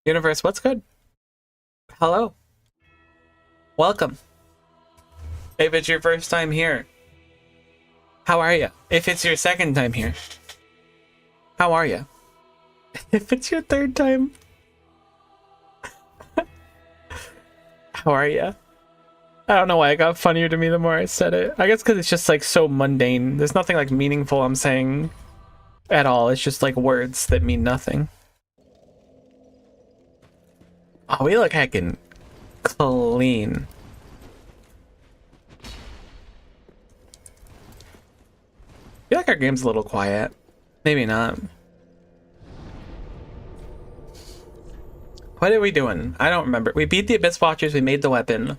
Universe, what's good? Hello. Welcome. If it's your first time here, how are you? If it's your second time here, how are you? If it's your third time, how are you? I don't know why it got funnier to me the more I said it. I guess because it's just like so mundane. There's nothing like meaningful I'm saying at all. It's just like words that mean nothing. Oh, we look heckin' clean. I feel like our game's a little quiet. Maybe not. What are we doing? I don't remember. We beat the Abyss Watchers. We made the weapon.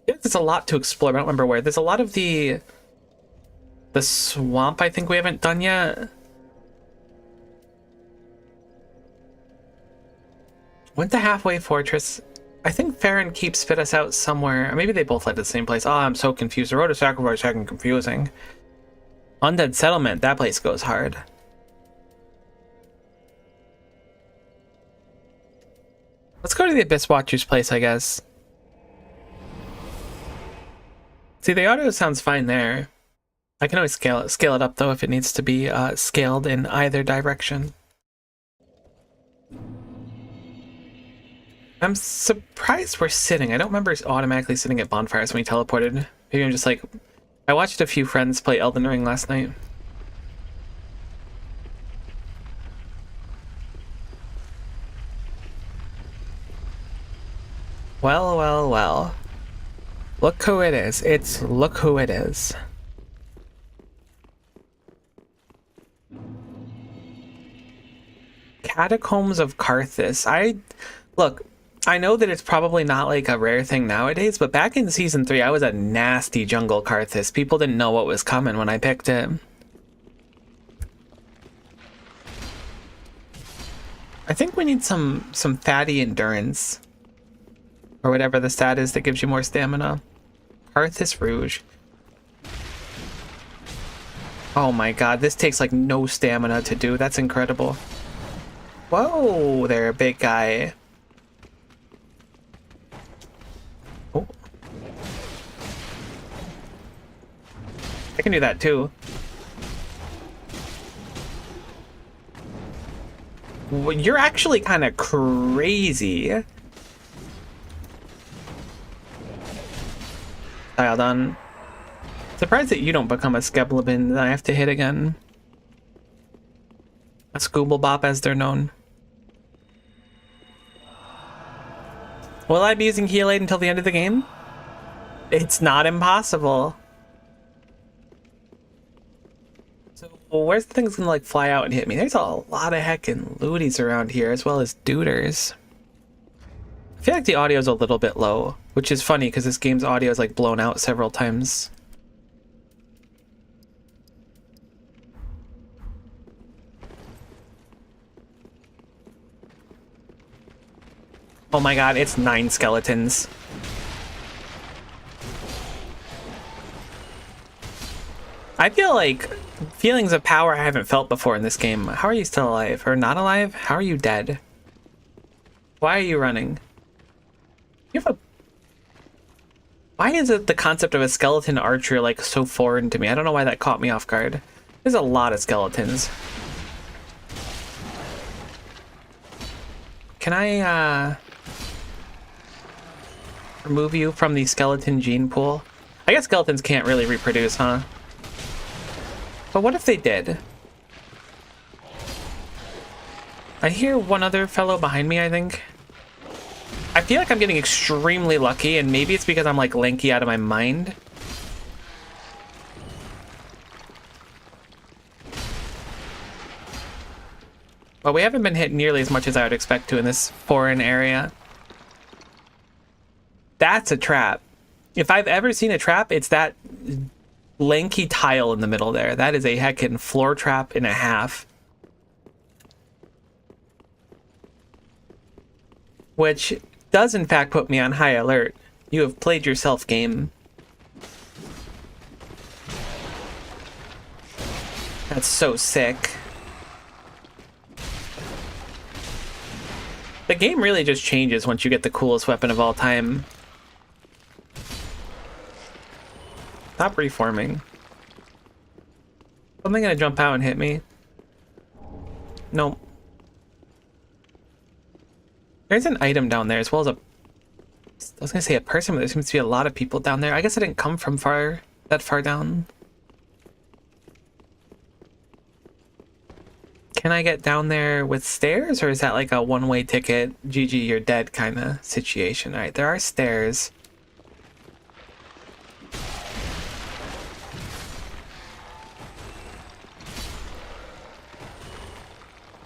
Yeah, there's a lot to explore. I don't remember where. There's a lot of the swamp I think we haven't done yet. Went to Halfway Fortress. I think Farron Keep spit us out somewhere. Maybe they both led to the same place. Oh, I'm so confused. The Road to Sacrifice is fucking confusing. Undead Settlement. That place goes hard. Let's go to the Abyss Watcher's place, I guess. See, the audio sounds fine there. I can always scale it up, though, if it needs to be scaled in either direction. I'm surprised we're sitting. I don't remember automatically sitting at bonfires when we teleported. Maybe I'm just like... I watched a few friends play Elden Ring last night. Well, well, well. Look who it is. It's look who it is. Catacombs of Karthus. Look, I know that it's probably not like a rare thing nowadays, but back in season 3, I was a nasty jungle Karthus. People didn't know what was coming when I picked it. I think we need some fatty endurance. Or whatever the stat is that gives you more stamina. Karthus Rouge. Oh my god, this takes like no stamina to do. That's incredible. Whoa there, big guy. Oh. I can do that too. Well, you're actually kind of crazy. Dialed on. Surprised that you don't become a Skeblebin that I have to hit again. A Scooblebop as they're known. Will I be using Heal Aid until the end of the game? It's not impossible. So where's the thing's gonna like fly out and hit me? There's a lot of heckin' looties around here as well as duders. I feel like the audio is a little bit low, which is funny because this game's audio is like blown out several times. Oh my god, it's 9 skeletons. I feel like feelings of power I haven't felt before in this game. How are you still alive? Or not alive? How are you dead? Why are you running? You have a... Why is it the concept of a skeleton archer like so foreign to me? I don't know why that caught me off guard. There's a lot of skeletons. Can I remove you from the skeleton gene pool? I guess skeletons can't really reproduce, huh? But what if they did? I hear one other fellow behind me, I think. I feel like I'm getting extremely lucky, and maybe it's because I'm like lanky out of my mind. But we haven't been hit nearly as much as I would expect to in this foreign area. That's a trap. If I've ever seen a trap, it's that lanky tile in the middle there. That is a heckin' floor trap and a half. Which does in fact put me on high alert. You have played yourself, game. That's so sick. The game really just changes once you get the coolest weapon of all time. Stop reforming. Something gonna jump out and hit me. Nope. There's an item down there as well as a... I was gonna say a person, but there seems to be a lot of people down there. I guess I didn't come from that far down. Can I get down there with stairs, or is that like a one-way ticket, GG, you're dead kind of situation? All right, there are stairs.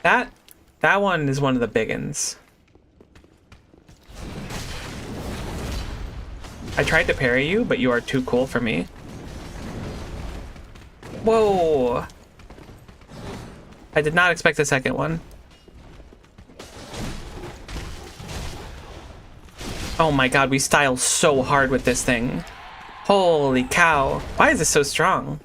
That one is one of the big uns. I tried to parry you, but you are too cool for me. Whoa! I did not expect the second one. Oh my god, we style so hard with this thing. Holy cow. Why is this so strong?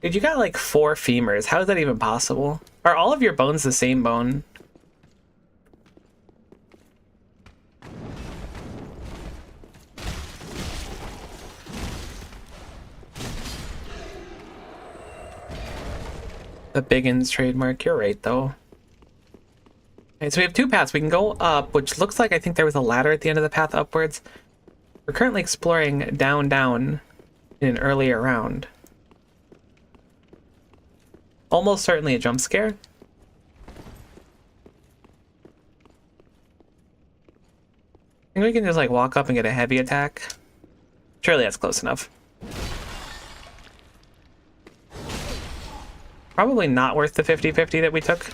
Dude, you got like 4 femurs. How is that even possible? Are all of your bones the same bone? The Biggins trademark. You're right, though. Okay, so we have 2 paths. We can go up, which looks like I think there was a ladder at the end of the path upwards. We're currently exploring down, down in an earlier round. Almost certainly a jump scare. I think we can just like walk up and get a heavy attack. Surely that's close enough. Probably not worth the 50-50 that we took.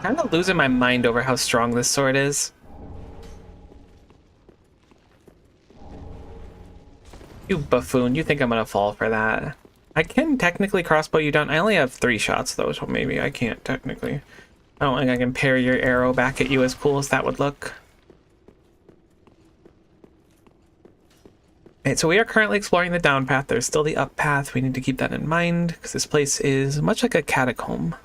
Kind of losing my mind over how strong this sword is. You buffoon, you think I'm gonna fall for that? I can technically crossbow you down. I only have 3 shots though, so maybe I can't technically. I don't think I can parry your arrow back at you as cool as that would look. Alright, so we are currently exploring the down path. There's still the up path. We need to keep that in mind because this place is much like a catacomb.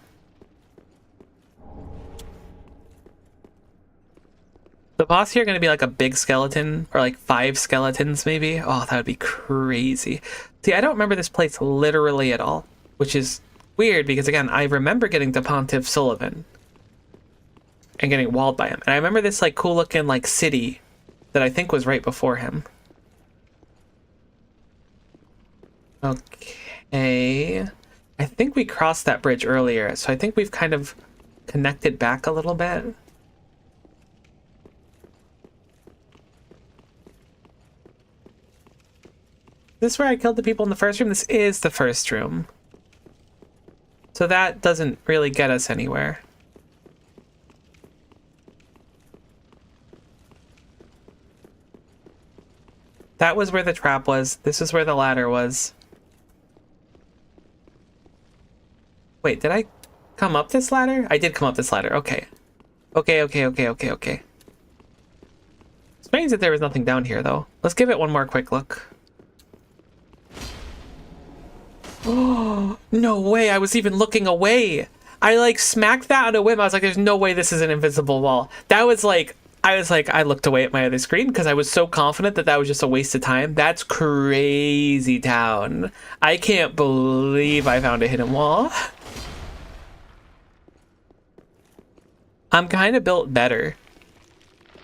The boss here are going to be like a big skeleton, or like 5 skeletons maybe. Oh, that would be crazy. See, I don't remember this place literally at all, which is weird because, again, I remember getting to Pontiff Sullivan and getting walled by him. And I remember this like cool looking like city that I think was right before him. Okay. I think we crossed that bridge earlier, so I think we've kind of connected back a little bit. Is this where I killed the people in the first room? This is the first room. So that doesn't really get us anywhere. That was where the trap was. This is where the ladder was. Wait, did I come up this ladder? I did come up this ladder. Okay. Okay. Strange that there was nothing down here, though. Let's give it one more quick look. Oh, no way. I was even looking away. I like smacked that on a whim. I was like, there's no way this is an invisible wall. That was like, I looked away at my other screen because I was so confident that that was just a waste of time. That's crazy town. I can't believe I found a hidden wall. I'm kind of built better.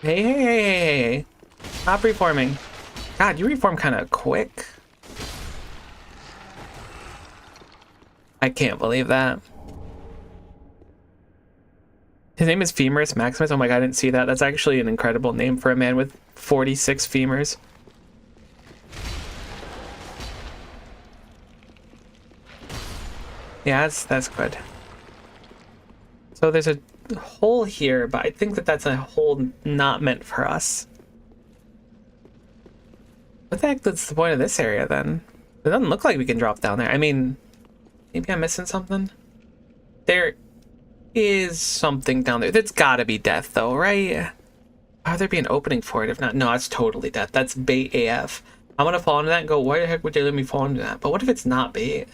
Hey. Stop reforming. God, you reform kind of quick. I can't believe that. His name is Femurus Maximus. Oh my god, I didn't see that. That's actually an incredible name for a man with 46 femurs. Yeah, that's good. So there's a hole here, but I think that that's a hole not meant for us. What the heck is the point of this area then? It doesn't look like we can drop down there. I mean, maybe I'm missing something? There is something down there. That's gotta be death though, right? Why would there be an opening for it if not? No, it's totally death. That's bait AF. I'm gonna fall into that and go, why the heck would they let me fall into that? But what if it's not bait?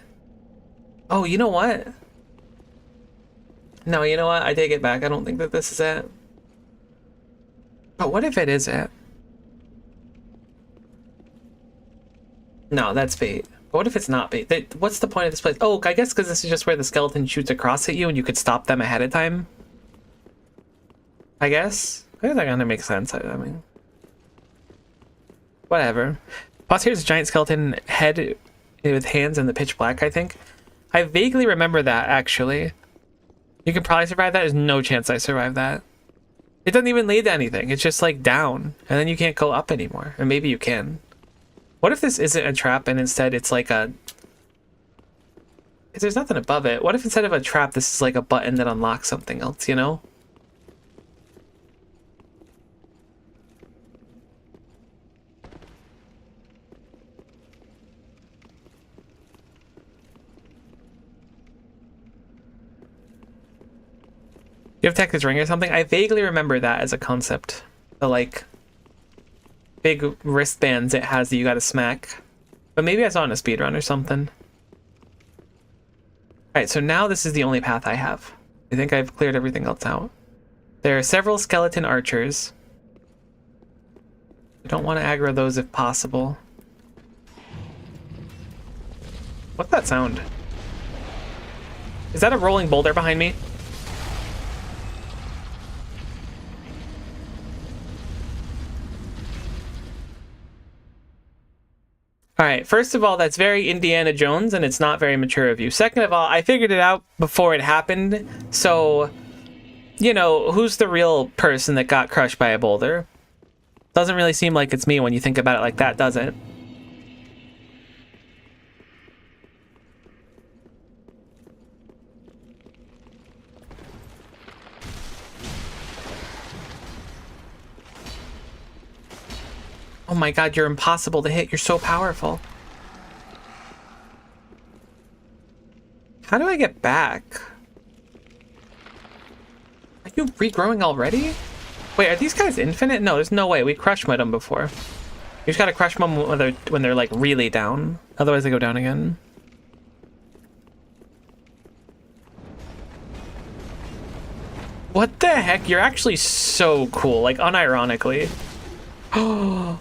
Oh, you know what? No, you know what? I take it back. I don't think that this is it. But what if it is it? No, that's bait. But what if it's not bait? What's the point of this place? Oh, I guess because this is just where the skeleton shoots across at you and you could stop them ahead of time. I guess. I guess that kind of makes sense. I mean, whatever. Plus, here's a giant skeleton head with hands in the pitch black, I think. I vaguely remember that, actually. You can probably survive that. There's no chance I survive that. It doesn't even lead to anything. It's just like down, and then you can't go up anymore. And maybe you can. What if this isn't a trap and instead it's like a... Because there's nothing above it. What if instead of a trap, this is like a button that unlocks something else, you know? You have Texas Ring or something? I vaguely remember that as a concept. The like big wristbands it has that you gotta smack. But maybe I saw it in a speedrun or something. Alright, so now this is the only path I have. I think I've cleared everything else out. There are several skeleton archers. I don't want to aggro those if possible. What's that sound? Is that a rolling boulder behind me? All right, first of all, that's very Indiana Jones, and it's not very mature of you. Second of all, I figured it out before it happened, so, you know, who's the real person that got crushed by a boulder? Doesn't really seem like it's me when you think about it like that, does it? Oh my god, you're impossible to hit. You're so powerful. How do I get back? Are you regrowing already? Wait, are these guys infinite? No, there's no way. We crushed them before. You just gotta crush them when they're like really down. Otherwise they go down again. What the heck? You're actually so cool, like unironically. Oh.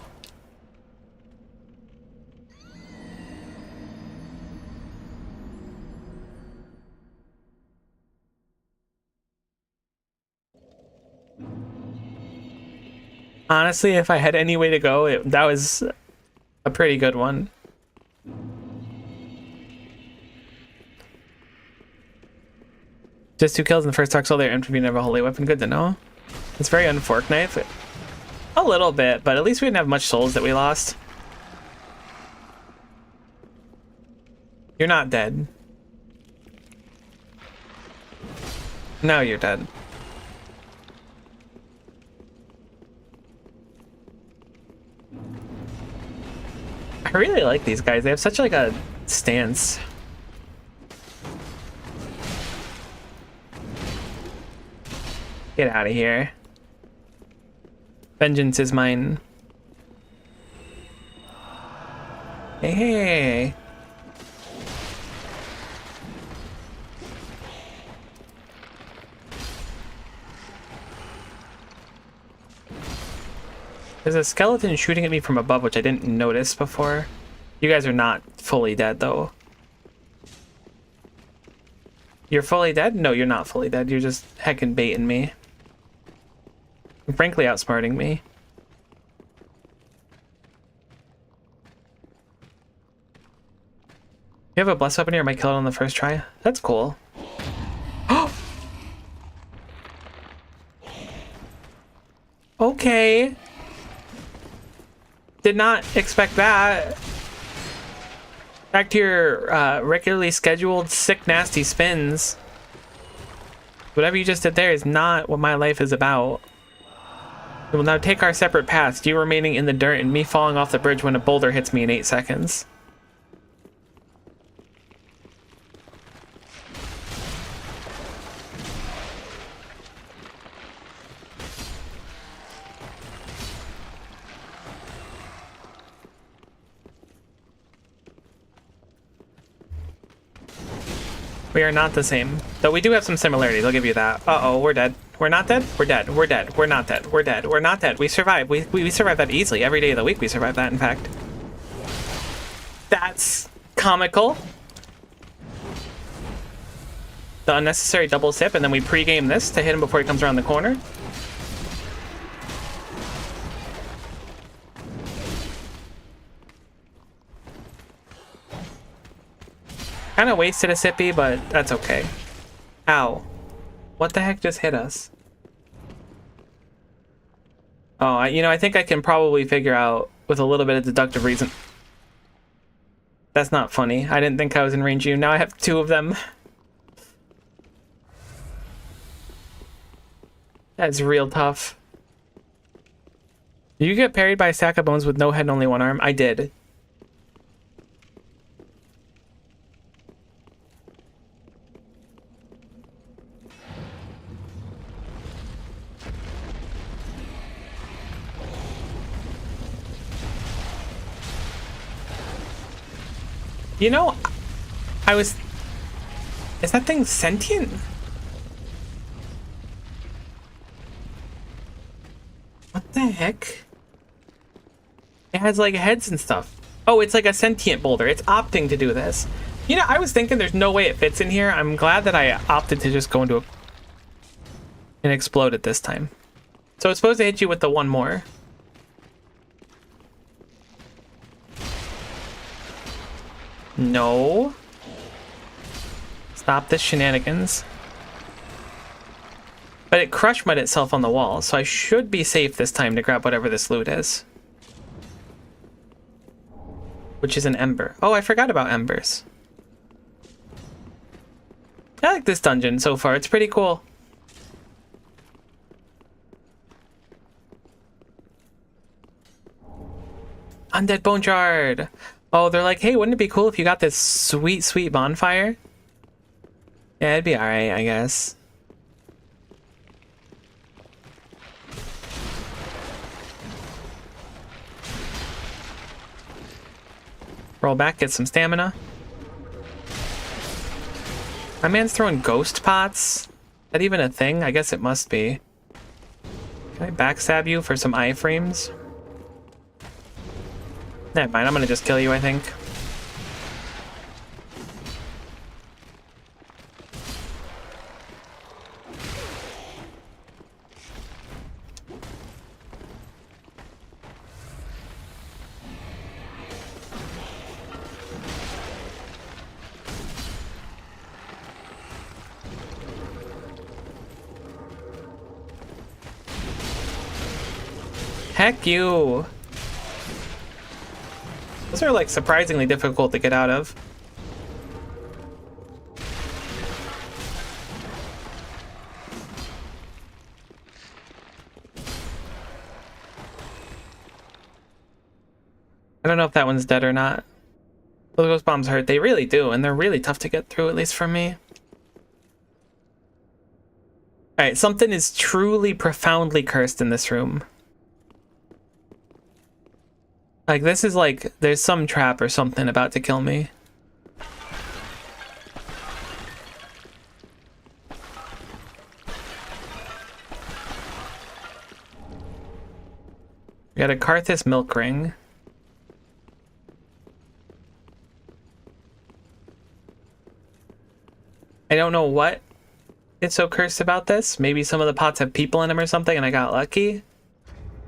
Honestly, if I had any way to go, that was a pretty good one. Just 2 kills in the first Dark Soul. They're infantry, never a holy weapon. Good to know. It's very unfork knife. A little bit, but at least we didn't have much souls that we lost. You're not dead. No, you're dead. I really like these guys. They have such like a stance. Get out of here. Vengeance is mine. Hey, hey, hey. There's a skeleton shooting at me from above, which I didn't notice before. You guys are not fully dead, though. You're fully dead? No, you're not fully dead. You're just heckin' baiting me. And frankly, outsmarting me. You have a blessed weapon here? Am I killed on the first try? That's cool. Okay. Did not expect that. Back to your regularly scheduled sick nasty spins. Whatever you just did there is not what my life is about. We will now take our separate paths, you remaining in the dirt and me falling off the bridge when a boulder hits me in 8 seconds. We are not the same. Though we do have some similarities, I'll give you that. Uh-oh, we're dead. We're not dead? We're dead. We're dead. We're not dead. We're dead. We're not dead. We survived. We survived that easily. Every day of the week we survived that, in fact. That's comical. The unnecessary double sip, and then we pre-game this to hit him before he comes around the corner. Kind of wasted a sippy, but that's okay. Ow. What the heck just hit us? Oh, I think I can probably figure out with a little bit of deductive reason. That's not funny. I didn't think I was in range of you. Now I have two of them. That's real tough. Did you get parried by a stack of bones with no head and only one arm? I did. You know, is that thing sentient? What the heck? It has like heads and stuff. Oh, it's like a sentient boulder. It's opting to do this. You know, I was thinking there's no way it fits in here. I'm glad that I opted to just go into and explode it this time. So it's supposed to hit you with the one more. No. Stop this shenanigans. But it crush mud itself on the wall, so I should be safe this time to grab whatever this loot is. Which is an ember. Oh, I forgot about embers. I like this dungeon so far. It's pretty cool. Undead Bone Shard. Oh, they're like, hey, wouldn't it be cool if you got this sweet, sweet bonfire? Yeah, it'd be alright, I guess. Roll back, get some stamina. My man's throwing ghost pots. Is that even a thing? I guess it must be. Can I backstab you for some iframes? Never mind, I'm gonna just kill you, I think. Heck you! Those are like surprisingly difficult to get out of. I don't know if that one's dead or not. Those ghost bombs hurt. They really do, and they're really tough to get through, at least for me. Alright, something is truly profoundly cursed in this room. Like, this is like, there's some trap or something about to kill me. We got a Karthus milk ring. I don't know what is so cursed about this. Maybe some of the pots have people in them or something and I got lucky.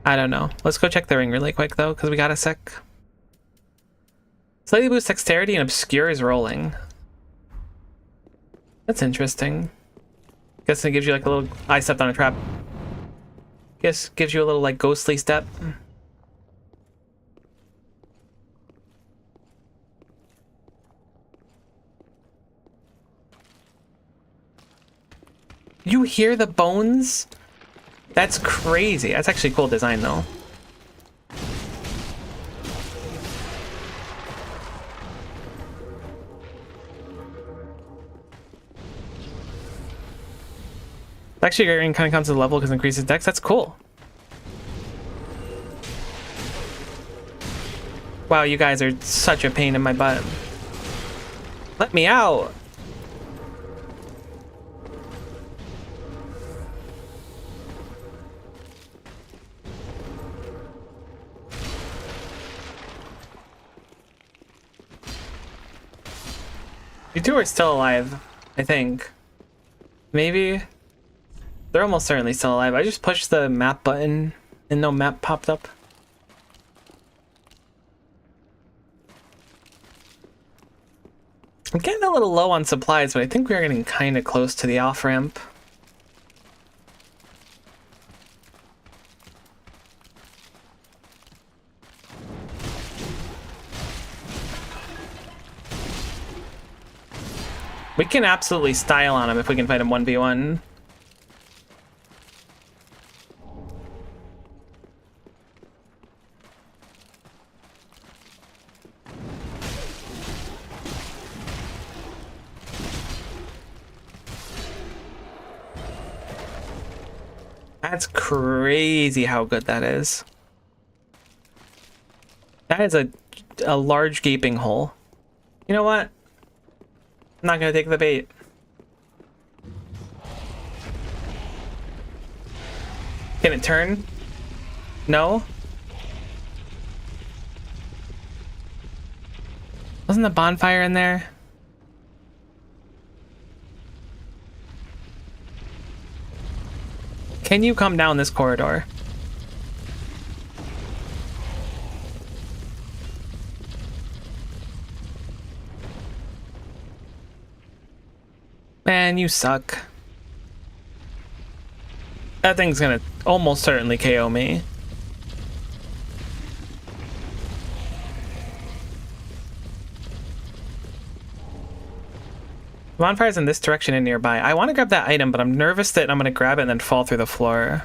I don't know. Let's go check the ring really quick though, because we got a sec. Slightly boosts dexterity and obscures rolling. That's interesting. Guess it gives you like a little... I stepped on a trap. Guess gives you a little like ghostly step. You hear the bones? That's crazy. That's actually cool design though. Actually, your ring kind of comes to the level because it increases dex. That's cool. Wow, you guys are such a pain in my butt. Let me out. You two are still alive, I think. Maybe? They're almost certainly still alive. I just pushed the map button and no map popped up. I'm getting a little low on supplies, but I think we're getting kind of close to the off-ramp. We can absolutely style on him if we can fight him 1v1. That's crazy how good that is. That is a large gaping hole. You know what? I'm not gonna take the bait. Can it turn? No? Wasn't the bonfire in there? Can you come down this corridor? Man, you suck. That thing's gonna almost certainly KO me. Bonfire's in this direction and nearby. I want to grab that item, but I'm nervous that I'm going to grab it and then fall through the floor.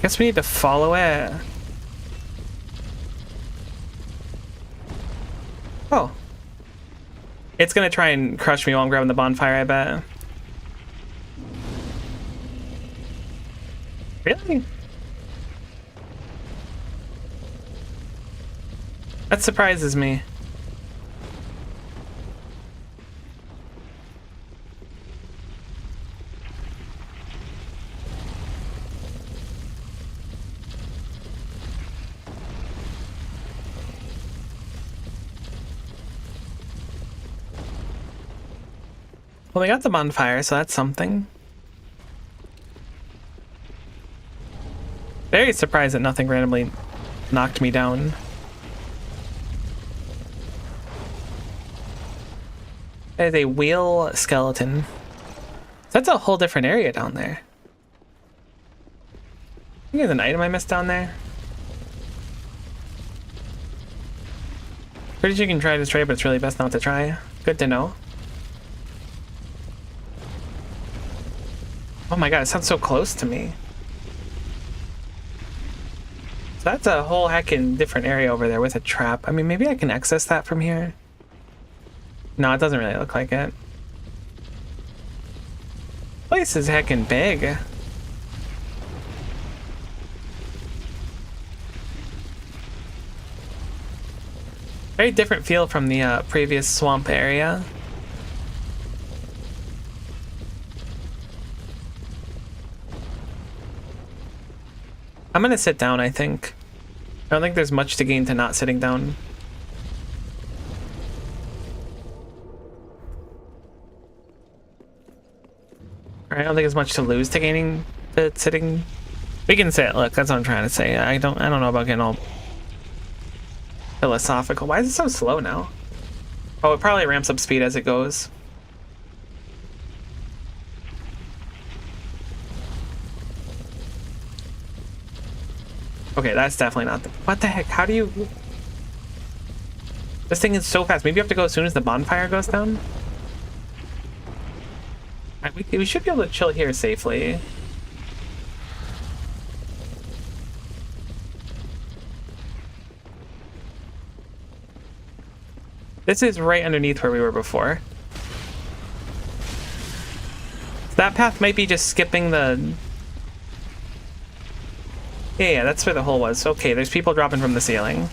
Guess we need to follow it. Oh. It's going to try and crush me while I'm grabbing the bonfire, I bet. Really? That surprises me. Well, we got the bonfire, so that's something. Very surprised that nothing randomly knocked me down. There's a wheel skeleton. That's a whole different area down there. I think there's an item I missed down there. Pretty sure you can try to stray, but it's really best not to try. Good to know. Oh my god, it sounds so close to me. So that's a whole heckin' different area over there with a trap. I mean, maybe I can access that from here. No, it doesn't really look like it. Place is heckin' big. Very different feel from the previous swamp area. I'm gonna sit down, I think. I don't think there's much to gain to not sitting down. I don't think there's much to lose to gaining to sitting. We can sit. Look, that's what I'm trying to say. I don't know about getting all philosophical. Why is it so slow now? Oh, it probably ramps up speed as it goes. Okay, that's definitely not the... What the heck? How do you... This thing is so fast. Maybe you have to go as soon as the bonfire goes down? We should be able to chill here safely. This is right underneath where we were before. That path might be just skipping the... Yeah, that's where the hole was. Okay, there's people dropping from the ceiling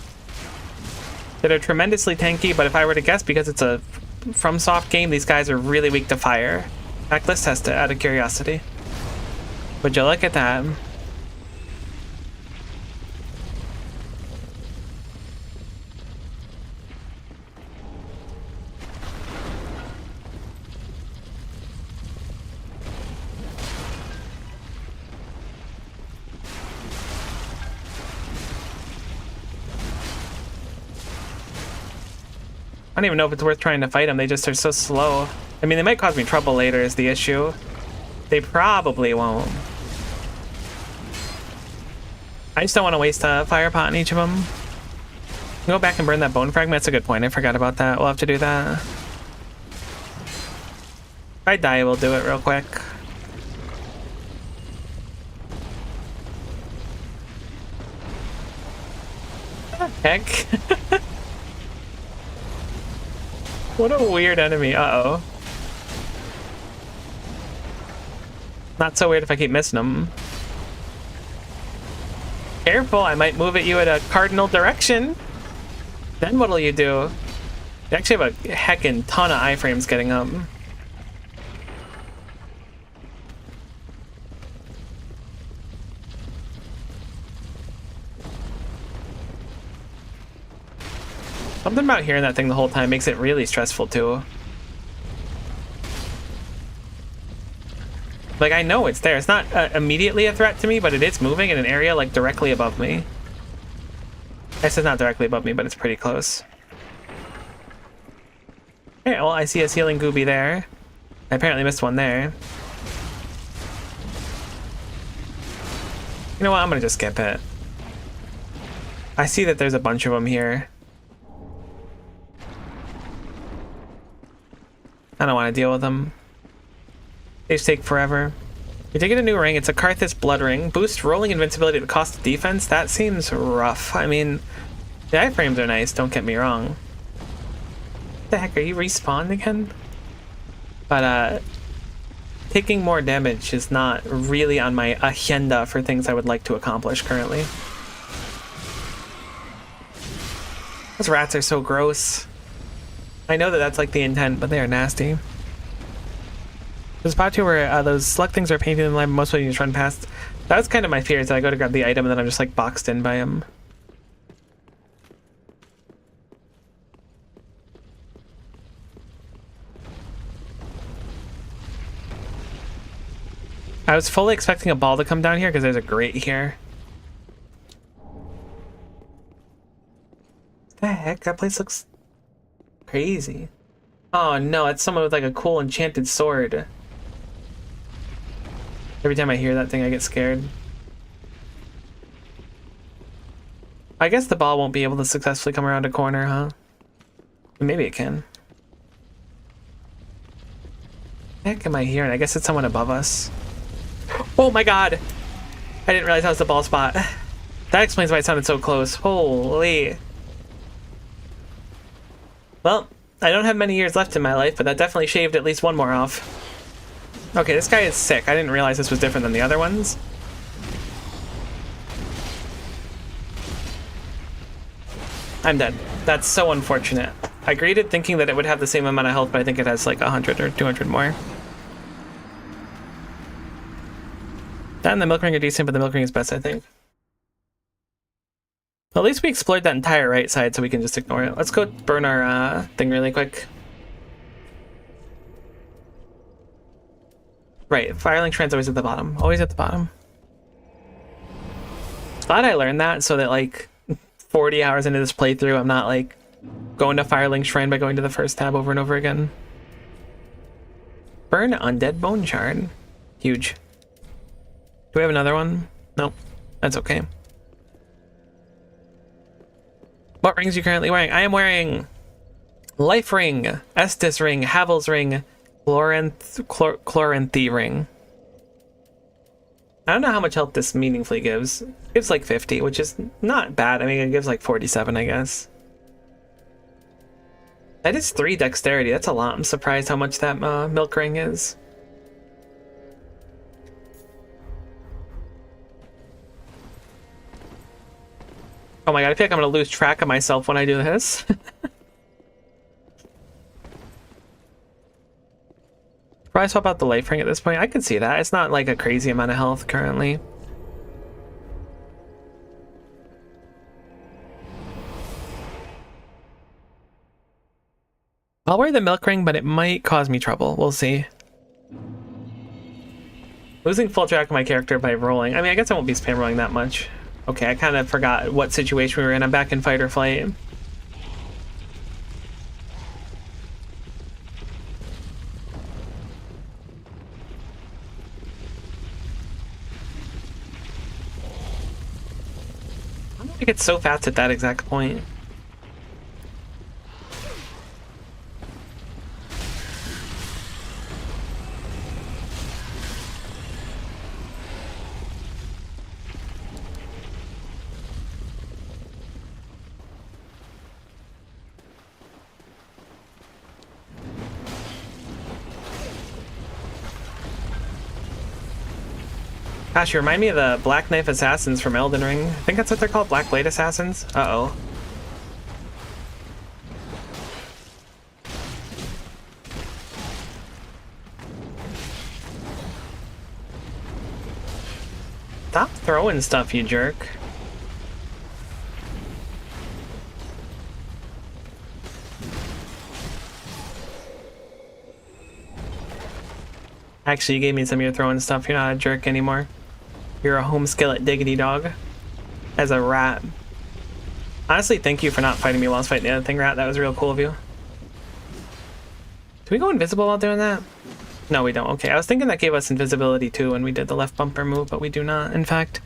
that are tremendously tanky, but if I were to guess, because it's a FromSoft game, these guys are really weak to fire. In fact, let's test it out of curiosity. Would you look at that? don't even know if it's worth trying to fight them. They just are so slow. I mean, they might cause me trouble later is the issue. They probably won't. I just don't want to waste a fire pot on each of them. Go back and burn that bone fragment. That's a good point. I forgot about that. We'll have to do that. If I die, we'll do it real quick. Heck. What a weird enemy. Uh-oh. Not so weird if I keep missing them. Careful, I might move at you at a cardinal direction. Then what'll you do? You actually have a heckin' ton of iframes getting up. Something about hearing that thing the whole time makes it really stressful too. Like, I know it's there. It's not immediately a threat to me, but it is moving in an area, like, directly above me. This is not directly above me, but it's pretty close. Okay, well, I see a healing gooby there. I apparently missed one there. You know what? I'm gonna just skip it. I see that there's a bunch of them here. I don't want to deal with them. They just take forever. You take it a new ring. It's a Karthus Blood Ring. Boost rolling invincibility at the cost of defense. That seems rough. I mean, the iframes are nice, don't get me wrong. What the heck, are you respawned again? But, taking more damage is not really on my agenda for things I would like to accomplish currently. Those rats are so gross. I know that that's like the intent, but they are nasty. There's a spot too where those slug things are painting in line, most of you just run past. That was kind of my fear, is that I go to grab the item and then I'm just like boxed in by him. I was fully expecting a ball to come down here because there's a grate here. What the heck? That place looks crazy. Oh no, it's someone with like a cool enchanted sword. Every time I hear that thing, I get scared. I guess the ball won't be able to successfully come around a corner, huh? Maybe it can. What the heck am I hearing? I guess it's someone above us. Oh my god! I didn't realize that was the ball spot. That explains why it sounded so close. Holy. Well, I don't have many years left in my life, but that definitely shaved at least one more off. Okay, this guy is sick. I didn't realize this was different than the other ones. I'm dead. That's so unfortunate. I greeted thinking that it would have the same amount of health, but I think it has like 100 or 200 more. That and the milk ring are decent, but the milk ring is best, I think. Well, at least we explored that entire right side, so we can just ignore it. Let's go burn our thing really quick. Right, Firelink Shrine's always at the bottom. Always at the bottom. Glad I learned that, so that like 40 hours into this playthrough, I'm not like going to Firelink Shrine by going to the first tab over and over again. Burn Undead Bone Shard. Huge. Do we have another one? Nope. That's okay. What rings are you currently wearing? I am wearing Life Ring, Estus Ring, Havel's Ring, Chloranthy Ring. I don't know how much health this meaningfully gives. It gives like 50, which is not bad. I mean, it gives like 47, I guess. That is 3 dexterity. That's a lot. I'm surprised how much that milk ring is. Oh my god, I feel like I'm gonna lose track of myself when I do this. Probably swap out the life ring at this point. I can see that. It's not like a crazy amount of health currently. I'll wear the milk ring, but it might cause me trouble. We'll see. Losing full track of my character by rolling. I mean, I guess I won't be spam rolling that much. Okay, I kind of forgot what situation we were in. I'm back in fight or flight. I get so fast at that exact point. Gosh, you remind me of the Black Knife Assassins from Elden Ring. I think that's what they're called, Black Blade Assassins. Uh-oh. Stop throwing stuff, you jerk. Actually, you gave me some of your throwing stuff. You're not a jerk anymore. You're a home skillet diggity dog. As a rat. Honestly, thank you for not fighting me while I was fighting the other thing, rat. That was real cool of you. Do we go invisible while doing that? No, we don't. Okay, I was thinking that gave us invisibility too when we did the left bumper move, but we do not, in fact.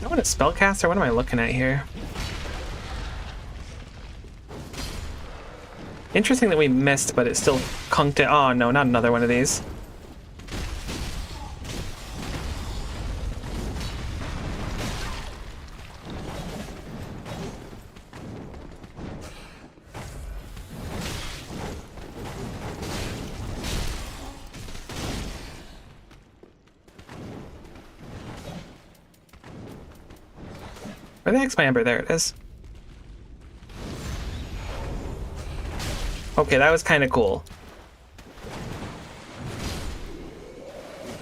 I want a spellcaster? What am I looking at here? Interesting that we missed, but it still conked it. Oh no, not another one of these. Where the heck's my ember? There it is. Okay, that was kind of cool.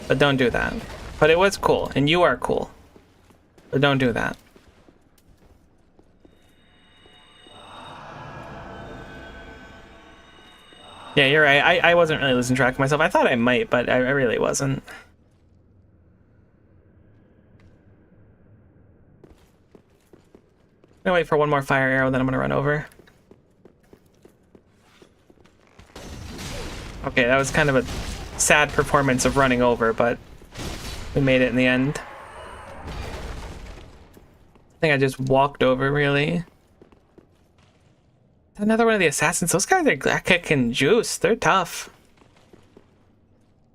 But don't do that. But it was cool, and you are cool. But don't do that. Yeah, you're right. I wasn't really losing track of myself. I thought I might, but I really wasn't. I'm gonna wait for one more fire arrow, then I'm gonna run over. Okay, that was kind of a sad performance of running over, but we made it in the end. I think I just walked over, really. Another one of the assassins. Those guys are kicking juice. They're tough.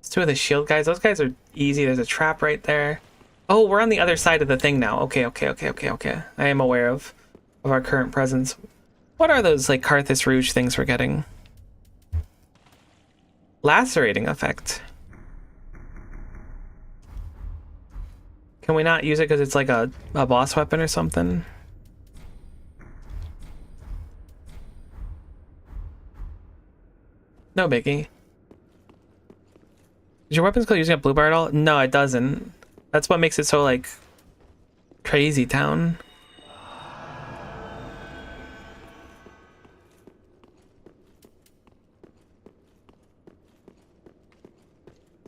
It's two of the shield guys. Those guys are easy. There's a trap right there. Oh, we're on the other side of the thing now. Okay. I am aware of our current presence. What are those, like, Carthus Rouge things we're getting? Lacerating effect. Can we not use it because it's like a boss weapon or something? No biggie. Is your weapon skill using a blue bar at all? No, it doesn't. That's what makes it so, like, crazy town.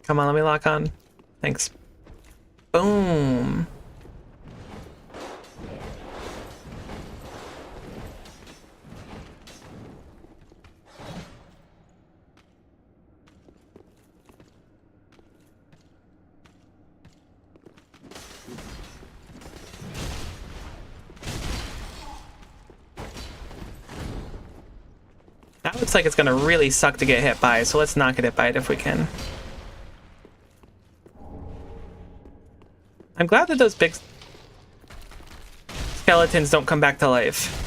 Come on, let me lock on. Thanks. Boom. That looks like it's gonna really suck to get hit by, so let's not get hit by it if we can. I'm glad that those big skeletons don't come back to life.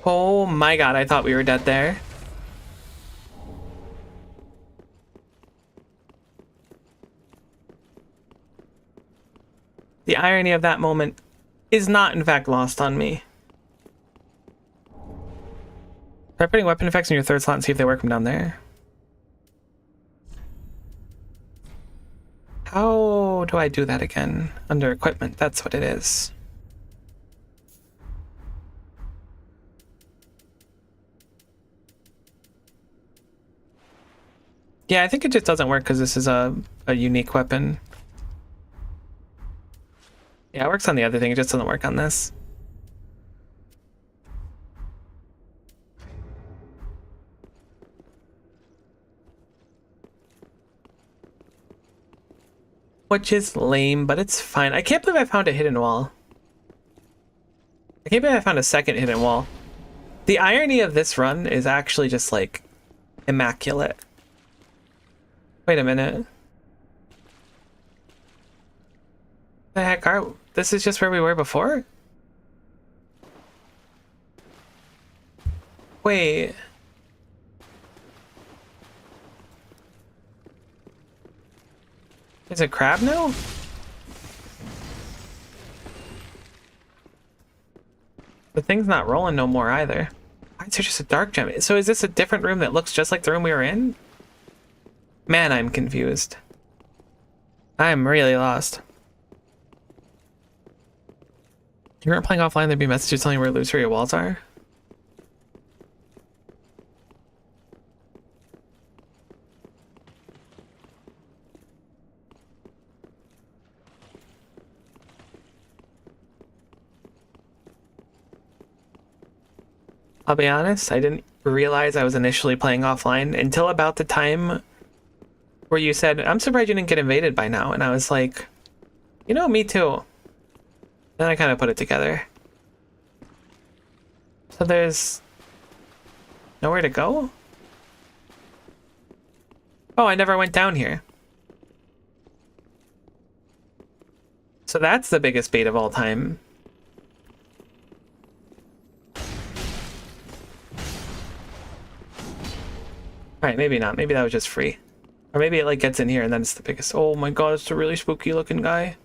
Oh my god, I thought we were dead there. The irony of that moment is not, in fact, lost on me. Try putting weapon effects in your third slot and see if they work from down there. How do I do that again? Under equipment, that's what it is. Yeah, I think it just doesn't work because this is a unique weapon. Yeah, it works on the other thing, it just doesn't work on this. Which is lame, but it's fine. I can't believe I found a hidden wall. I can't believe I found a second hidden wall. The irony of this run is actually just like immaculate. Wait a minute. The heck are this is just where we were before? Wait. Is it crab now? The thing's not rolling no more either. Why is there just a dark gem? So is this a different room that looks just like the room we were in? Man, I'm confused. I'm really lost. If you weren't playing offline, there'd be messages telling you where illusory walls are. I'll be honest, I didn't realize I was initially playing offline until about the time where you said, I'm surprised you didn't get invaded by now. And I was like, you know, me too. Then I kind of put it together. So there's nowhere to go? Oh, I never went down here. So that's the biggest bait of all time. Alright, maybe not. Maybe that was just free. Or maybe it like gets in here and then it's the biggest. Oh my god, it's a really spooky looking guy.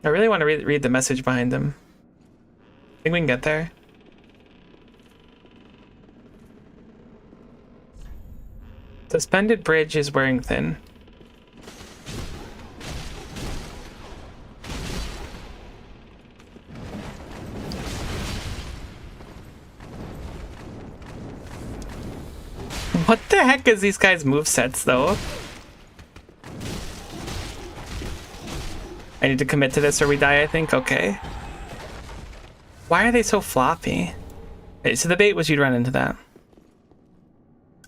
I really want to read the message behind him. Think we can get there? Suspended bridge is wearing thin. What the heck is these guys' movesets, though? I need to commit to this or we die, I think. Okay. Why are they so floppy? Okay, so the bait was you'd run into that.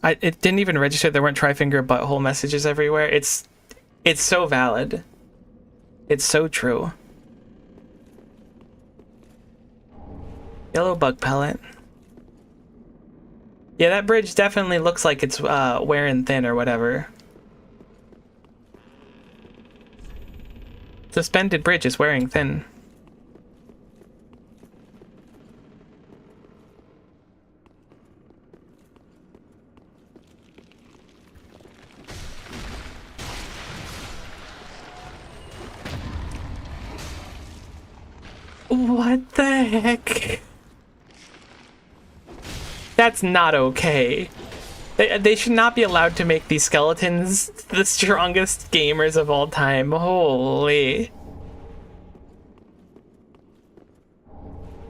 It didn't even register there weren't tri-finger butthole messages everywhere. It's so valid. It's so true. Yellow bug pellet. Yeah, that bridge definitely looks like it's wearing thin or whatever. Suspended bridge is wearing thin. What the heck? That's not okay. They should not be allowed to make these skeletons the strongest gamers of all time. Holy.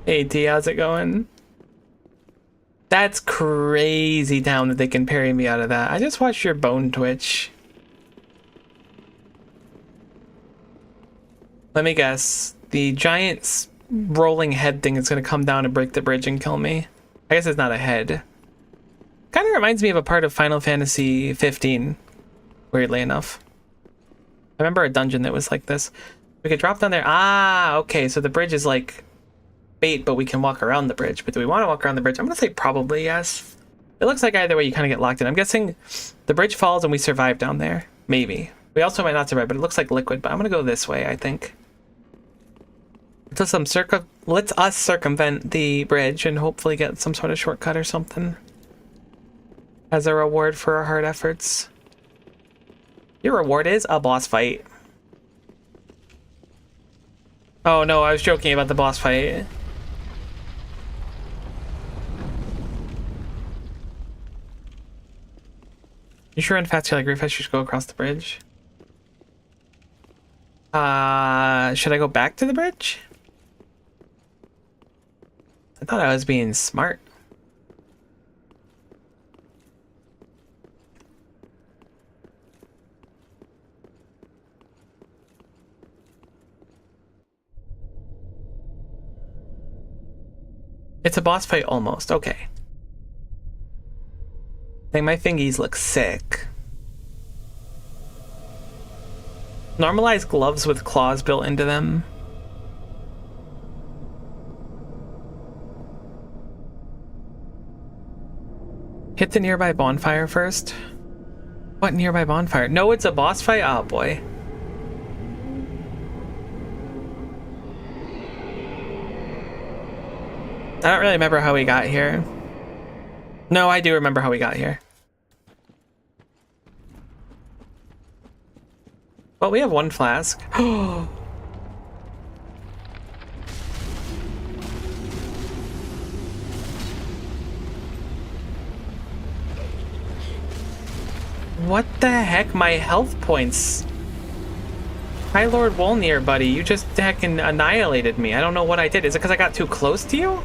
Hey T, how's it going? That's crazy town that they can parry me out of that. I just watched your bone twitch. Let me guess. The giant rolling head thing is going to come down and break the bridge and kill me. I guess it's not a head. Kind of reminds me of a part of Final Fantasy 15, weirdly enough. I remember a dungeon that was like this. We could drop down there. Ah, okay, so the bridge is like bait, but we can walk around the bridge. But do we want to walk around the bridge? I'm going to say probably yes. It looks like either way you kind of get locked in. I'm guessing the bridge falls and we survive down there. Maybe. We also might not survive, but it looks like liquid. But I'm going to go this way, I think. Let's us circumvent the bridge and hopefully get some sort of shortcut or something as a reward for our hard efforts. Your reward is a boss fight. Oh no, I was joking about the boss fight. You sure and fast like Refresh should go across the bridge? Should I go back to the bridge? I thought I was being smart. It's a boss fight almost. Okay. Like, my fingies look sick. Normalized gloves with claws built into them. Hit the nearby bonfire first. What nearby bonfire? No, it's a boss fight? Oh boy. I don't really remember how we got here. No, I do remember how we got here. Well, we have one flask. What the heck? My health points. Hi, Lord Wolnir, buddy. You just heckin' annihilated me. I don't know what I did. Is it because I got too close to you?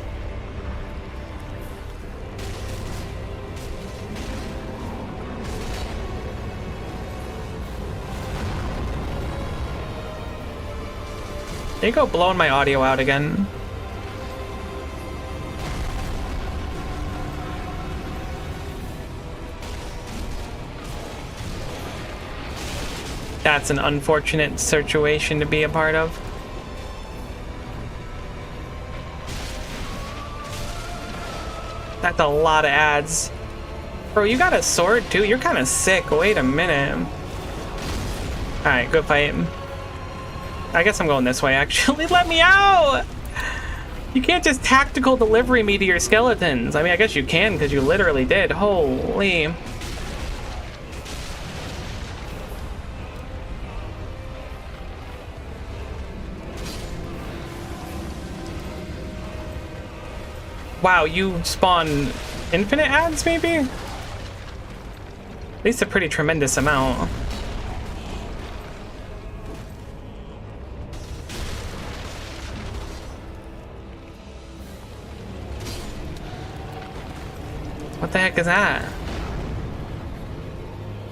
There you go, blowing my audio out again. That's an unfortunate situation to be a part of. That's a lot of ads. Bro, you got a sword too? You're kind of sick. Wait a minute. Alright, good fight. I guess I'm going this way, actually. Let me out! You can't just tactical delivery me to your skeletons. I mean, I guess you can, because you literally did. Holy. Wow, you spawn infinite ads, maybe? At least a pretty tremendous amount. What the heck is that?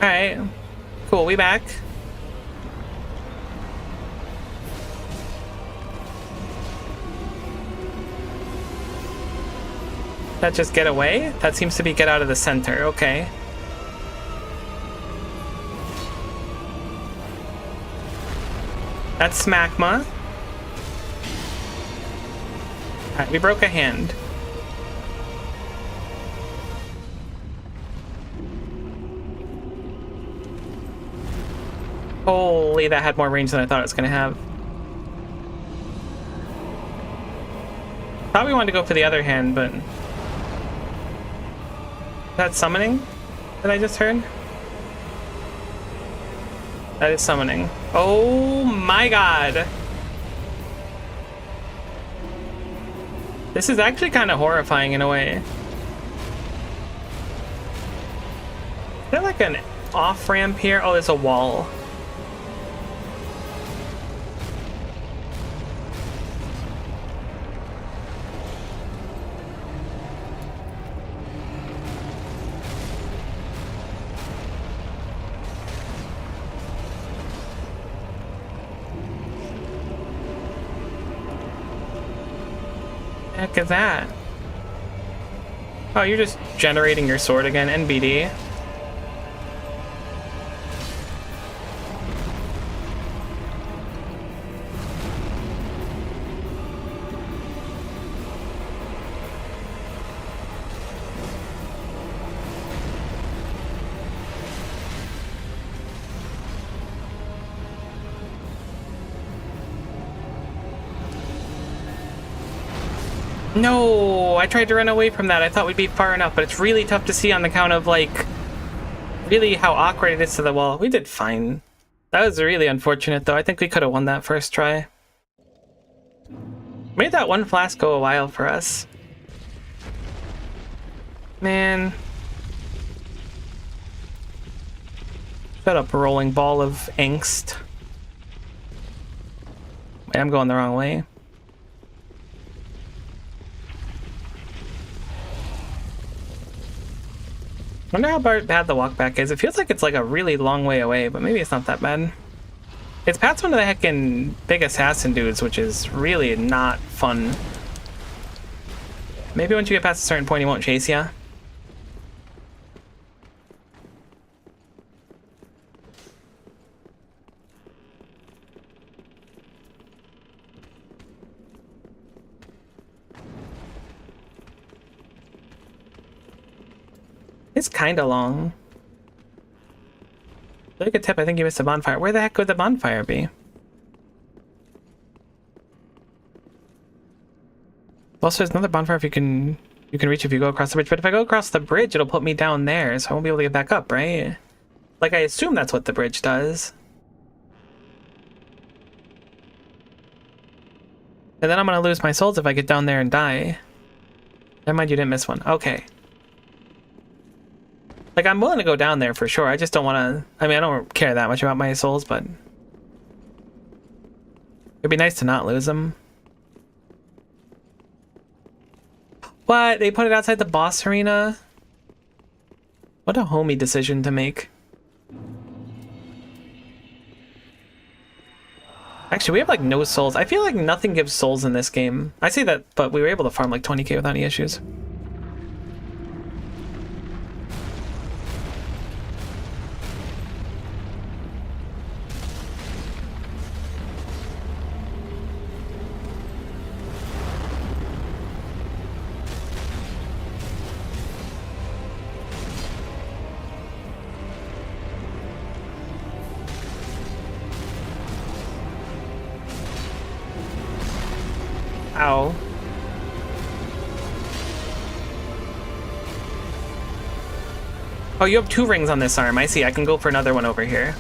Alright. Cool, we back. That just get away? That seems to be get out of the center. Okay. That's Smacma. Alright, we broke a hand. Holy, that had more range than I thought it was gonna have. Thought we wanted to go for the other hand, but... That's summoning that I just heard? That is summoning. Oh my god! This is actually kind of horrifying in a way. Is there like an off-ramp here? Oh, there's a wall. Heck is that? Oh, you're just generating your sword again, NBD. No, I tried to run away from that. I thought we'd be far enough, but it's really tough to see on the count of, like, really how awkward it is to the wall. We did fine. That was really unfortunate, though. I think we could have won that first try. Made that one flask go a while for us. Man. Shut up, rolling ball of angst. Wait, I'm going the wrong way. I wonder how bad the walk back is. It feels like it's like a really long way away, but maybe it's not that bad. It's past one of the heckin' big assassin dudes, which is really not fun. Maybe once you get past a certain point, he won't chase ya. It's kind of long. Really good tip. I think you missed a bonfire. Where the heck would the bonfire be? Also, there's another bonfire if you can reach if you go across the bridge. But if I go across the bridge, it'll put me down there, so I won't be able to get back up, right? Like, I assume that's what the bridge does. And then I'm gonna lose my souls if I get down there and die. Never mind, you didn't miss one. Okay. Like, I'm willing to go down there for sure. I just don't want to... I mean, I don't care that much about my souls, but... It'd be nice to not lose them. What? They put it outside the boss arena? What a homey decision to make. Actually, we have, like, no souls. I feel like nothing gives souls in this game. I say that, but we were able to farm, like, 20k without any issues. Ow. Oh, you have 2 rings on this arm. I see. I can go for another one over here.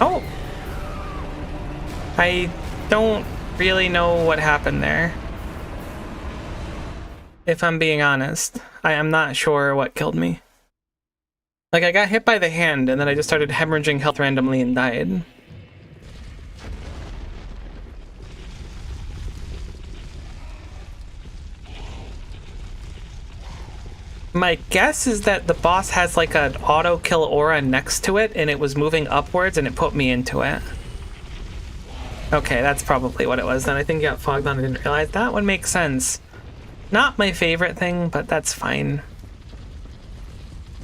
Oh! I don't really know what happened there. If I'm being honest, I am not sure what killed me. Like, I got hit by the hand, and then I just started hemorrhaging health randomly and died. My guess is that the boss has like an auto kill aura next to it, and it was moving upwards, and it put me into it. Okay, that's probably what it was. Then I think you got fogged on. I didn't realize. That would make sense. Not my favorite thing, but that's fine.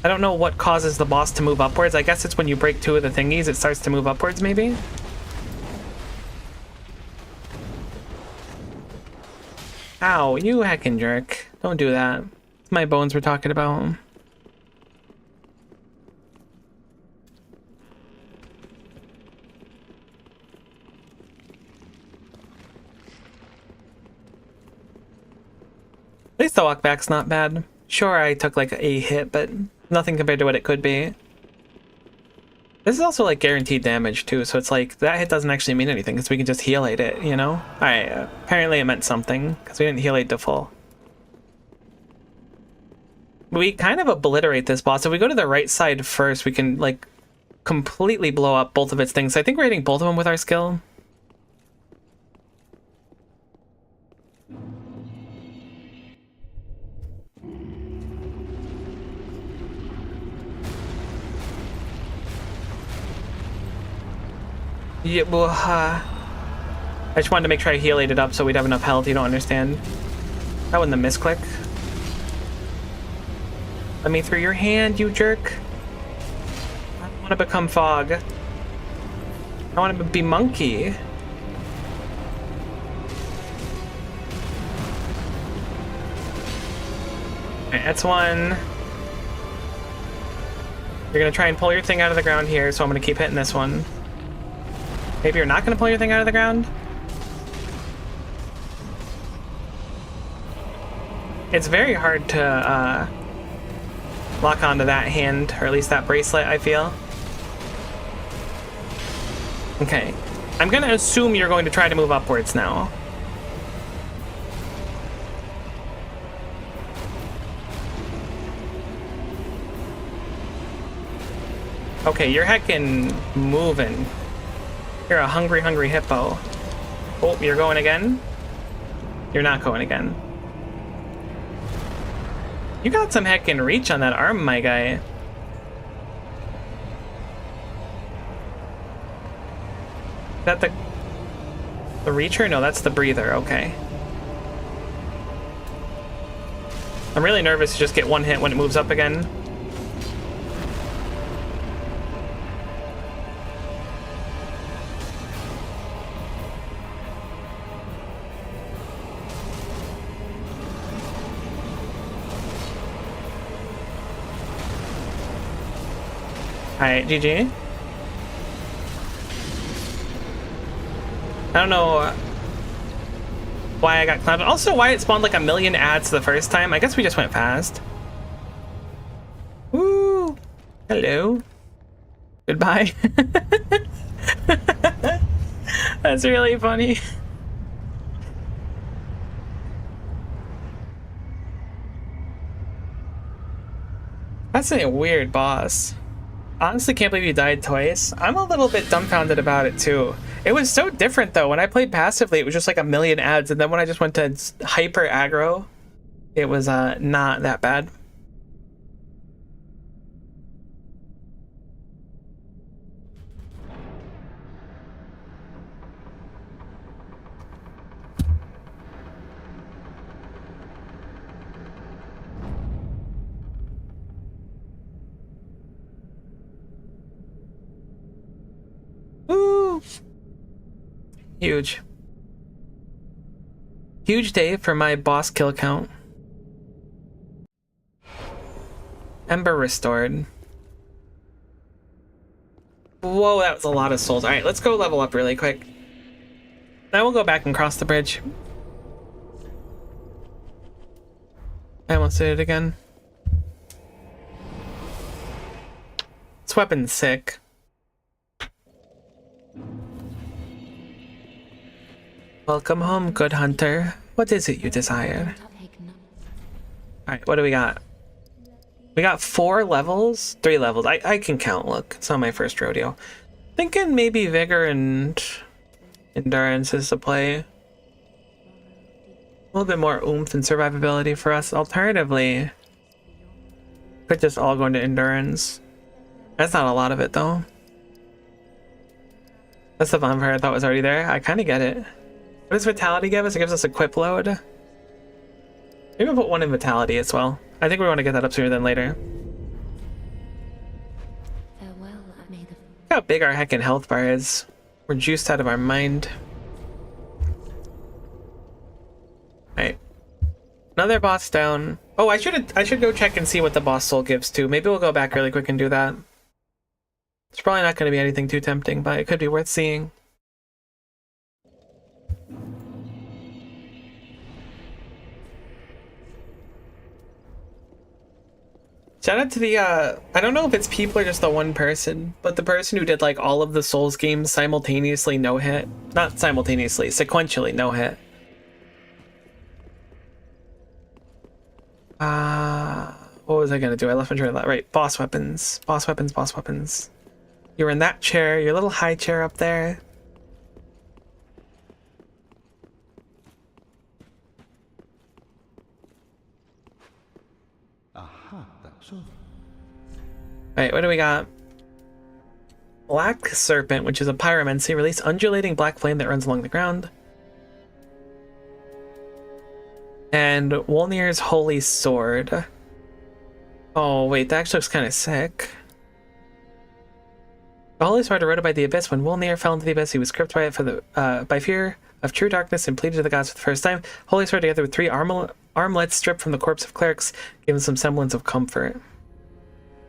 I don't know what causes the boss to move upwards. I guess it's when you break 2 of the thingies, it starts to move upwards, maybe? Ow, you heckin' jerk. Don't do that. It's my bones we're talking about. At least the walk back's not bad. Sure, I took like a hit, but nothing compared to what it could be. This is also like guaranteed damage too, so it's like that hit doesn't actually mean anything because we can just heal aid it, you know? Alright, apparently it meant something because we didn't heal aid to full. We kind of obliterate this boss. If we go to the right side first, we can like completely blow up both of its things. I think we're hitting both of them with our skill. Yeah, well, I just wanted to make sure I healed it up so we'd have enough health. You don't understand. That wasn't a misclick. Let me through your hand, you jerk. I don't want to become fog. I want to be monkey. Alright, that's one. You're gonna try and pull your thing out of the ground here, so I'm gonna keep hitting this one. Maybe you're not gonna pull your thing out of the ground? It's very hard to lock onto that hand, or at least that bracelet, I feel. Okay. I'm gonna assume you're going to try to move upwards now. Okay, you're heckin' moving. You're a hungry, hungry hippo. Oh, you're going again? You're not going again. You got some heckin' reach on that arm, my guy. Is that the reacher? No, that's the breather. Okay. I'm really nervous to just get one hit when it moves up again. Alright, GG. I don't know why I got clowned. Also, why it spawned like a million ads the first time. I guess we just went fast. Woo! Hello. Goodbye. That's really funny. That's a weird boss. Honestly, can't believe you died twice. I'm a little bit dumbfounded about it too. It was so different though. When I played passively, it was just like a million ads, and then when I just went to hyper aggro, it was not that bad. Woo! Huge. Huge day for my boss kill count. Ember restored. Whoa, that was a lot of souls. Alright, let's go level up really quick. Then we'll go back and cross the bridge. I almost did it again. This weapon's sick. Welcome home, good hunter. What is it you desire? Alright, what do we got? We got 4 levels? 3 levels. I can count, look. It's not my first rodeo. Thinking maybe Vigor and Endurance is the play. A little bit more oomph and survivability for us. Alternatively, could just all go into Endurance. That's not a lot of it, though. That's the vampire I thought was already there. I kind of get it. What does Vitality give us? It gives us Equip Load. Maybe we'll put 1 in Vitality as well. I think we want to get that up sooner than later. Farewell, look how big our heckin' health bar is. We're juiced out of our mind. Alright. Another boss down. Oh, I should go check and see what the boss soul gives too. Maybe we'll go back really quick and do that. It's probably not going to be anything too tempting, but it could be worth seeing. Shout out to the, I don't know if it's people or just the one person, but the person who did like all of the Souls games simultaneously no hit. Not simultaneously, sequentially no hit. What was I gonna do? I left my train of thought. Right, boss weapons. Boss weapons, boss weapons. You were in that chair, your little high chair up there. Alright, what do we got? Black Serpent, which is a pyromancy. Release undulating black flame that runs along the ground. And Wolnir's Holy Sword. Oh, wait, that actually looks kind of sick. The Holy Sword eroded by the Abyss. When Wolnir fell into the Abyss, he was gripped by it for the by fear of true darkness and pleaded to the gods for the first time. Holy Sword, together with 3 armlets stripped from the corpse of clerics, gave him some semblance of comfort.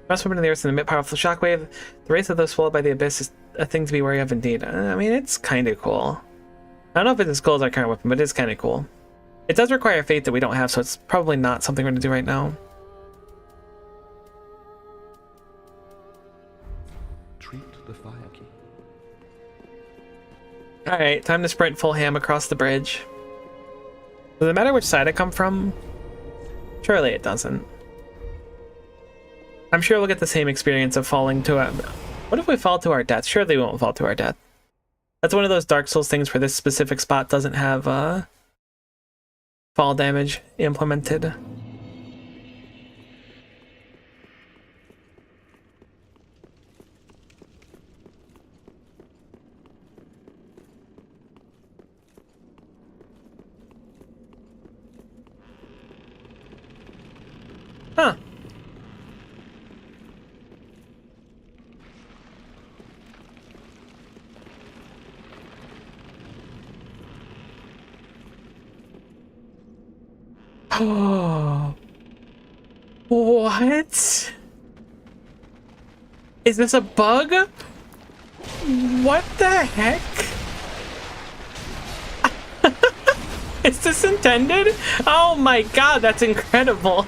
Most women in the earth and emit powerful shockwave. The race of those swallowed by the Abyss is a thing to be wary of indeed. I mean, it's kind of cool. I don't know if it's as cool as our current weapon, but it's kind of cool. It does require faith that we don't have, so it's probably not something we're going to do right now. Treat the fire key. Alright, time to sprint full ham across the bridge. Does it matter which side I come from? Surely it doesn't. I'm sure we'll get the same experience of falling to a... What if we fall to our death? Surely we won't fall to our death. That's one of those Dark Souls things where this specific spot doesn't have fall damage implemented. Huh. Oh. What? Is this a bug? What the heck? Is this intended? Oh my god, that's incredible.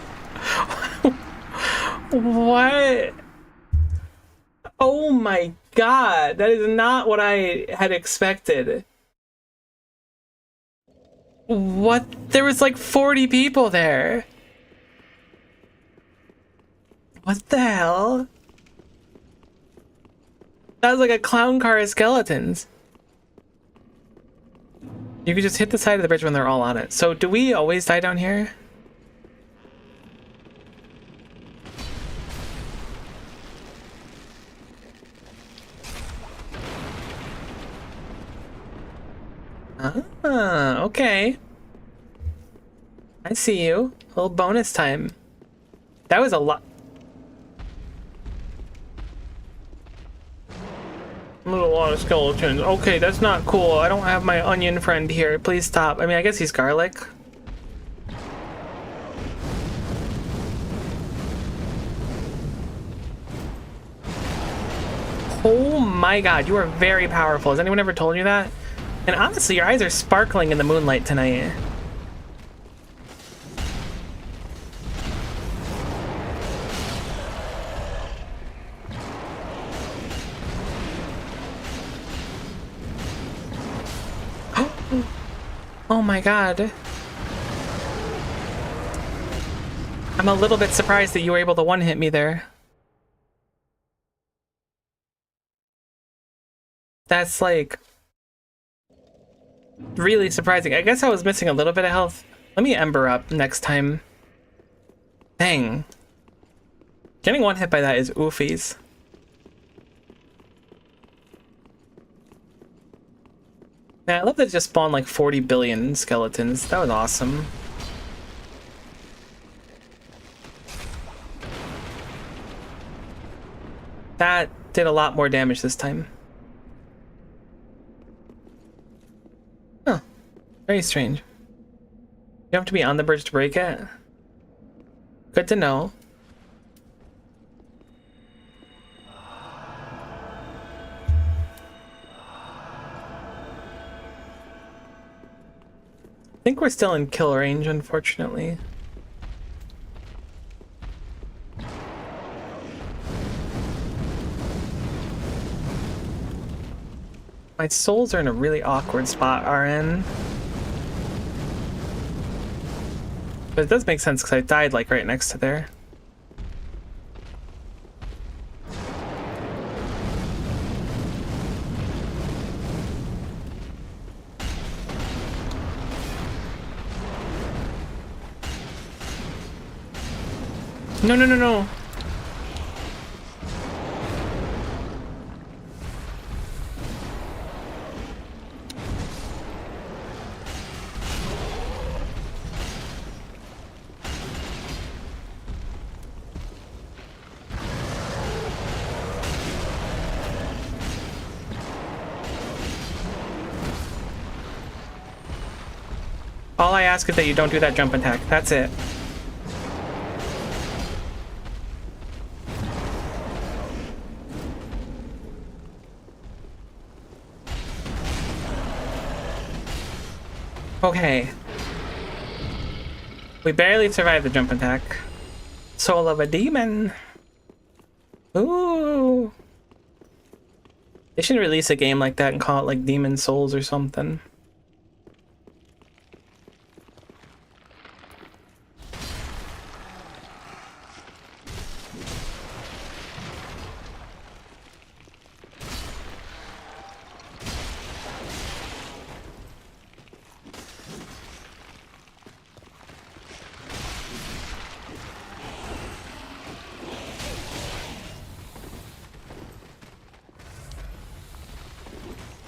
What? Oh my god, that is not what I had expected. What? There was like 40 people there. What the hell? That was like a clown car of skeletons. You could just hit the side of the bridge when they're all on it. So do we always die down here? Ah, okay. I see you. A little bonus time. That was a lot. There's a lot of skeletons. Okay, that's not cool. I don't have my onion friend here. Please stop. I mean, I guess he's garlic. Oh my god, you are very powerful. Has anyone ever told you that? And honestly, your eyes are sparkling in the moonlight tonight. Oh my god. I'm a little bit surprised that you were able to one-hit me there. That's like really surprising. I guess I was missing a little bit of health. Let me Ember up next time. Dang. Getting one hit by that is oofies. Man, I love that it just spawned like 40 billion skeletons. That was awesome. That did a lot more damage this time. Huh. Very strange. You have to be on the bridge to break it? Good to know. I think we're still in kill range, unfortunately. My souls are in a really awkward spot, RN. But it does make sense because I died like right next to there. No, no, no, no. All I ask is that you don't do that jump attack. That's it. Okay. We barely survived the jump attack. Soul of a demon. Ooh. They should release a game like that and call it like Demon Souls or something.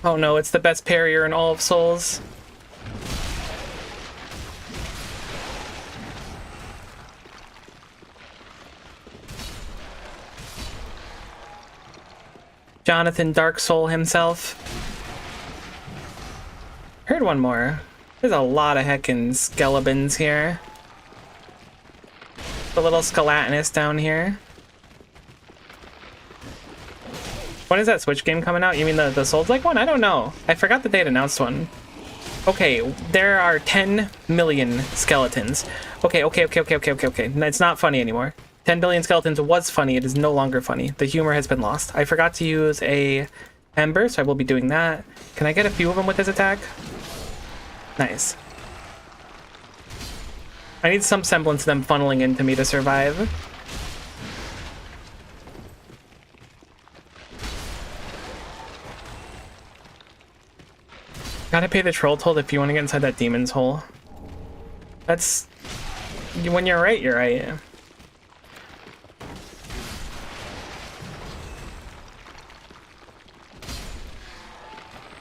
Oh no, it's the best parrier in all of Souls. Jonathan Dark Soul himself. Heard one more. There's a lot of heckin' skeletons here. The little skeletonus down here. When is that Switch game coming out? You mean the Souls-like one? I don't know. I forgot that they'd announced one. Okay, there are 10 million skeletons. Okay. It's not funny anymore. 10 billion skeletons was funny. It is no longer funny. The humor has been lost. I forgot to use a Ember, so I will be doing that. Can I get a few of them with his attack? Nice. I need some semblance of them funneling into me to survive. Gotta pay the troll toll if you want to get inside that demon's hole. That's... when you're right, you're right.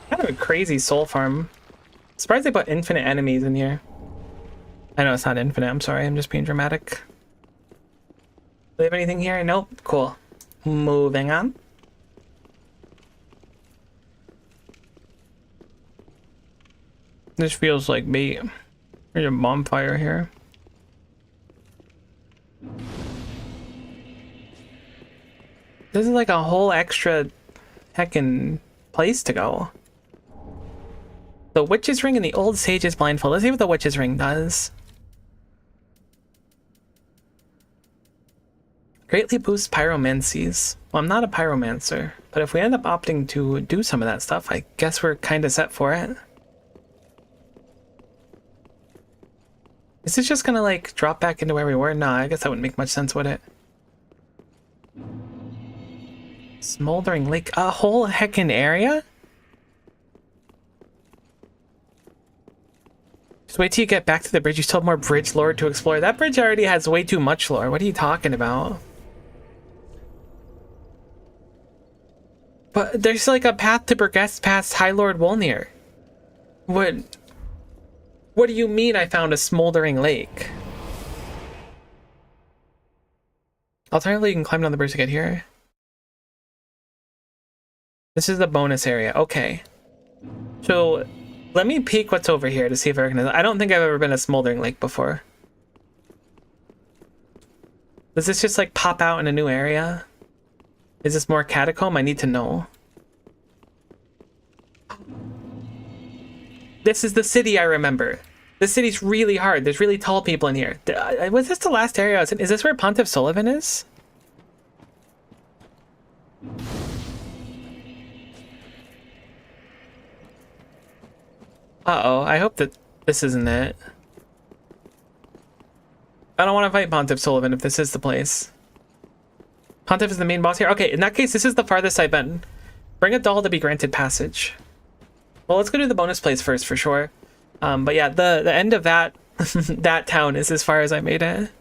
Kind of a crazy soul farm. Surprised they put infinite enemies in here. I know it's not infinite, I'm sorry, I'm just being dramatic. Do they have anything here? Nope. Cool. Moving on. This feels like bait. There's a bonfire here. This is like a whole extra heckin' place to go. The Witch's Ring and the Old Sage's Blindfold. Let's see what the Witch's Ring does. Greatly boosts pyromancies. Well, I'm not a pyromancer, but if we end up opting to do some of that stuff, I guess we're kind of set for it. Is this just gonna like drop back into where we were? Nah, I guess that wouldn't make much sense, would it? Smoldering Lake, a whole heckin' area? Just wait till you get back to the bridge. You still have more bridge lore to explore. That bridge already has way too much lore. What are you talking about? But there's like a path to progress past High Lord Wolnir. What do you mean I found a smoldering lake? Alternatively, you can climb down the bridge to get here. This is the bonus area. Okay. So, let me peek what's over here to see if I recognize it. I don't think I've ever been a smoldering lake before. Does this just like pop out in a new area? Is this more catacomb? I need to know. This is the city I remember. This city's really hard. There's really tall people in here. Was this the last area I was in? Is this where Pontiff Sullivan is? Uh-oh, I hope that this isn't it. I don't want to fight Pontiff Sullivan if this is the place. Pontiff is the main boss here? Okay, in that case, this is the farthest I've been. Bring a doll to be granted passage. Well, let's go to the bonus place first, for sure. But yeah, the end of that that town is as far as I made it.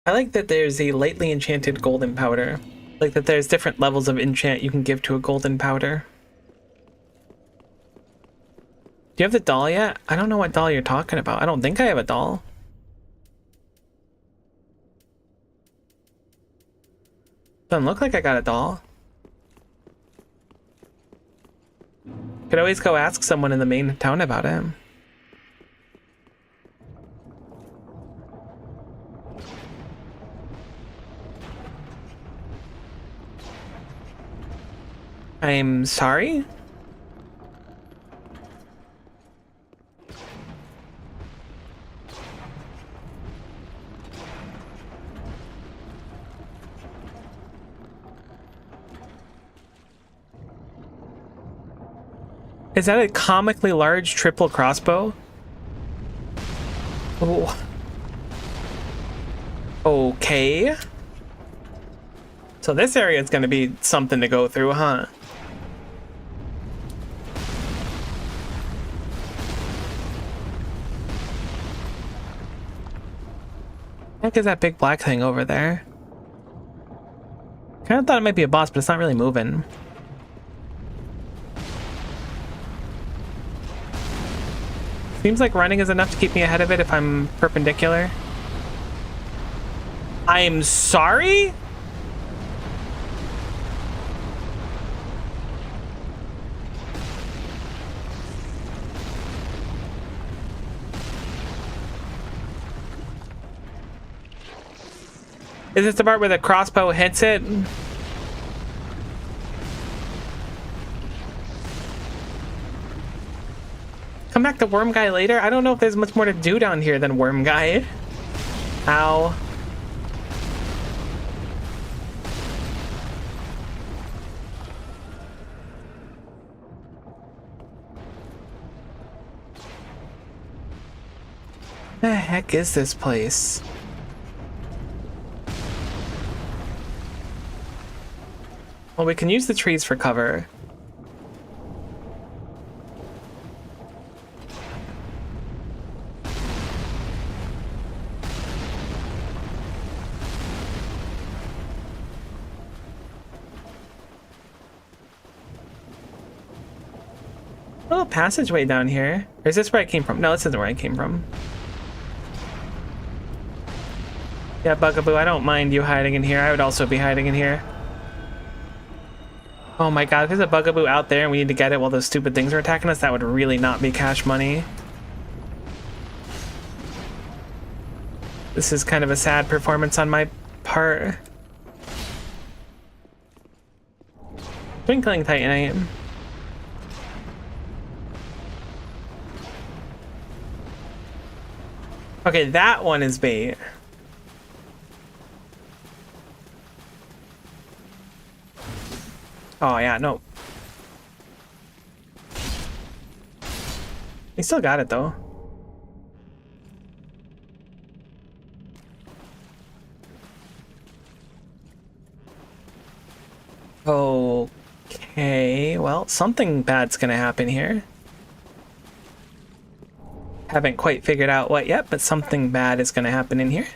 I like that there's a lightly enchanted golden powder. Like that there's different levels of enchant you can give to a golden powder. Do you have the doll yet? I don't know what doll you're talking about. I don't think I have a doll. Doesn't look like I got a doll. Could always go ask someone in the main town about it. I'm sorry? Is that a comically large triple crossbow? Oh. Okay. So this area is going to be something to go through, huh? What is that big black thing over there? Kind of thought it might be a boss, but it's not really moving. Seems like running is enough to keep me ahead of it if I'm perpendicular. I'm sorry? Is this the part where the crossbow hits it? Come back to Worm Guy later? I don't know if there's much more to do down here than Worm Guy. Ow. The heck is this place? Well, we can use the trees for cover. Little passageway down here. Or is this where I came from? No, this isn't where I came from. Yeah, Bugaboo, I don't mind you hiding in here. I would also be hiding in here. Oh my god, if there's a Bugaboo out there and we need to get it while those stupid things are attacking us, that would really not be cash money. This is kind of a sad performance on my part. Twinkling Titanite. Okay, that one is bait. Oh yeah, no. He still got it though. Okay, well, something bad's gonna happen here. Haven't quite figured out what yet, but something bad is gonna happen in here.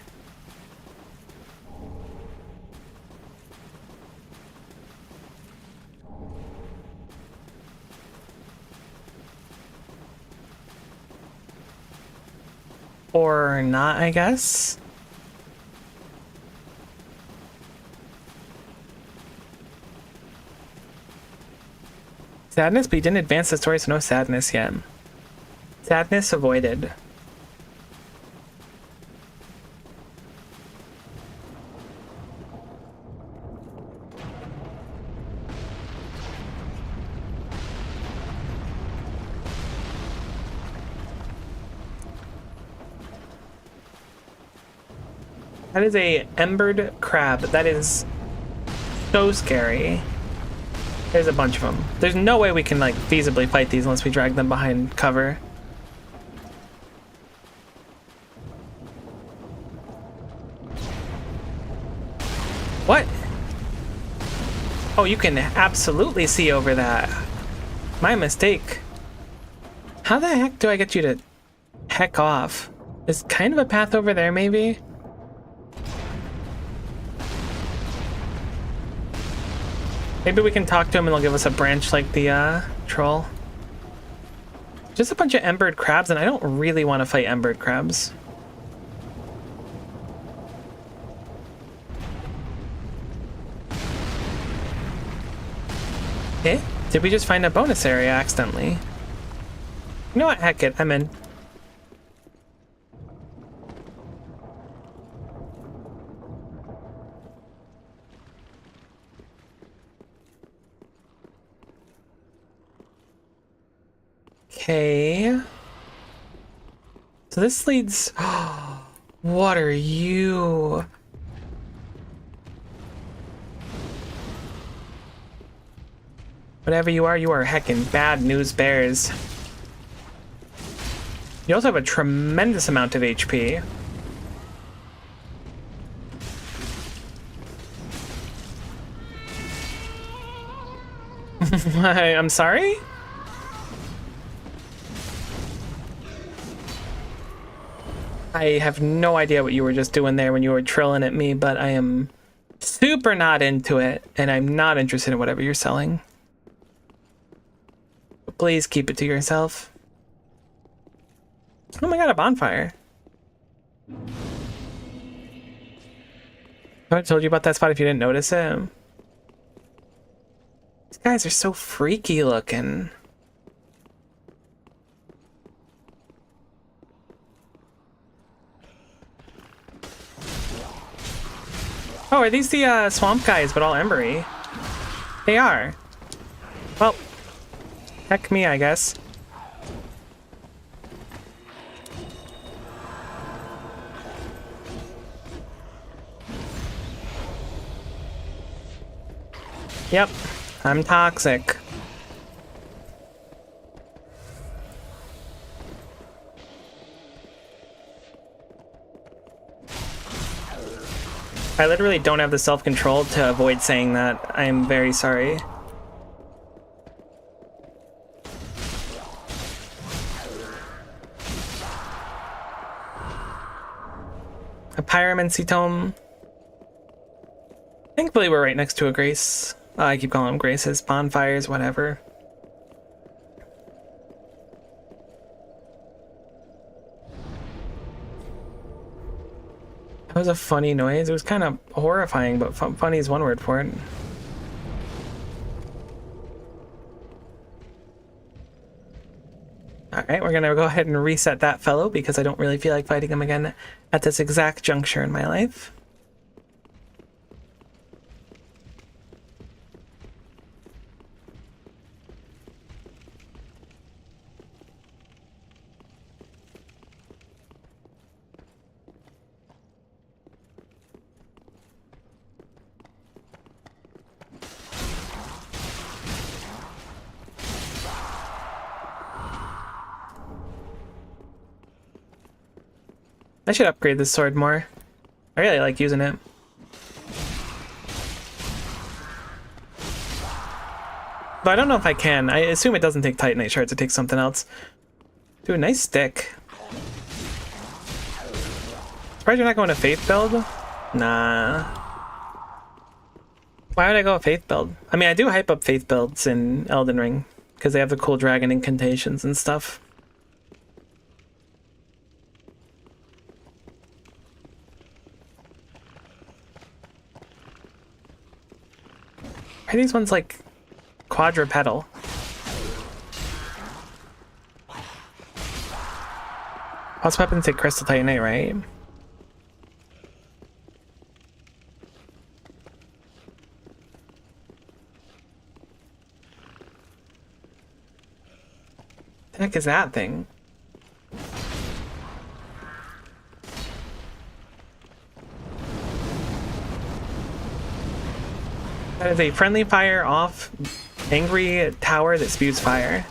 Or not, I guess. Sadness, but you didn't advance the story, so no sadness yet. Sadness avoided. That is a embered crab. That is so scary. There's a bunch of them. There's no way we can like feasibly fight these unless we drag them behind cover. What? Oh, you can absolutely see over that. My mistake. How the heck do I get you to heck off? There's kind of a path over there, maybe? Maybe we can talk to him and they'll give us a branch like the troll. Just a bunch of embered crabs, and I don't really want to fight embered crabs. Okay, did we just find a bonus area accidentally? You know what, heck it, I'm in. Okay. So this leads... What are you? Whatever you are heckin' bad news bears. You also have a tremendous amount of HP. I'm sorry? I have no idea what you were just doing there when you were trilling at me, but I am super not into it, and I'm not interested in whatever you're selling. But please keep it to yourself. Oh my god, a bonfire. I told you about that spot if you didn't notice it. These guys are so freaky looking. Oh, are these the swamp guys, but all embery? They are. Well, heck me, I guess. Yep, I'm toxic. I literally don't have the self-control to avoid saying that. I'm very sorry. A pyromancy tome. Thankfully we're right next to a Grace. I keep calling them Graces, bonfires, whatever. That was a funny noise. It was kind of horrifying, but funny is one word for it. Alright, we're gonna go ahead and reset that fellow because I don't really feel like fighting him again at this exact juncture in my life. I should upgrade this sword more. I really like using it. But I don't know if I can. I assume it doesn't take Titanite shards, it takes something else. Dude, nice stick. Surprised you're not going to Faith build? Nah. Why would I go a Faith build? I mean, I do hype up Faith builds in Elden Ring, because they have the cool dragon incantations and stuff. Are these ones like quadrupedal? Boss weapons take Crystal Titanite, right? The heck is that thing? That is a friendly fire off angry tower that spews fire.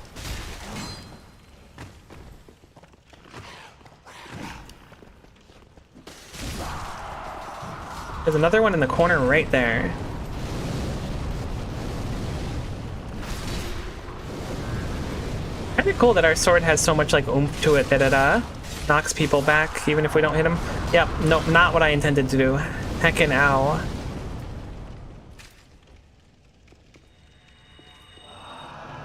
There's another one in the corner right there. Kind of cool that our sword has so much like oomph to it that it knocks people back even if we don't hit them. Yep, nope, not what I intended to do. Heckin' ow.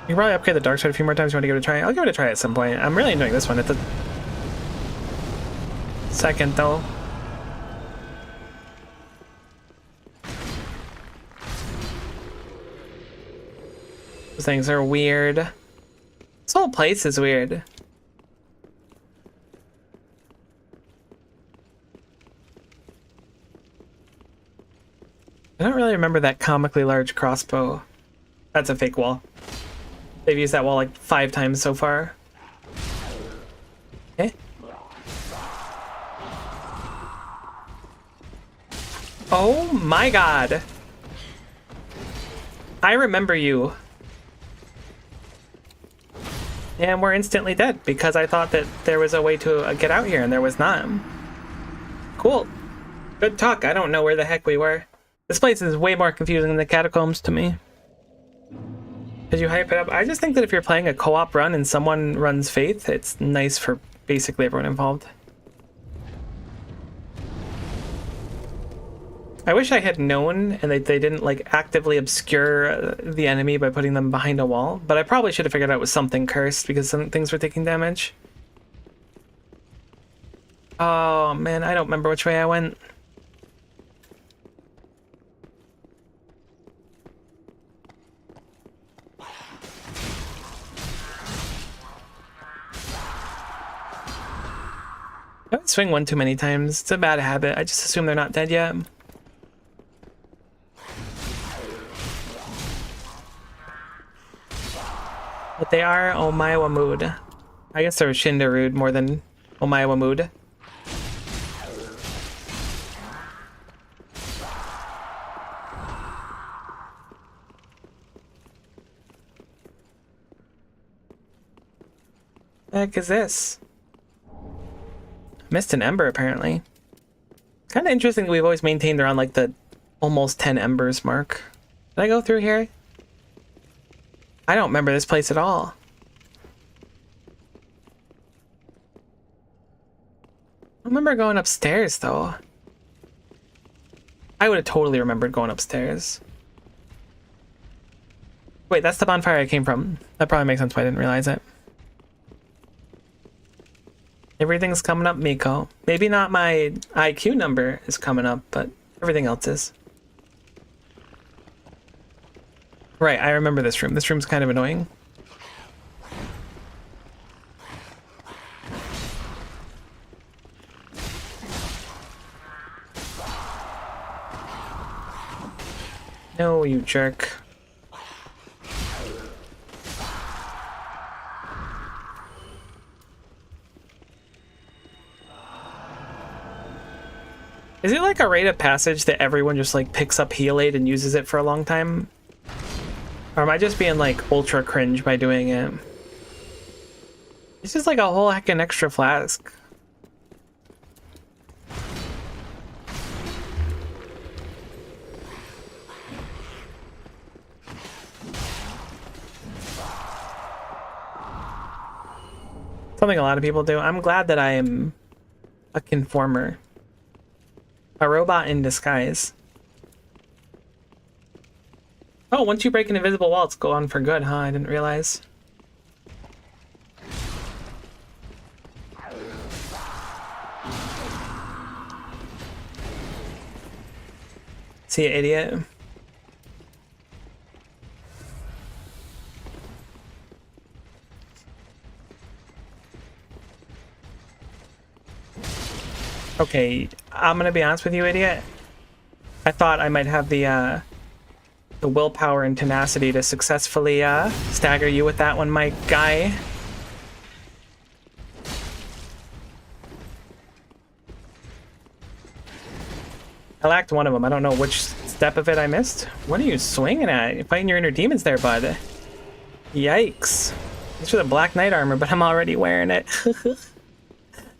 You can probably upgrade the dark sword a few more times. You want to give it a try? I'll give it a try at some point. I'm really enjoying this one. It's a second though. Those things are weird. This whole place is weird. I don't really remember that comically large crossbow. That's a fake wall. They've used that wall like 5 times so far. Okay. Oh my god. I remember you. And we're instantly dead because I thought that there was a way to get out here and there was not. Cool. Good talk. I don't know where the heck we were. This place is way more confusing than the catacombs to me. Did you hype it up? I just think that if you're playing a co-op run and someone runs Faith, it's nice for basically everyone involved. I wish I had known and they didn't like actively obscure the enemy by putting them behind a wall, but I probably should have figured out it was something cursed because some things were taking damage. Oh man, I don't remember which way I went. I don't swing one too many times. It's a bad habit. I just assume they're not dead yet. But they are Omaiwa mood. I guess they're Shindarud more than Omaiwa mood. The heck is this? Missed an ember apparently. Kind of interesting that we've always maintained around like the almost 10 embers mark. Did I go through here? I don't remember this place at all. I remember going upstairs though. I would have totally remembered going upstairs. Wait, that's the bonfire I came from. That probably makes sense why I didn't realize it. Everything's coming up, Miko. Maybe not my IQ number is coming up, but everything else is. Right, I remember this room. This room's kind of annoying. No, you jerk. Is it like a rite of passage that everyone just like picks up Heal Aid and uses it for a long time? Or am I just being like ultra cringe by doing it? It's just like a whole heckin' extra flask. Something a lot of people do. I'm glad that I am a conformer. A robot in disguise. Oh, once you break an invisible wall, it's gone for good, huh? I didn't realize. See ya, idiot. Okay, I'm gonna be honest with you, idiot. I thought I might have the willpower and tenacity to successfully stagger you with that one, my guy. I lacked one of them. I don't know which step of it I missed. What are you swinging at? You're fighting your inner demons there, bud. Yikes. Thanks for the Black Knight armor, but I'm already wearing it.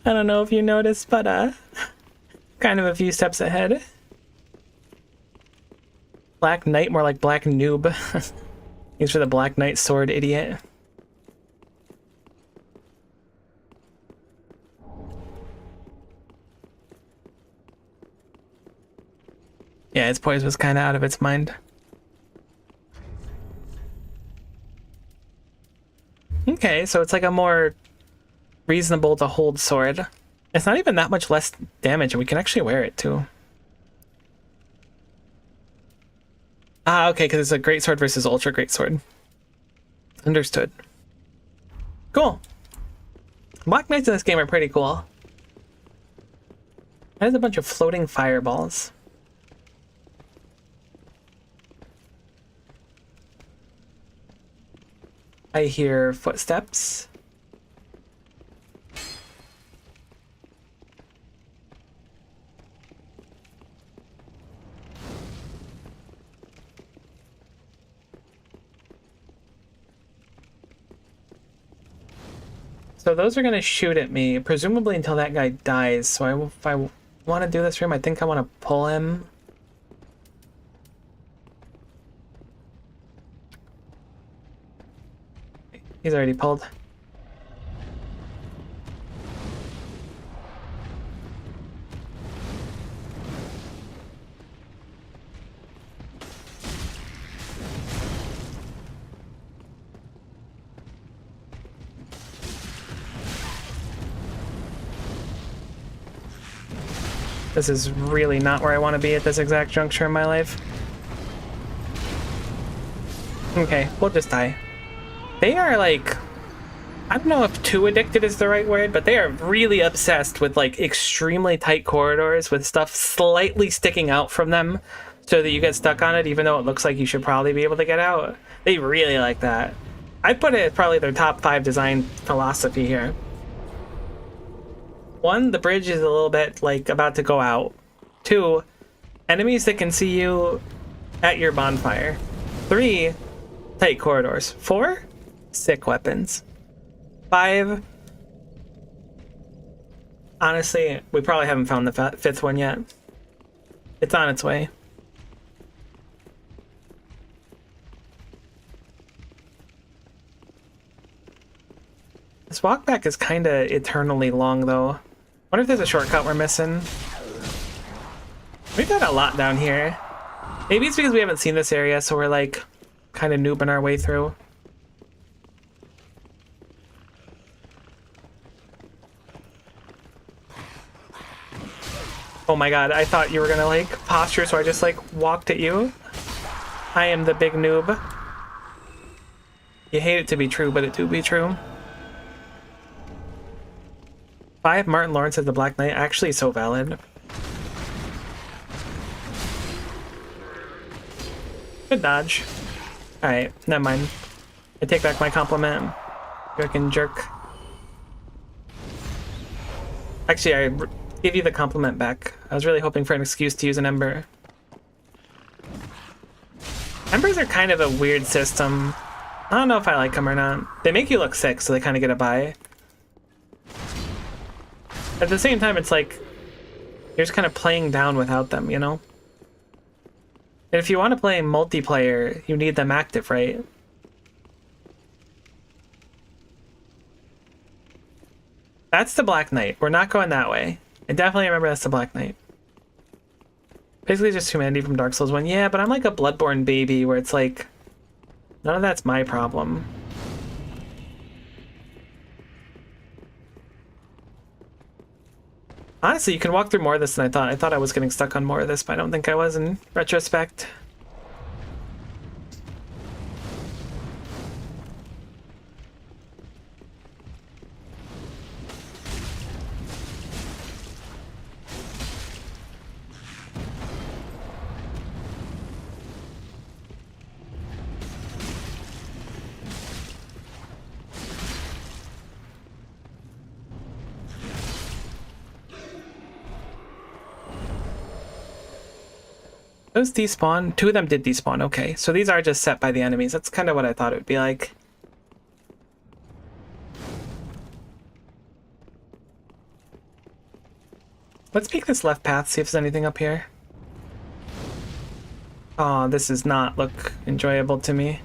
I don't know if you noticed, but kind of a few steps ahead. Black Knight, more like Black Noob. Thanks for the Black Knight sword, idiot. Yeah, its poise was kind of out of its mind. Okay, so it's like a more reasonable to hold sword. It's not even that much less damage, and we can actually wear it too. Ah, okay, because it's a great sword versus ultra great sword. Understood. Cool. Black Knights in this game are pretty cool. There's a bunch of floating fireballs. I hear footsteps. So those are going to shoot at me, presumably until that guy dies. So if I want to do this room, I think I want to pull him. He's already pulled. This is really not where I want to be at this exact juncture in my life. Okay, we'll just die. They are like, I don't know if too addicted is the right word, but they are really obsessed with like extremely tight corridors with stuff slightly sticking out from them so that you get stuck on it even though it looks like you should probably be able to get out. They really like that. I put it as probably their top 5 design philosophy here. 1, the bridge is a little bit like about to go out. 2, enemies that can see you at your bonfire. 3, tight corridors. 4, sick weapons. 5, honestly, we probably haven't found the 5th one yet. It's on its way. This walk back is kind of eternally long, though. Wonder if there's a shortcut we're missing. We've got a lot down here. Maybe it's because we haven't seen this area, so we're like kind of noobing our way through. Oh my god, I thought you were gonna like posture, so I just like walked at you. I am the big noob. You hate it to be true, but it do be true. 5, Martin Lawrence as the Black Knight, actually so valid. Good dodge. Alright, never mind. I take back my compliment. Freaking jerk. Actually, I give you the compliment back. I was really hoping for an excuse to use an Ember. Embers are kind of a weird system. I don't know if I like them or not. They make you look sick, so they kind of get a buy. At the same time, it's like you're just kind of playing down without them, you know? And if you want to play multiplayer, you need them active, right? That's the Black Knight. We're not going that way. I definitely remember that's the Black Knight. Basically just humanity from Dark Souls 1. Yeah, but I'm like a Bloodborne baby where it's like, none of that's my problem. Honestly, you can walk through more of this than I thought. I thought I was getting stuck on more of this, but I don't think I was in retrospect. Those despawn? 2 of them did despawn, okay. So these are just set by the enemies. That's kind of what I thought it would be like. Let's take this left path, see if there's anything up here. Oh, this does not look enjoyable to me.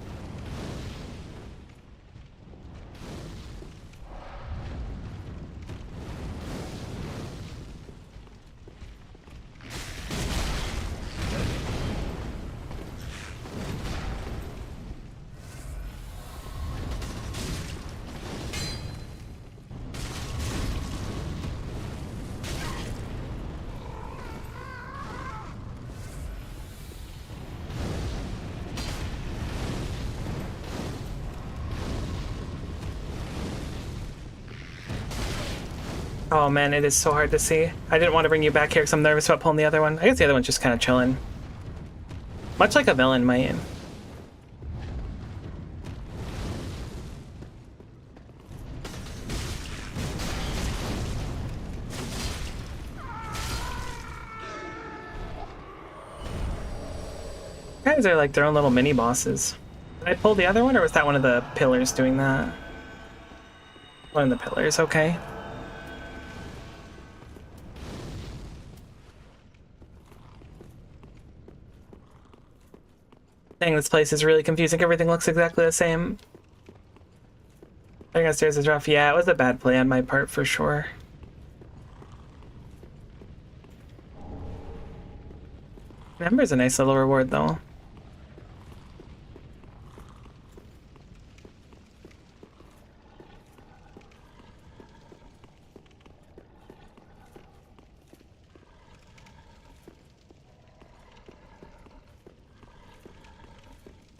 Oh man, it is so hard to see. I didn't want to bring you back here because I'm nervous about pulling the other one. I guess the other one's just kind of chilling. Much like a villain might. Guys are like their own little mini bosses. Did I pull the other one or was that one of the pillars doing that? One of the pillars, okay. Dang, this place is really confusing. Everything looks exactly the same. Getting upstairs is rough. Yeah, it was a bad play on my part for sure. Ember's a nice little reward though.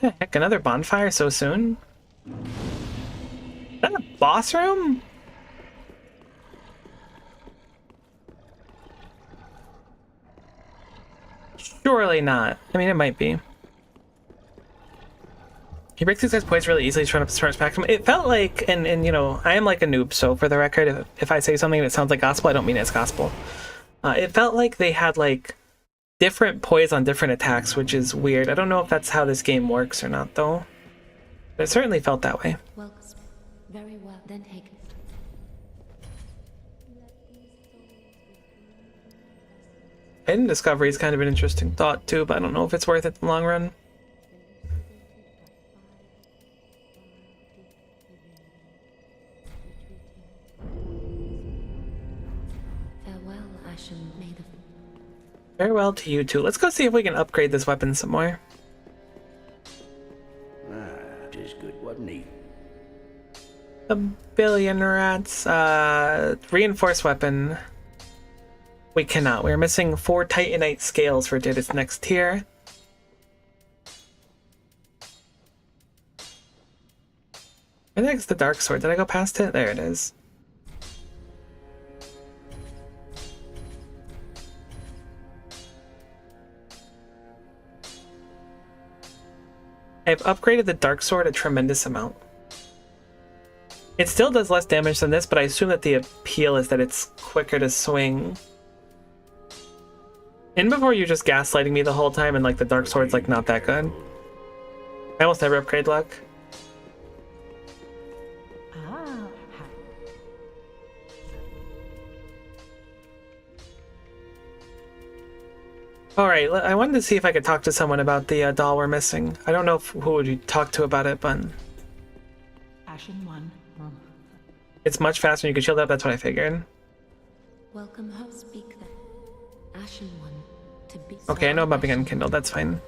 The heck, another bonfire so soon? Is that a boss room? Surely not. I mean, it might be. He breaks these guys' points really easily to run up the spectrum. It felt like, and you know, I am like a noob, so for the record, if I say something that sounds like gospel, I don't mean it's gospel. It felt like they had like different poise on different attacks, which is weird. I don't know if that's how this game works or not, though. But it certainly felt that way. Well, very well, then take it. Hidden Discovery is kind of an interesting thought, too, but I don't know if it's worth it in the long run. Farewell, Ashen Maiden. Farewell to you, too. Let's go see if we can upgrade this weapon some more. Just good, wasn't he? A billion rats. Reinforced weapon. We cannot. We're missing 4 Titanite scales for its next tier. Where the heck's the Dark Sword? Did I go past it? There it is. I've upgraded the Dark Sword a tremendous amount. It still does less damage than this, but I assume that the appeal is that it's quicker to swing. And before you just gaslighting me the whole time and like the Dark Sword's like not that good. I almost never upgrade luck. Alright, I wanted to see if I could talk to someone about the doll we're missing. I don't know who would you talk to about it, but Ashen One. it's much faster and you can shield up, that's what I figured. Welcome her, speak then. Ashen One, to be. Okay, I know about being unkindled, that's fine.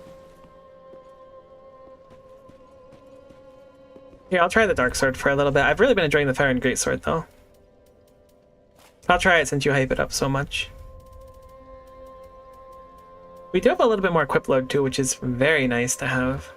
Here, I'll try the Dark Sword for a little bit. I've really been enjoying the Fire and Greatsword, though. I'll try it since you hype it up so much. We do have a little bit more equip load, too, which is very nice to have.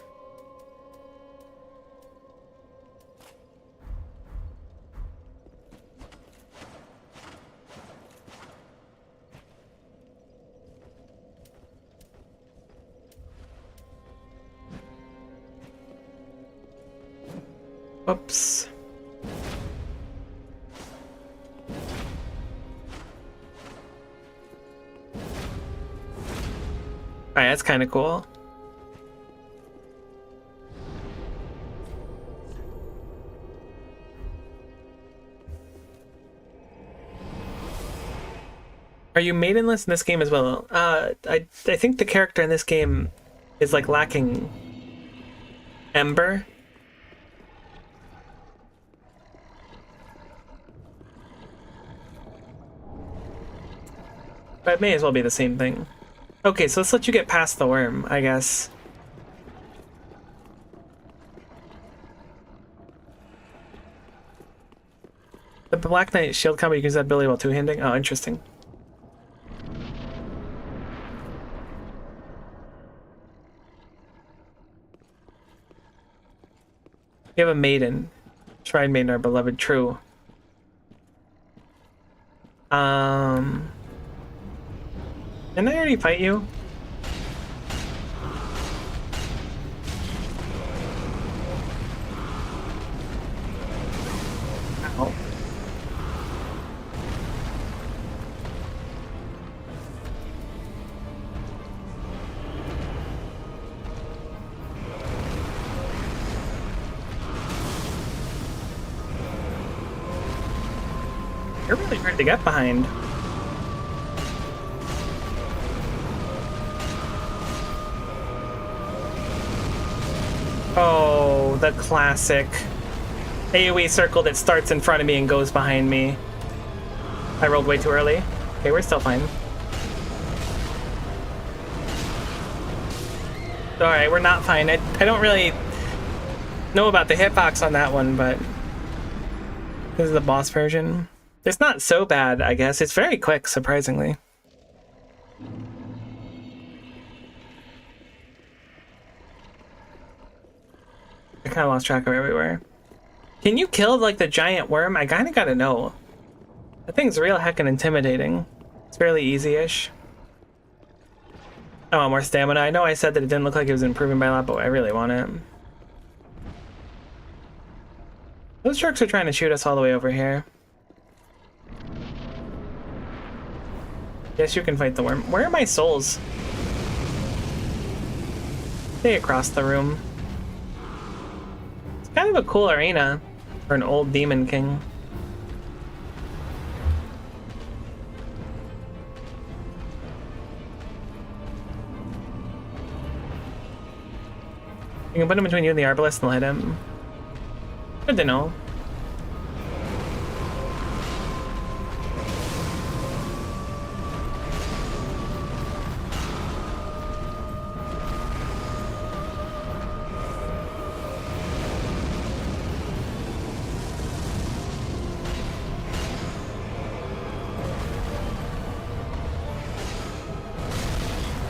Whoops. Alright, that's kind of cool. Are you maidenless in this game as well? I think the character in this game is like lacking Ember. But it may as well be the same thing. Okay, so let's let you get past the worm, I guess. The Black Knight shield combo, you can use that ability while two-handing. Oh, interesting. You have a maiden. Shrine maiden, our beloved, true. Didn't I already fight you? Ow. You're really hard to get behind. Oh, the classic AoE circle that starts in front of me and goes behind me. I rolled way too early. Okay, we're still fine. Alright, we're not fine. I don't really know about the hitbox on that one, but this is the boss version. It's not so bad, I guess. It's very quick, surprisingly. I kind of lost track of where we were. Can you kill like the giant worm? I kind of gotta know. That thing's real heckin' intimidating. It's fairly easy-ish. I want more stamina. I know I said that it didn't look like it was improving by a lot, but I really want it. Those sharks are trying to shoot us all the way over here. Yes, you can fight the worm. Where are my souls? Stay across the room. It's kind of a cool arena for an old demon king. You can put him between you and the arbalest and they'll hit him. Good to know.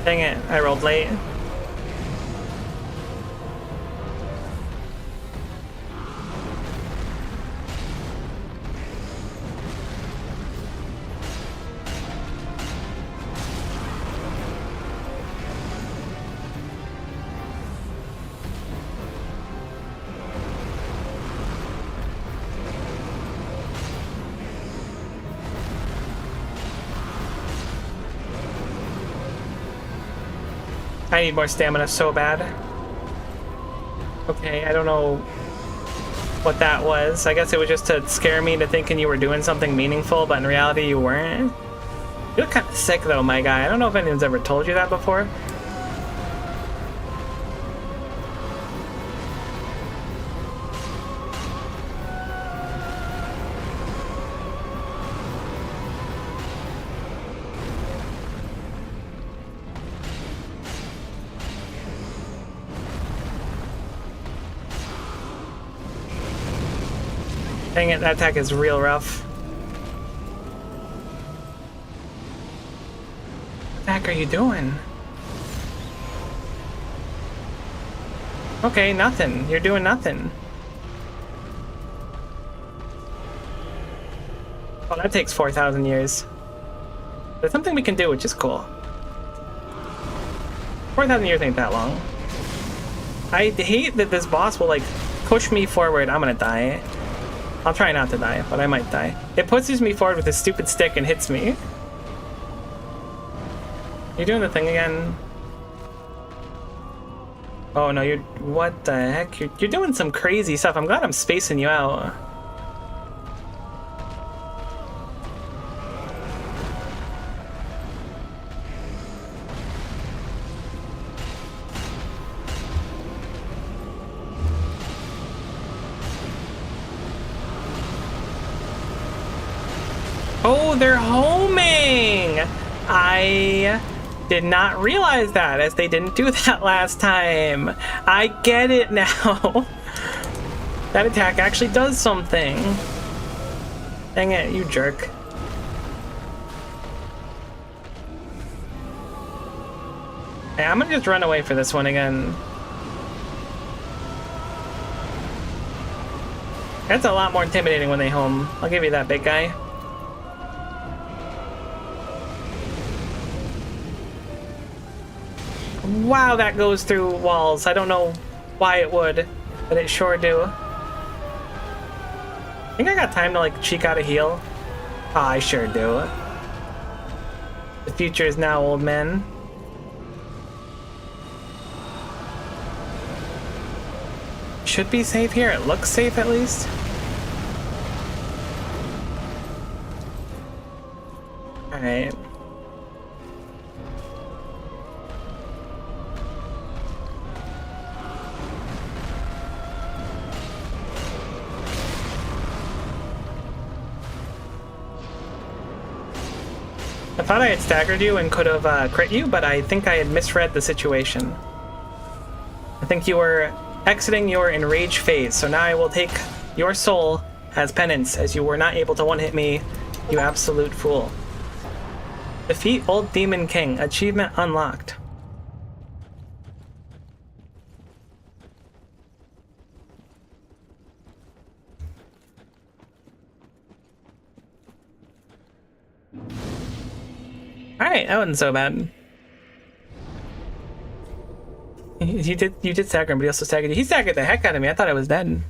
Dang it, I rolled late. I need more stamina so bad. Okay, I don't know what that was. I guess it was just to scare me into thinking you were doing something meaningful, but in reality you weren't. You look kind of sick though, my guy. I don't know if anyone's ever told you that before. Dang it, that attack is real rough. What the heck are you doing? Okay, nothing. You're doing nothing. Oh, that takes 4,000 years. There's something we can do, which is cool. 4,000 years ain't that long. I hate that this boss will, like, push me forward. I'm gonna die. I'll try not to die, but I might die. It pushes me forward with this stupid stick and hits me. You're doing the thing again. Oh no, you're... What the heck? You're doing some crazy stuff. I'm glad I'm spacing you out. Oh, they're homing! I did not realize that, as they didn't do that last time. I get it now. That attack actually does something. Dang it, you jerk. Hey, I'm gonna just run away for this one again. That's a lot more intimidating when they home. I'll give you that, big guy. Wow, that goes through walls. I don't know why it would, but it sure do. I think I got time to like cheek out a heal. Oh, I sure do. The future is now, old man. Should be safe here. It looks safe at least. Alright. I thought I had staggered you and could have crit you, but I think I had misread the situation. I think you were exiting your enraged phase, so now I will take your soul as penance, as you were not able to one-hit me, you absolute fool. Defeat Old Demon King. Achievement unlocked. Alright, that wasn't so bad. You did stagger him, but he also staggered you. He staggered the heck out of me. I thought I was dead.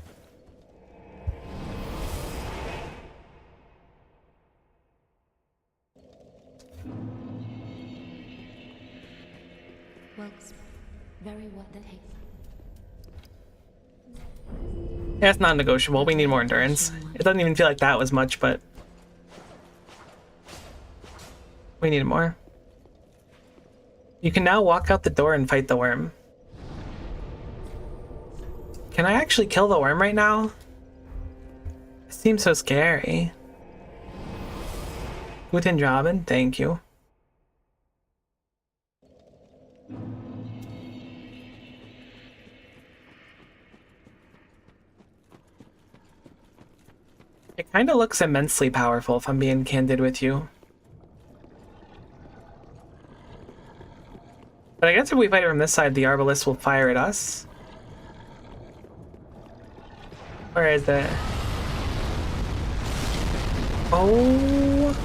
Well, very what that takes. Yeah, it's non-negotiable. We need more endurance. It doesn't even feel like that was much, but we need more. You can now walk out the door and fight the worm. Can I actually kill the worm right now? It seems so scary. Guten Joben, thank you. It kind of looks immensely powerful, if I'm being candid with you. But I guess if we fight it from this side, the Arbalest will fire at us. Where is it? Oh.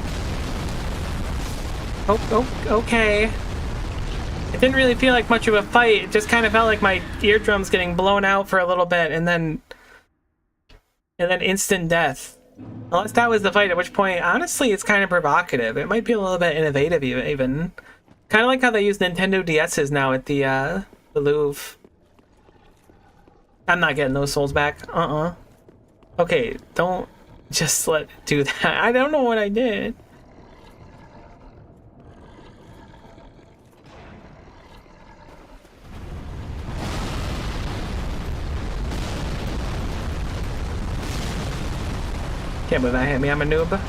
Oh, okay. It didn't really feel like much of a fight. It just kind of felt like my eardrums getting blown out for a little bit, and then instant death. Unless that was the fight, at which point, honestly, it's kind of provocative. It might be a little bit innovative, even. Kind of like how they use Nintendo DSs now at the Louvre. I'm not getting those souls back. Okay, don't just do that. I don't know what I did. Can't believe that hit me. I'm a noob.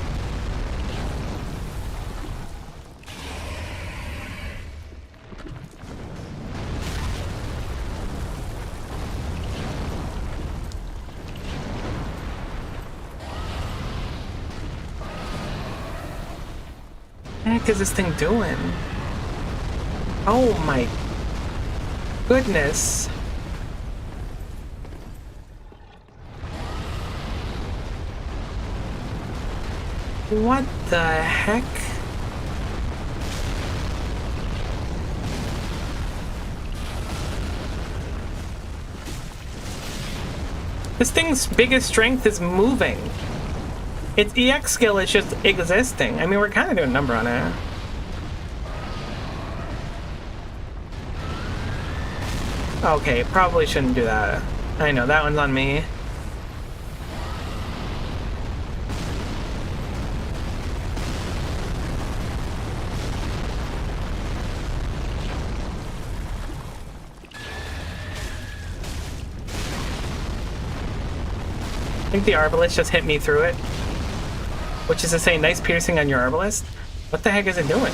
What the heck is this thing doing? Oh my goodness. What the heck? This thing's biggest strength is moving. Its EX skill is just existing. I mean, we're kind of doing a number on it. Okay, probably shouldn't do that. I know, that one's on me. I think the Arbalest just hit me through it. Which is to say, nice piercing on your Arbalest. What the heck is it doing?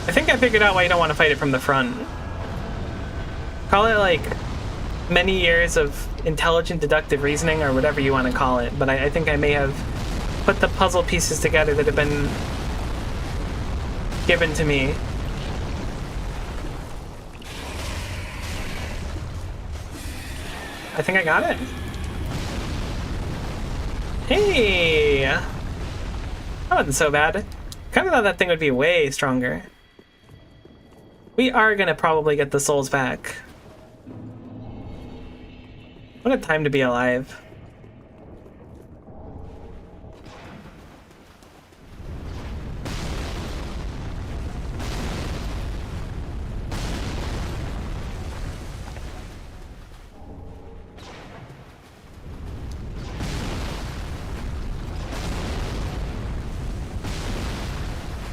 I think I figured out why you don't want to fight it from the front. Call it like many years of intelligent deductive reasoning or whatever you want to call it, but I think I may have put the puzzle pieces together that have been given to me. I think I got it. Hey! That wasn't so bad. Kind of thought that thing would be way stronger. We are gonna probably get the souls back. What a time to be alive.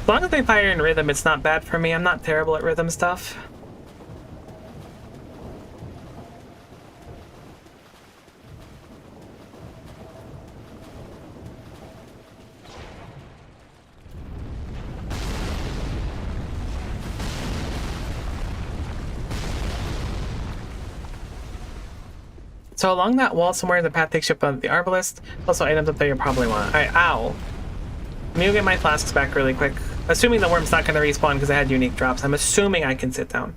As long as they fire in rhythm, it's not bad for me. I'm not terrible at rhythm stuff. So along that wall somewhere, the path takes you up on the Arbalest. Also items up there you probably want. Alright, ow. Let me go get my flasks back really quick. Assuming the worm's not going to respawn because I had unique drops. I'm assuming I can sit down.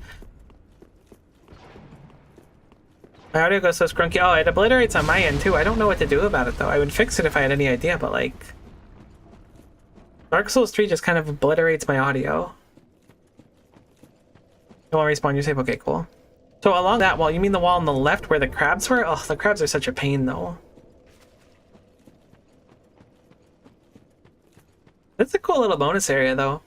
My audio goes so scrunky. Oh, it obliterates on my end too. I don't know what to do about it though. I would fix it if I had any idea, but like Dark Souls 3 just kind of obliterates my audio. You want to respawn your save? Okay, cool. So along that wall, you mean the wall on the left where the crabs were? Oh, the crabs are such a pain, though. That's a cool little bonus area, though.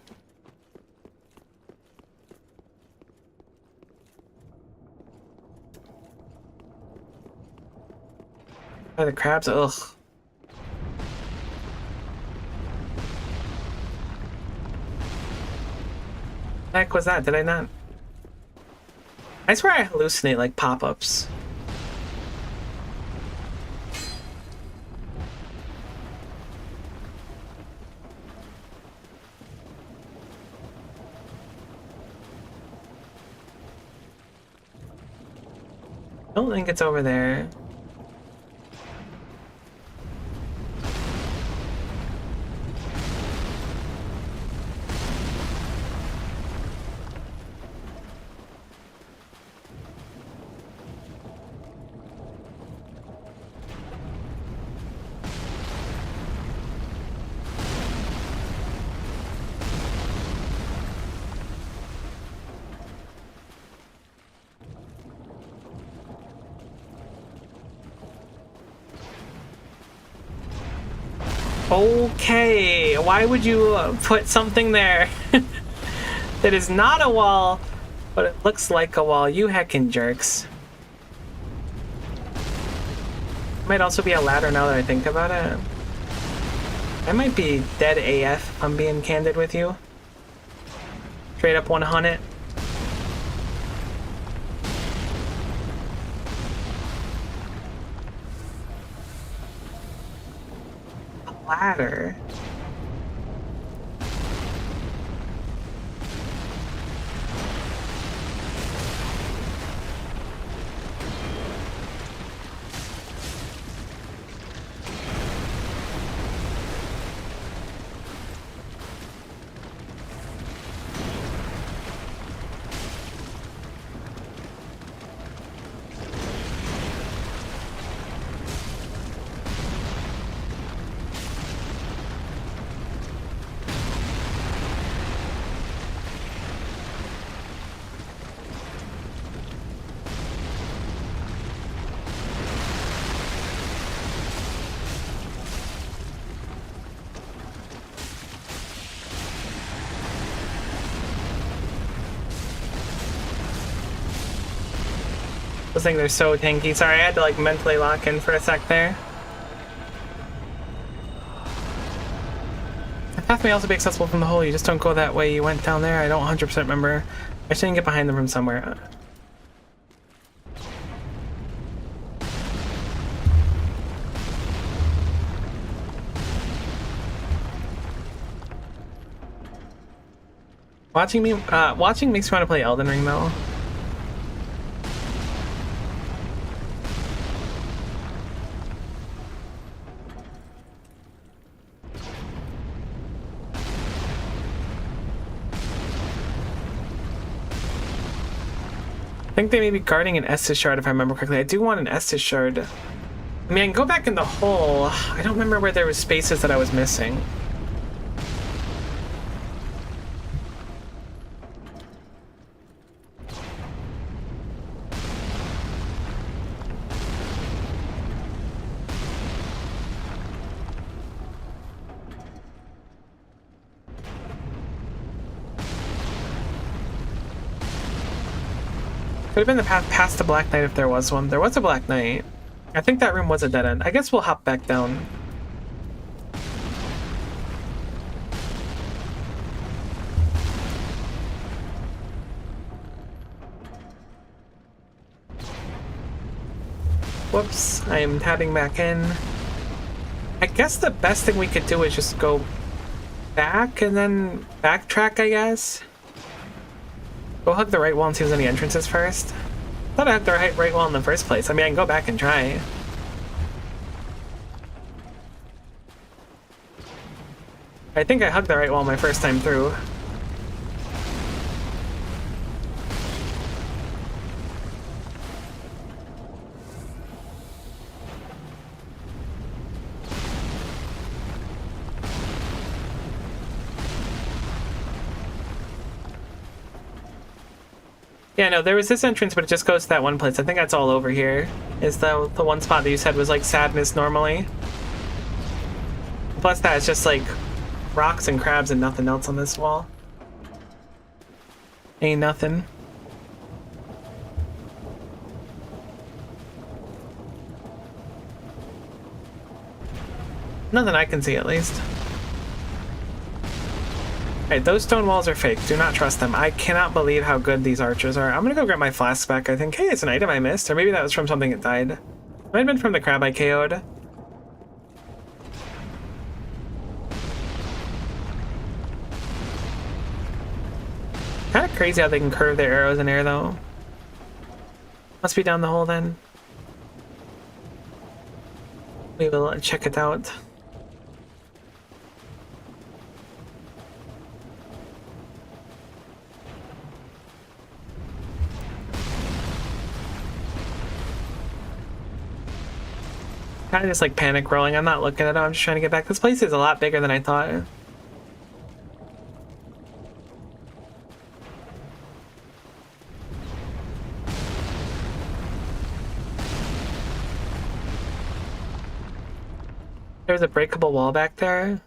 Oh, the crabs, ugh. What the heck was that? Did I not? I swear I hallucinate like pop-ups. I don't think it's over there. Okay, why would you put something there that is not a wall, but it looks like a wall? You heckin' jerks. Might also be a ladder now that I think about it. I might be dead AF if I'm being candid with you. Straight up 100. Ladder. Those things are so tanky. Sorry, I had to like mentally lock in for a sec there. The path may also be accessible from the hole. You just don't go that way. You went down there. I don't 100% remember. I shouldn't get behind them from somewhere. Watching makes me want to play Elden Ring though. I think they may be guarding an Estus shard if I remember correctly. I do want an Estus shard. I mean, I can go back in the hole. I don't remember where there was spaces that I was missing. Could have been the path past the Black Knight if there was one. There was a Black Knight. I think that room was a dead end. I guess we'll hop back down. Whoops, I am tabbing back in. I guess the best thing we could do is just go back and then backtrack, I guess. Go hug the right wall and see if there's any entrances first. I thought I hugged the right wall in the first place. I mean, I can go back and try. I think I hugged the right wall my first time through. Yeah, no, there was this entrance, but it just goes to that one place. I think that's all over here. Is the one spot that you said was like sadness normally. Plus that, it's just like rocks and crabs and nothing else on this wall. Ain't nothing. Nothing I can see, at least. Alright, those stone walls are fake. Do not trust them. I cannot believe how good these archers are. I'm gonna go grab my flask back. I think, hey, it's an item I missed. Or maybe that was from something that died. Might have been from the crab I KO'd. Kind of crazy how they can curve their arrows in air, though. Must be down the hole, then. We will check it out. Kind of just like panic rolling. I'm not looking at it. I'm just trying to get back. This place is a lot bigger than I thought. There's a breakable wall back there.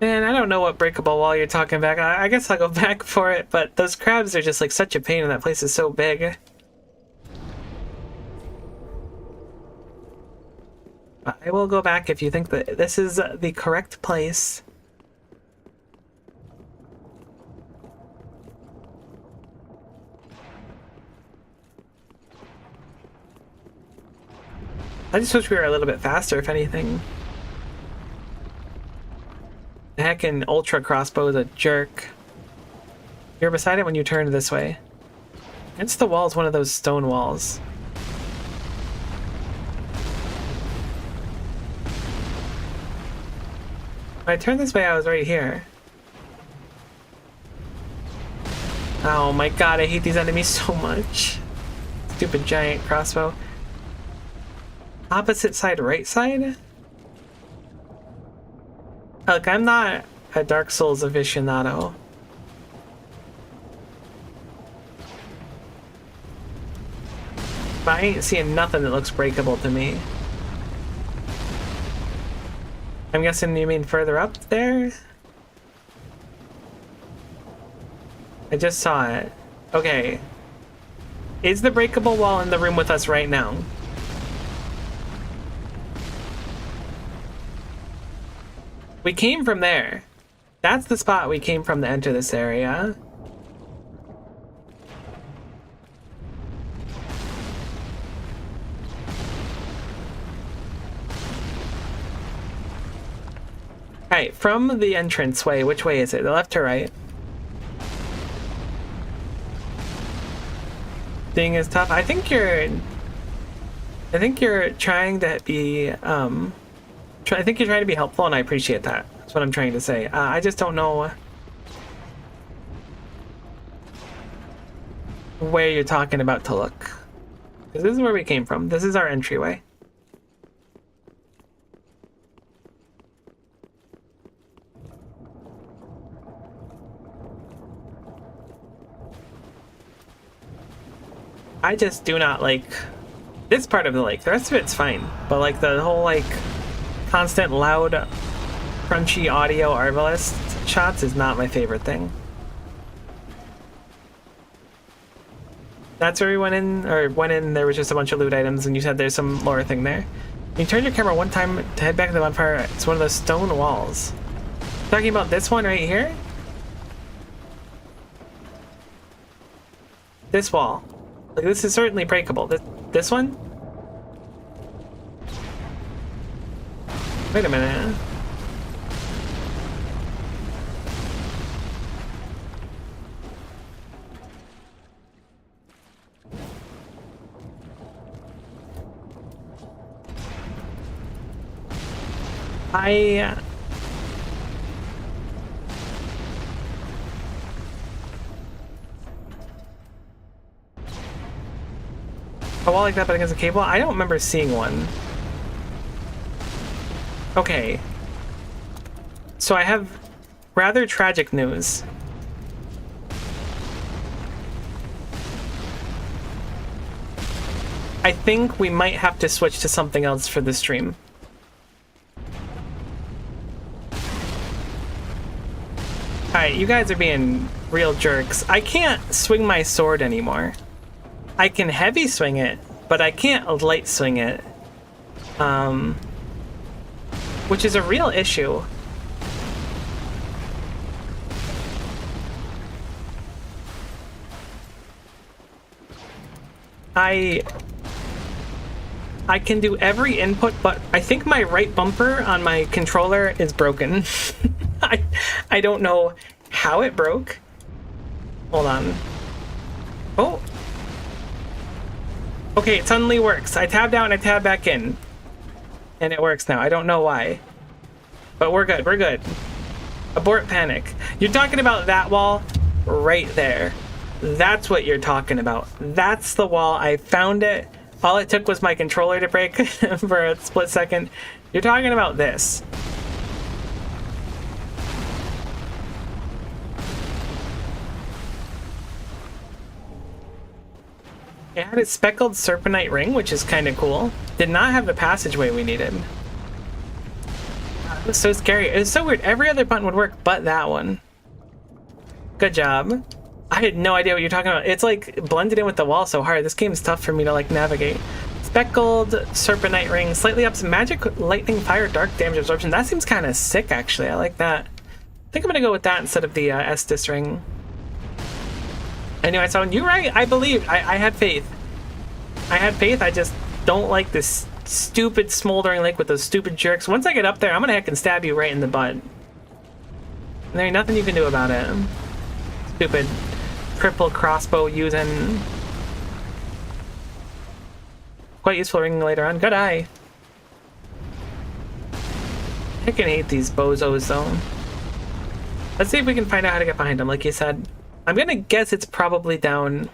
Man, I don't know what breakable wall you're talking about. I guess I'll go back for it, but those crabs are just like such a pain and that place is so big. I will go back if you think that this is the correct place. I just wish we were a little bit faster, if anything. The heckin' ultra crossbow is a jerk. You're beside it when you turn this way. Against the wall is one of those stone walls. When I turned this way, I was right here. Oh my god, I hate these enemies so much. Stupid giant crossbow. Opposite side, right side? Look, I'm not a Dark Souls aficionado. But I ain't seeing nothing that looks breakable to me. I'm guessing you mean further up there? I just saw it. Okay. Is the breakable wall in the room with us right now? We came from there. That's the spot we came from to enter this area. Alright, from the entranceway, which way is it? The left or right? Thing is tough. I think you're trying to be I think you're trying to be helpful, and I appreciate that. That's what I'm trying to say. I just don't know where you're talking about to look. Because this is where we came from. This is our entryway. I just do not like this part of the lake. The rest of it's fine. But like the whole like constant loud crunchy audio Arbalest shots is not my favorite thing. That's where we went in, there was just a bunch of loot items and you said there's some lore thing there. You turn your camera one time to head back to the bonfire. It's one of those stone walls. Talking about this one right here? This wall. Like, this is certainly breakable. This one? Wait a minute. A wall like that but against a cable? I don't remember seeing one. Okay. So I have rather tragic news. I think we might have to switch to something else for the stream. Alright, you guys are being real jerks. I can't swing my sword anymore. I can heavy swing it, but I can't light swing it. Which is a real issue. I can do every input, but I think my right bumper on my controller is broken. I don't know how it broke. Hold on. Oh. Okay, it suddenly works. I tabbed out and I tabbed back in. And it works now. I don't know why. But we're good. We're good. Abort panic. You're talking about that wall right there. That's what you're talking about. That's the wall. I found it. All it took was my controller to break for a split second. You're talking about this. It had a speckled serpenite ring, which is kind of cool. Did not have the passageway we needed. It was so scary. It was so weird. Every other button would work but that one. Good job. I had no idea what you're talking about. It's like blended in with the wall so hard. This game is tough for me to like navigate. Speckled serpenite ring, slightly ups magic, lightning, fire, dark damage absorption. That seems kind of sick, actually. I like that. I think I'm gonna go with that instead of the Estus ring. Anyway, so you're right. I believed. I had faith. I had faith. I just don't like this stupid smoldering lake with those stupid jerks. Once I get up there, I'm gonna heck and stab you right in the butt. And there ain't nothing you can do about it. Stupid triple crossbow using. Quite useful ring later on. Good eye. I can hate these bozos though. Let's see if we can find out how to get behind them, like you said. I'm gonna guess it's probably down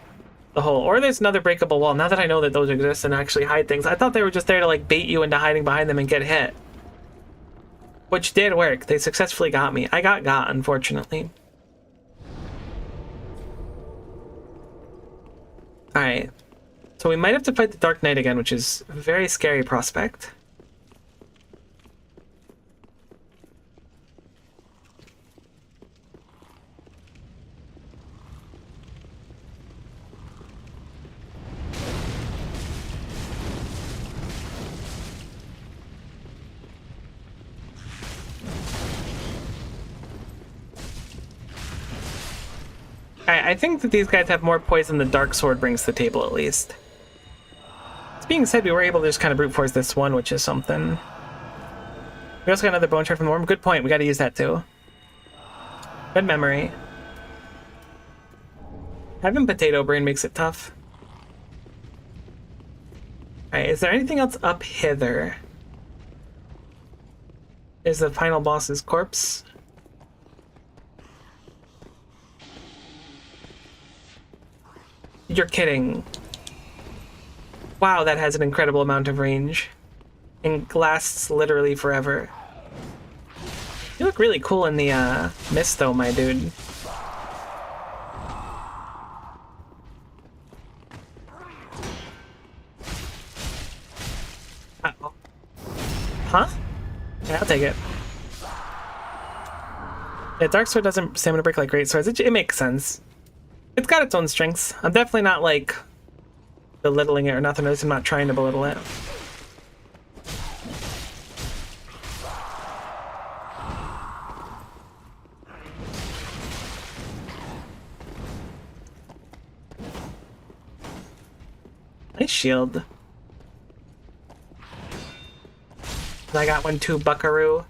the hole. Or there's another breakable wall. Now that I know that those exist and actually hide things. I thought they were just there to like bait you into hiding behind them and get hit. Which did work. They successfully got me. I got, unfortunately. Alright. So we might have to fight the Dark Knight again, which is a very scary prospect. I think that these guys have more poison than Dark Sword brings to the table, at least. This being said, we were able to just kind of brute force this one, which is something. We also got another bone shard from the worm. Good point. We got to use that too. Good memory. Having potato brain makes it tough. Alright, is there anything else up hither? Is the final boss's corpse? You're kidding. Wow, that has an incredible amount of range. And lasts literally forever. You look really cool in the mist though, my dude. Uh-oh. Huh? Yeah, I'll take it. Yeah, Dark Sword doesn't stamina break like Great Swords. It makes sense. It's got its own strengths. I'm definitely not, like, belittling it or nothing. I'm not trying to belittle it. Nice shield. I got one too, buckaroo.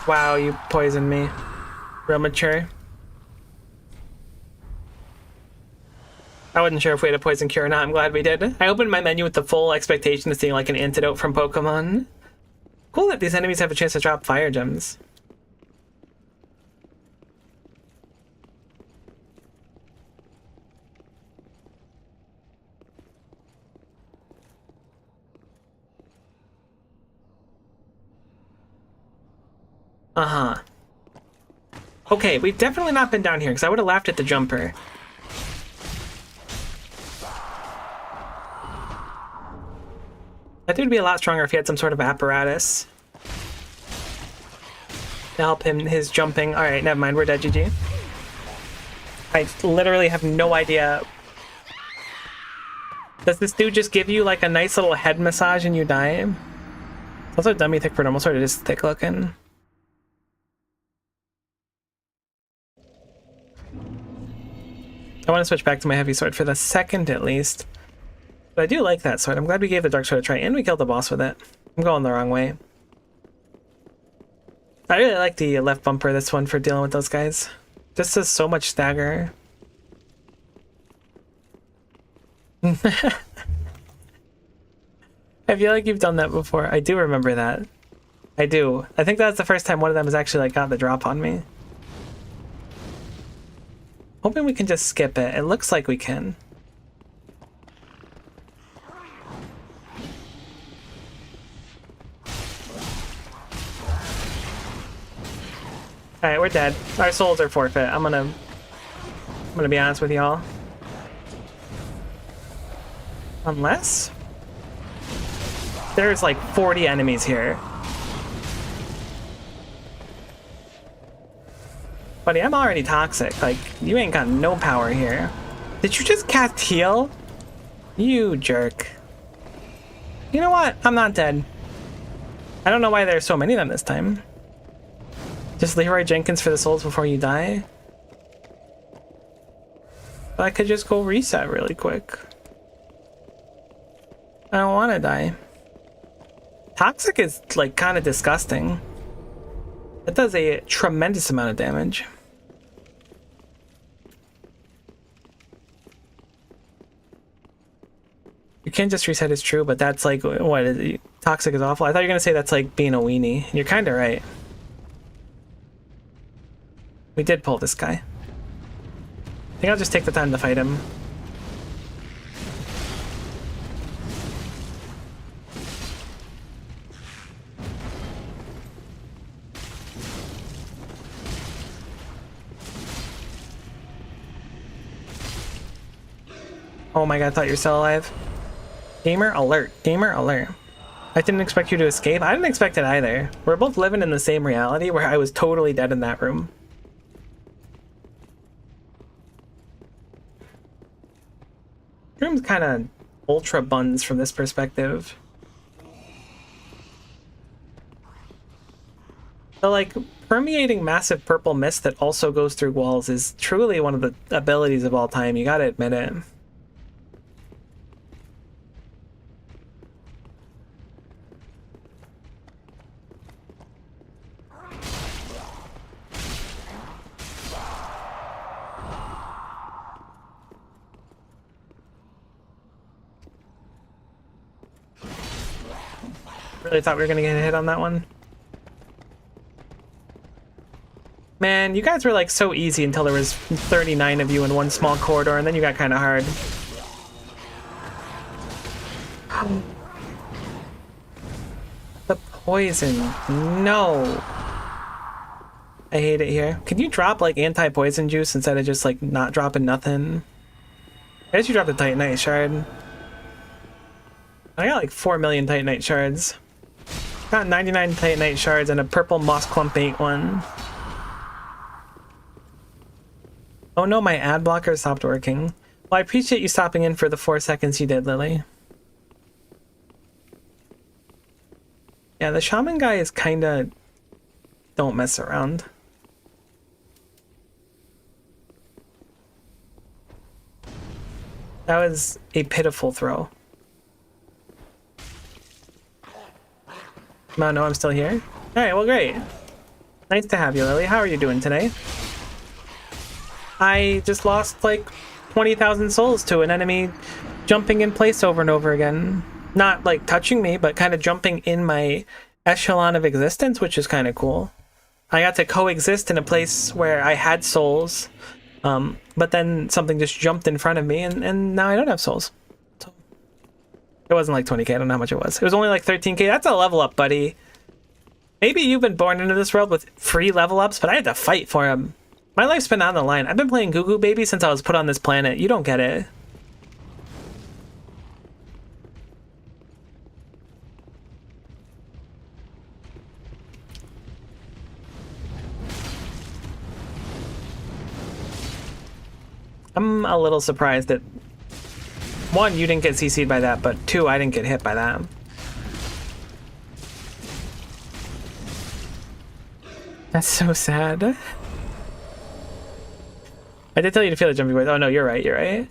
Wow, you poisoned me. Real mature. I wasn't sure if we had a poison cure or not. I'm glad we did. I opened my menu with the full expectation of seeing like an antidote from Pokemon. Cool that these enemies have a chance to drop fire gems. Uh-huh. Okay, we've definitely not been down here, because I would have laughed at the jumper. That dude would be a lot stronger if he had some sort of apparatus to help him his jumping. Alright, never mind, we're dead, GG. I literally have no idea. Does this dude just give you like a nice little head massage and you die? It's also dummy thick for normal sword, it is thick looking. I want to switch back to my heavy sword for the second at least. But I do like that sword. I'm glad we gave the dark sword a try and we killed the boss with it. I'm going the wrong way. I really like the left bumper, this one, for dealing with those guys. Just does so much stagger. I feel like you've done that before. I do remember that. I do. I think that's the first time one of them has actually like got the drop on me. Hoping we can just skip it. It looks like we can. Alright, we're dead. Our souls are forfeit. I'm gonna be honest with y'all. Unless there's like 40 enemies here. Buddy, I'm already toxic. Like, you ain't got no power here. Did you just cast heal? You jerk. You know what? I'm not dead. I don't know why there's so many of them this time. Just Leroy Jenkins for the souls before you die? But I could just go reset really quick. I don't want to die. Toxic is like kind of disgusting. It does a tremendous amount of damage. You can't just reset is true, but that's like, what is it? Toxic is awful. I thought you were gonna say that's like being a weenie. You're kind of right. We did pull this guy. I think I'll just take the time to fight him. Oh my god, I thought you were still alive. Gamer alert. Gamer alert. I didn't expect you to escape. I didn't expect it either. We're both living in the same reality where I was totally dead in that room. Room's kind of ultra buns from this perspective. The like permeating massive purple mist that also goes through walls is truly one of the abilities of all time. You gotta admit it. Really thought we were gonna get a hit on that one. Man, you guys were like so easy until there was 39 of you in one small corridor, and then you got kind of hard. The poison. No. I hate it here. Can you drop like anti-poison juice instead of just like not dropping nothing? I guess you dropped the Titanite shard. I got like 4 million Titanite shards. Got 99 Titanite shards and a purple moss clump 8 one. Oh no, my ad blocker stopped working. Well, I appreciate you stopping in for the 4 seconds you did, Lily. Yeah, the shaman guy is kinda... don't mess around. That was a pitiful throw. Oh no, I'm still here? Alright, well great. Nice to have you, Lily. How are you doing today? I just lost like 20,000 souls to an enemy jumping in place over and over again. Not like touching me, but kind of jumping in my echelon of existence, which is kind of cool. I got to coexist in a place where I had souls, but then something just jumped in front of me and now I don't have souls. So it wasn't like 20k, I don't know how much it was. It was only like 13k. That's a level up, buddy. Maybe you've been born into this world with free level ups, but I had to fight for them. My life's been on the line. I've been playing Goo Goo Baby since I was put on this planet. You don't get it. I'm a little surprised that, one, you didn't get CC'd by that, but two, I didn't get hit by that. That's so sad. I did tell you to feel the jumpy voice. Oh no, you're right, you're right.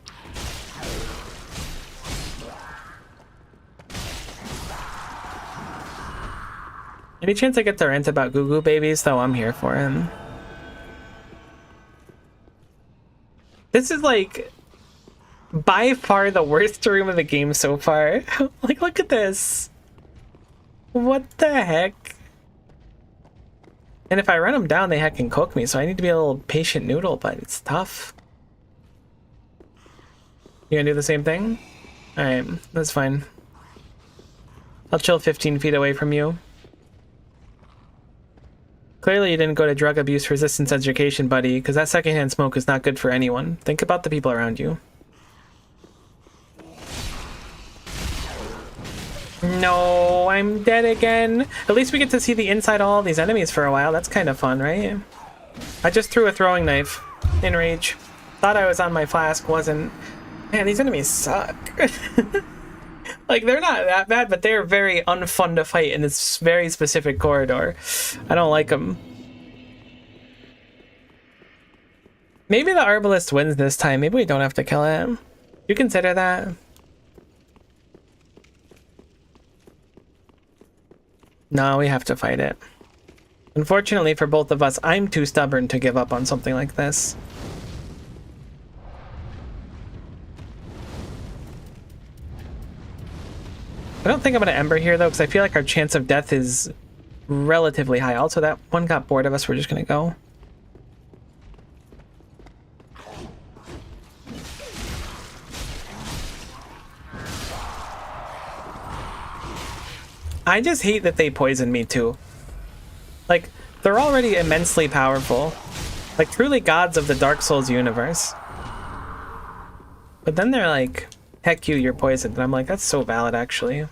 Any chance I get to rant about Goo Goo Babies, though? I'm here for him. This is like by far the worst room of the game so far. Like, look at this. What the heck? And if I run them down, they can cook me, so I need to be a little patient noodle, but it's tough. You gonna do the same thing? Alright, that's fine. I'll chill 15 feet away from you. Clearly you didn't go to drug abuse resistance education, buddy, because that secondhand smoke is not good for anyone. Think about the people around you. No, I'm dead again. At least we get to see the inside of all these enemies for a while. That's kind of fun, right? I just threw a throwing knife in rage. Thought I was on my flask, wasn't. Man, these enemies suck. Like, they're not that bad, but they're very unfun to fight in this very specific corridor. I don't like them. Maybe the Arbalest wins this time. Maybe we don't have to kill it. You consider that? No, we have to fight it. Unfortunately for both of us, I'm too stubborn to give up on something like this. I don't think I'm going to Ember here, though, because I feel like our chance of death is relatively high. Also, that one got bored of us. We're just going to go. I just hate that they poison me, too. Like, they're already immensely powerful. Like, truly gods of the Dark Souls universe. But then they're like, heck you, you're poisoned. And I'm like, that's so valid, actually.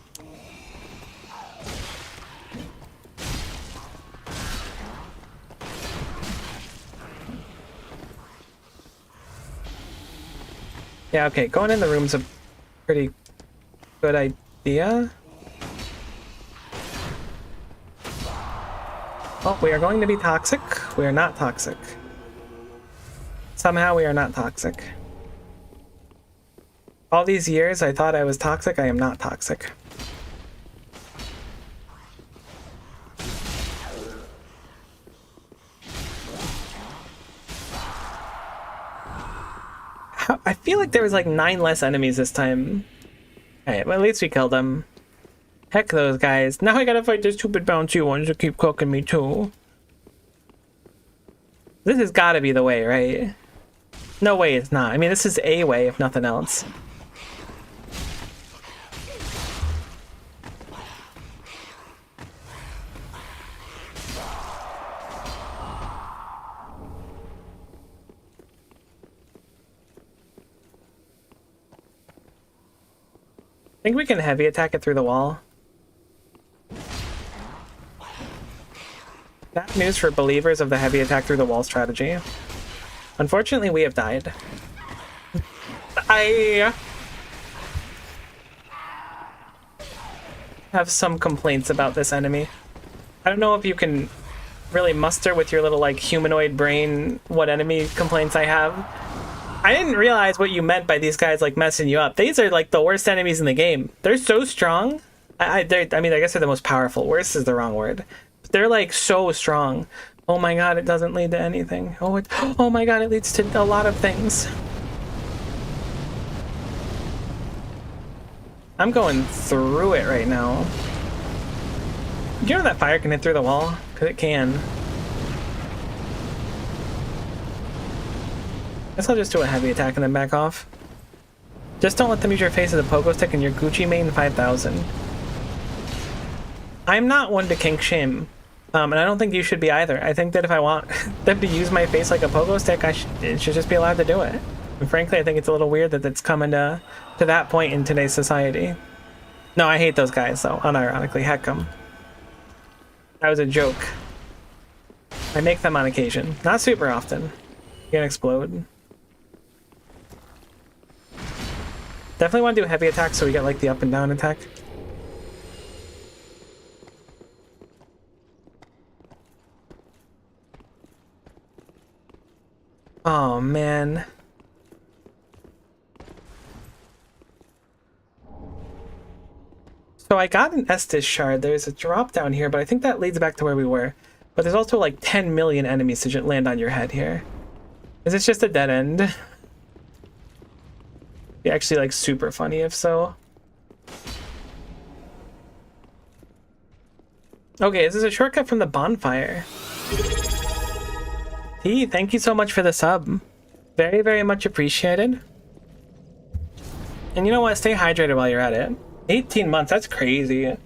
Yeah, okay, going in the room's a pretty good idea. Oh, we are going to be toxic. We are not toxic. Somehow we are not toxic. All these years I thought I was toxic. I am not toxic. I feel like there was like 9 less enemies this time. Alright, well, at least we killed them. Heck those guys. Now I gotta fight the stupid bouncy ones that keep cooking me too. This has gotta be the way, right? No way it's not. I mean, this is a way, if nothing else. I think we can heavy attack it through the wall. Bad news for believers of the heavy attack through the wall strategy. Unfortunately, we have died. I have some complaints about this enemy. I don't know if you can really muster with your little like humanoid brain what enemy complaints I have. I didn't realize what you meant by these guys like messing you up. These are like the worst enemies in the game. They're so strong. I mean, I guess they're the most powerful. Worst is the wrong word. But they're like so strong. Oh my god, it doesn't lead to anything. Oh my god, it leads to a lot of things. I'm going through it right now. Do you know that fire can hit through the wall? Because it can. Guess I'll just do a heavy attack and then back off. Just don't let them use your face as a pogo stick in your Gucci Mane 5000. I'm not one to kink shame And I don't think you should be either. I think that if I want them to use my face like a pogo stick, it should just be allowed to do it. And frankly, I think it's a little weird that it's coming to that point in today's society. No, I hate those guys, though, unironically. Heck 'em. That was a joke. I make them on occasion. Not super often. Can't explode. Definitely want to do heavy attack so we get, like, the up and down attack. Oh, man. So I got an Estus shard. There's a drop down here, but I think that leads back to where we were. But there's also like 10 million enemies to land on your head here. Is this just a dead end? Be actually like super funny if so. Okay, this is a shortcut from the bonfire. T, thank you so much for the sub. Very, very much appreciated. And you know what? Stay hydrated while you're at it. 18 months, that's crazy.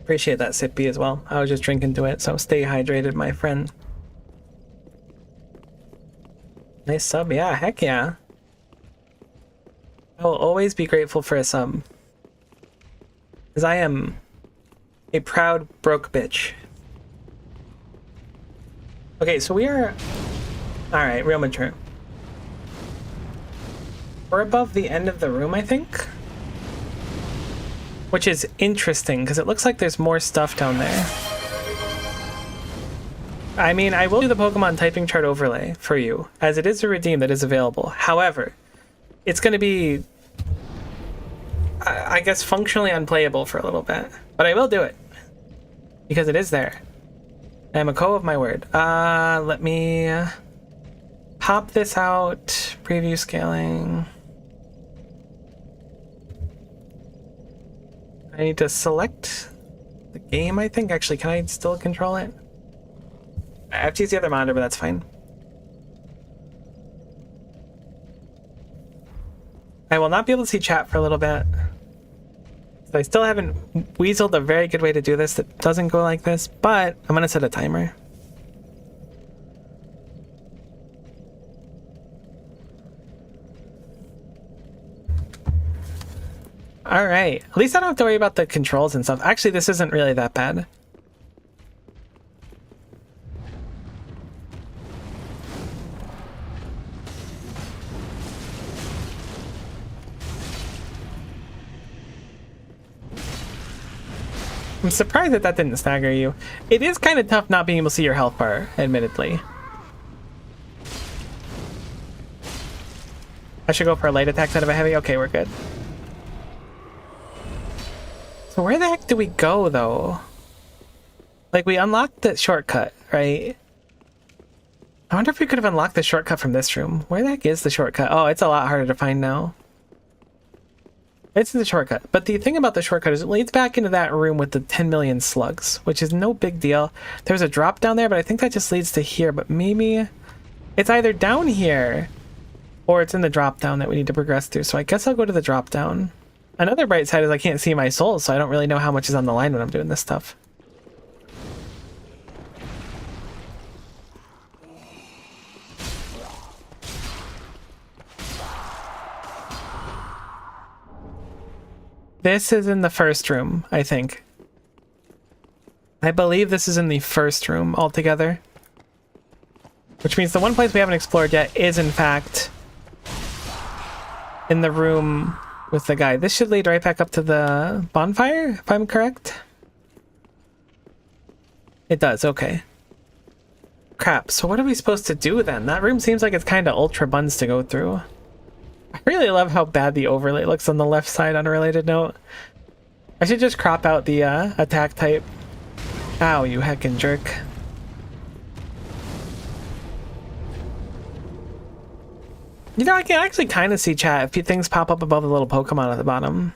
Appreciate that, Sippy, as well. I was just drinking to it, so stay hydrated, my friend. Nice sub, yeah, heck yeah. I will always be grateful for a sub. Because I am a proud broke bitch. Okay, so we are... Alright, real mature. We're above the end of the room, I think. Which is interesting, because it looks like there's more stuff down there. I mean, I will do the Pokemon typing chart overlay for you, as it is a redeem that is available. However, it's going to be, I guess, functionally unplayable for a little bit. But I will do it, because it is there. I am a co of my word. Let me pop this out. Preview scaling. I need to select the game, I think. Actually, can I still control it? I have to use the other monitor, but that's fine. I will not be able to see chat for a little bit. So I still haven't weaseled a very good way to do this that doesn't go like this, but I'm going to set a timer. All right. At least I don't have to worry about the controls and stuff. Actually, this isn't really that bad. I'm surprised that didn't stagger you. It is kind of tough not being able to see your health bar, admittedly. I should go for a light attack instead of a heavy? Okay, we're good. So where the heck do we go, though? Like, we unlocked the shortcut, right? I wonder if we could have unlocked the shortcut from this room. Where the heck is the shortcut? Oh, it's a lot harder to find now. It's the shortcut. But the thing about the shortcut is it leads back into that room with the 10 million slugs, which is no big deal. There's a drop down there, but I think that just leads to here. But maybe it's either down here or it's in the drop down that we need to progress through. So I guess I'll go to the drop down. Another bright side is I can't see my soul, so I don't really know how much is on the line when I'm doing this stuff. This is in the first room, I think. I believe this is in the first room altogether. Which means the one place we haven't explored yet is, in fact, in the room with the guy. This should lead right back up to the bonfire, if I'm correct. It does, okay. Crap, so what are we supposed to do then? That room seems like it's kind of ultra buns to go through. I really love how bad the overlay looks on the left side on a related note. I should just crop out the attack type. Ow, you heckin' jerk. You know, I can actually kind of see chat if things pop up above the little Pokemon at the bottom.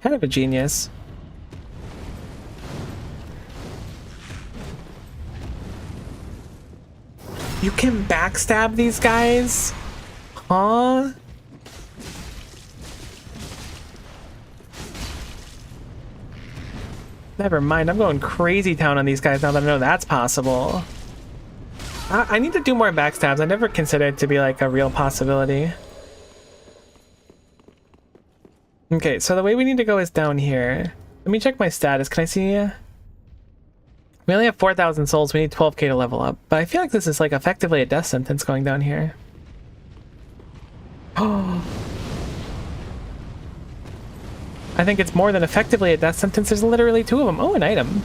Kind of a genius. You can backstab these guys? Huh? Never mind, I'm going crazy town on these guys now that I know that's possible. I need to do more backstabs. I never considered it to be like a real possibility. Okay, so the way we need to go is down here. Let me check my status. Can I see? We only have 4,000 souls. We need 12k to level up. But I feel like this is like effectively a death sentence going down here. Oh. I think it's more than effectively a death sentence. There's literally 2 of them. Oh, an item.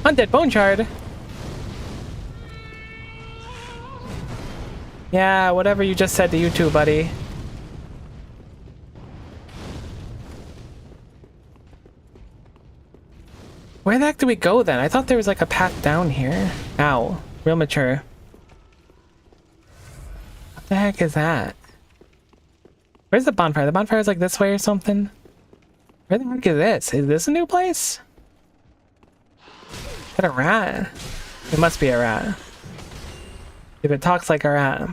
Undead Bone Shard. Yeah, whatever you just said to you two, buddy. Where the heck do we go then? I thought there was like a path down here. Ow. Real mature. What the heck is that? Where's the bonfire? The bonfire is like this way or something? Where the heck is this? Is this a new place? Is that a rat? It must be a rat. If it talks like a rat.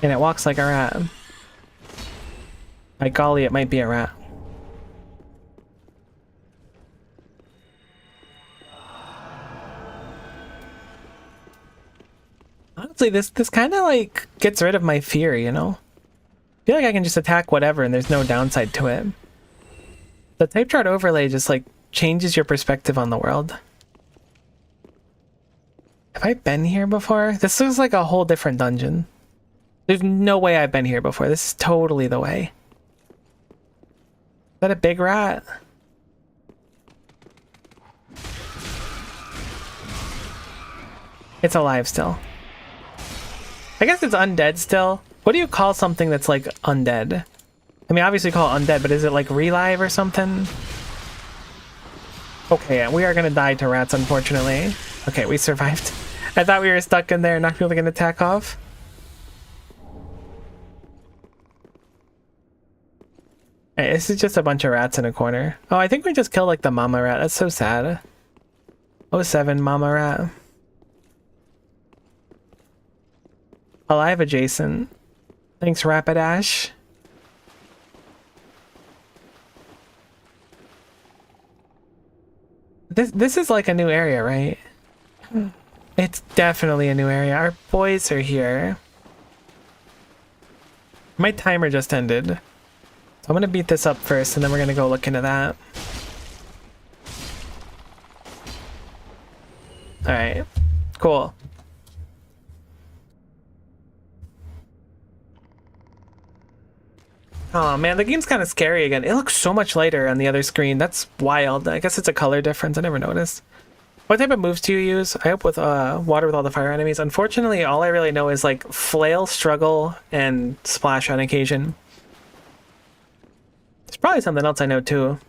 And it walks like a rat. By golly, it might be a rat. Honestly, this kind of like gets rid of my fear, you know? I feel like I can just attack whatever and there's no downside to it. The type chart overlay just like changes your perspective on the world. Have I been here before? This looks like a whole different dungeon. There's no way I've been here before. This is totally the way. Is that a big rat? It's alive still. I guess it's undead still. What do you call something that's like undead? I mean, obviously call it undead, but is it like relive or something? Okay, we are gonna die to rats, unfortunately. Okay, we survived. I thought we were stuck in there and not people gonna attack off. Hey, this is just a bunch of rats in a corner. Oh, I think we just killed like the mama rat. That's so sad. 07 mama rat. Alive adjacent. Thanks, Rapidash. This is like a new area, right? It's definitely a new area. Our boys are here. My timer just ended. So I'm gonna beat this up first, and then we're gonna go look into that. Alright. Cool. Oh man, the game's kind of scary again. It looks so much lighter on the other screen. That's wild. I guess it's a color difference. I never noticed. What type of moves do you use? I hope with water with all the fire enemies. Unfortunately, all I really know is like flail, struggle, and splash on occasion. There's probably something else I know too.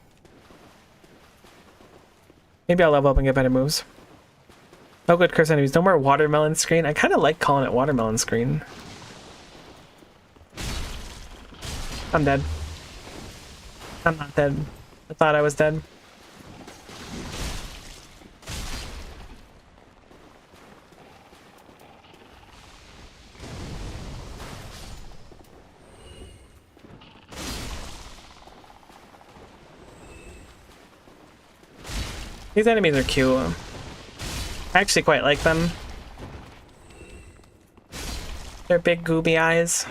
Maybe I'll level up and get better moves. Oh good, curse enemies. No more watermelon screen. I kind of like calling it watermelon screen. I'm dead. I'm not dead. I thought I was dead. These enemies are cute. I actually quite like them. Their big gooby eyes.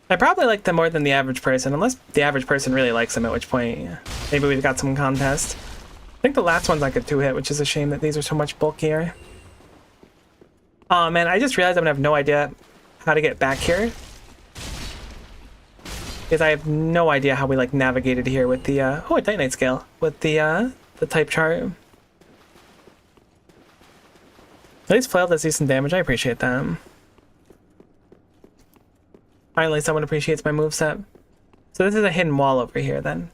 I probably like them more than the average person, unless the average person really likes them, at which point maybe we've got some contest. I think the last one's like a 2-hit, which is a shame that these are so much bulkier. Oh man, I just realized I'm gonna have no idea how to get back here. Because I have no idea how we like navigated here with the oh, a Titanite scale with the type chart. At least Flail does decent damage. I appreciate that. Finally, someone appreciates my moveset. So this is a hidden wall over here, then.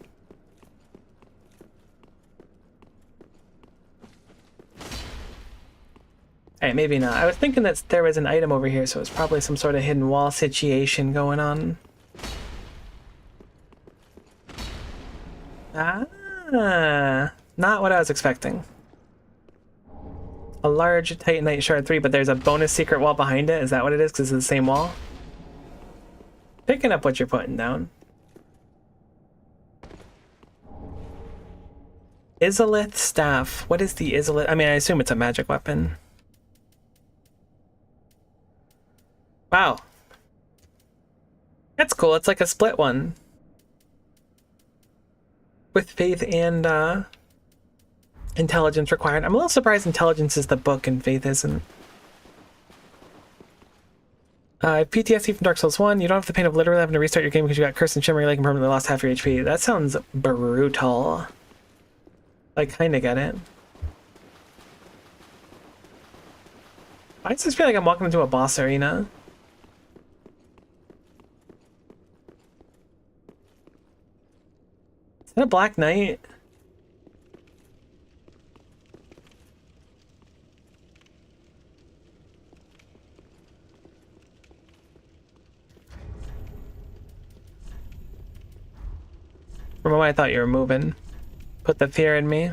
Hey, maybe not. I was thinking that there was an item over here, so it's probably some sort of hidden wall situation going on. Ah, not what I was expecting. A large Titanite Shard 3, but there's a bonus secret wall behind it. Is that what it is? Because it's the same wall? Picking up what you're putting down. Izalith staff. What is the Izalith? I mean, I assume it's a magic weapon. Wow. That's cool. It's like a split one. With faith and intelligence required. I'm a little surprised intelligence is the book and faith isn't. PTSD from Dark Souls 1. You don't have the pain of literally having to restart your game because you got cursed and shimmering like and permanently lost half your HP. That sounds brutal. I kind of get it. I just feel like I'm walking into a boss arena. Is that a Black Knight? From what I thought you were moving. Put the fear in me.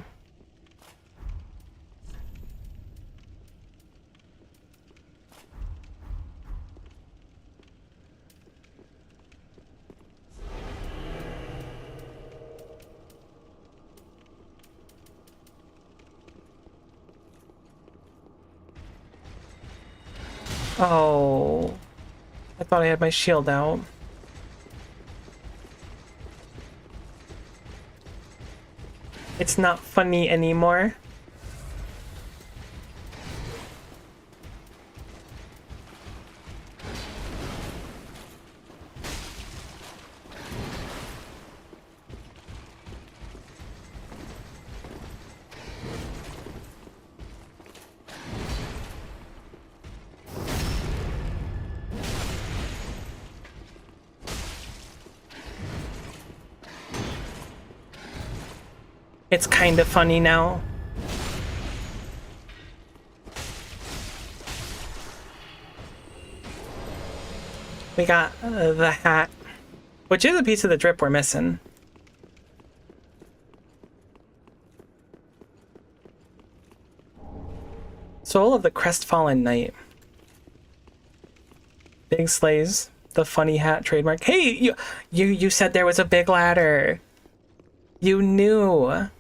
Oh, I thought I had my shield out. It's not funny anymore. It's kind of funny now. We got the hat, which is a piece of the drip we're missing. Soul of the Crestfallen Knight. Big Slays, the funny hat trademark. Hey, you said there was a big ladder. You knew.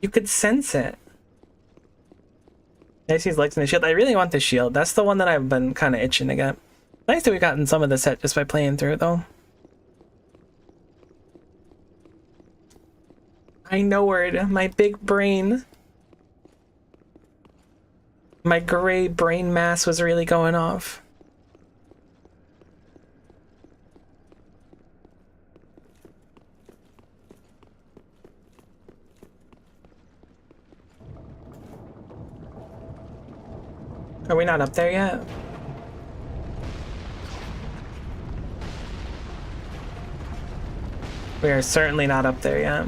You could sense it. Nice these legs and the shield. I really want the shield. That's the one that I've been kind of itching to get. Nice that we've gotten some of the set just by playing through it, though. I know word. My big brain. My gray brain mass was really going off. Are we not up there yet? We are certainly not up there yet.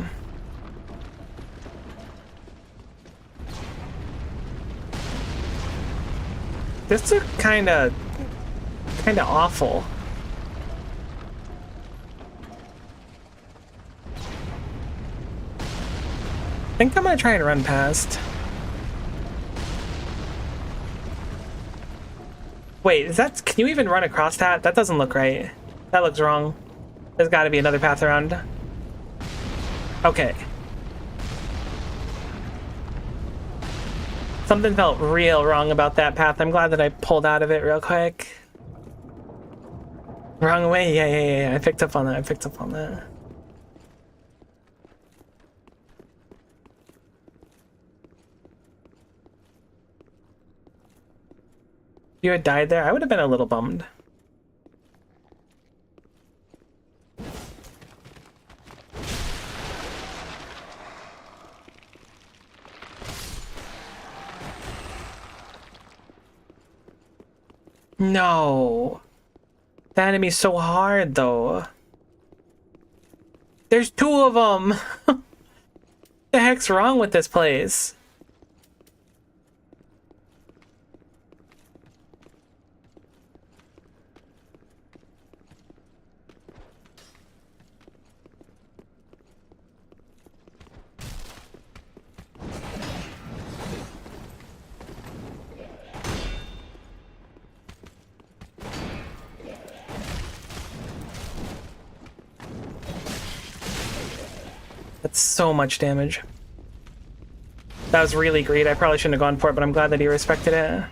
This is kind of awful. I think I'm gonna try and run past. Wait, is that, can you even run across that? That doesn't look right. That looks wrong. There's got to be another path around. Okay. Something felt real wrong about that path. I'm glad that I pulled out of it real quick. Wrong way. Yeah. I picked up on that. If you had died there, I would have been a little bummed. No. The enemy's so hard, though. There's two of them. What the heck's wrong with this place? That's so much damage. That was really great. I probably shouldn't have gone for it, but I'm glad that he respected it.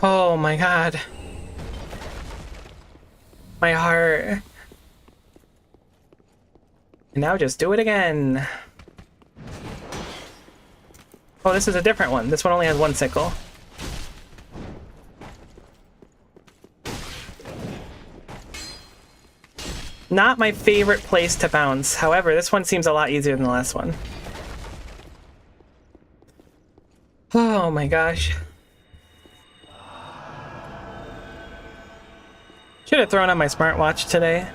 Oh my god. My heart. And now just do it again. Oh, this is a different one. This one only has one sickle. Not my favorite place to bounce. However, this one seems a lot easier than the last one. Oh my gosh. Should have thrown on my smartwatch today.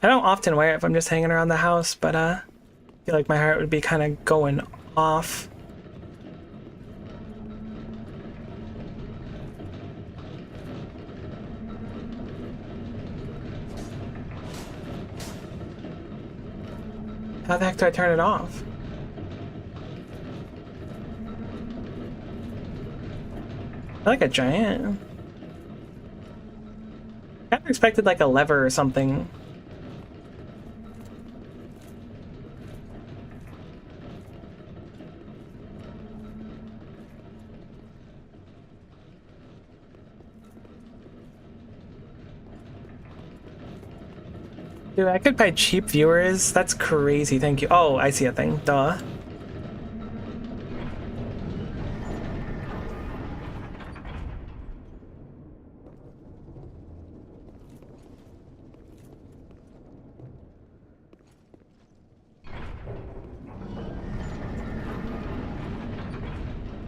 I don't often wear it if I'm just hanging around the house, but I feel like my heart would be kind of going off. How the heck do I turn it off? I like a giant. I kind of expected like a lever or something. Dude, I could buy cheap viewers. That's crazy. Thank you. Oh, I see a thing. Duh.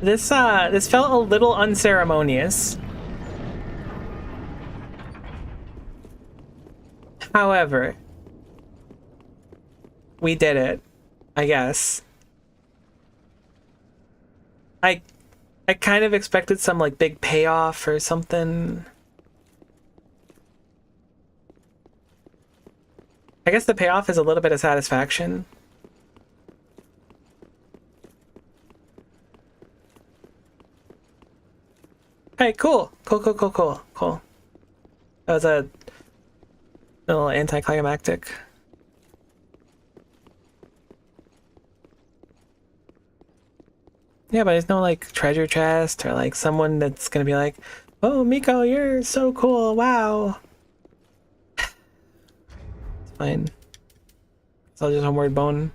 This felt a little unceremonious. However, we did it, I guess. I kind of expected some like big payoff or something. I guess the payoff is a little bit of satisfaction. Hey, cool. Cool. That was a little anticlimactic. Yeah, but there's no like treasure chest or like someone that's gonna be like, "Oh, Miko, you're so cool! Wow." It's fine. It's all just homeward bone.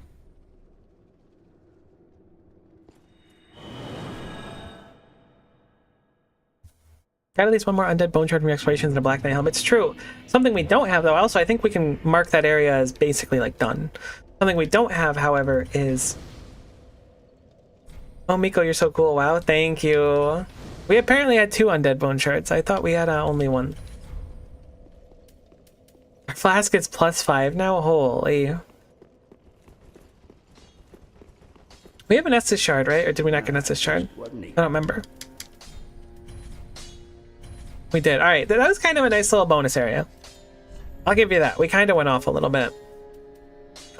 Got at least one more undead bone shard from your explorations and a Black Knight helmet. It's true. Something we don't have though. Also, I think we can mark that area as basically like done. Something we don't have, however, is. Oh, Miko, you're so cool. Wow, thank you. We apparently had 2 undead bone shards. I thought we had only 1. Our flask is +5 now. Holy. We have an Estus shard, right? Or did we not get an Estus shard? I don't remember. We did. All right, that was kind of a nice little bonus area. I'll give you that. We kind of went off a little bit.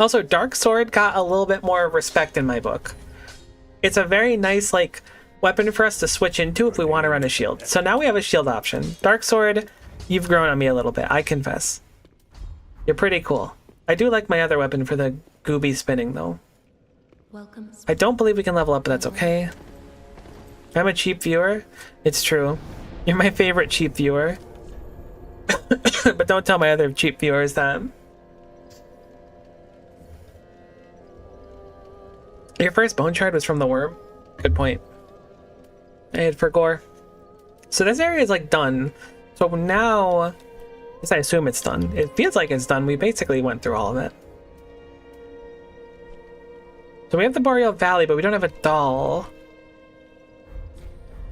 Also, Dark Sword got a little bit more respect in my book. It's a very nice like weapon for us to switch into if we want to run a shield. So now we have a shield option. Dark Sword, you've grown on me a little bit, I confess. You're pretty cool. I do like my other weapon for the gooby spinning though. Welcome. I don't believe we can level up, but that's okay. I'm a cheap viewer. It's true. You're my favorite cheap viewer. But don't tell my other cheap viewers that. Your first bone shard was from the worm? Good point. I had for gore. So this area is like done. So now, at least I assume it's done. It feels like it's done. We basically went through all of it. So we have the Boreal Valley, but we don't have a doll.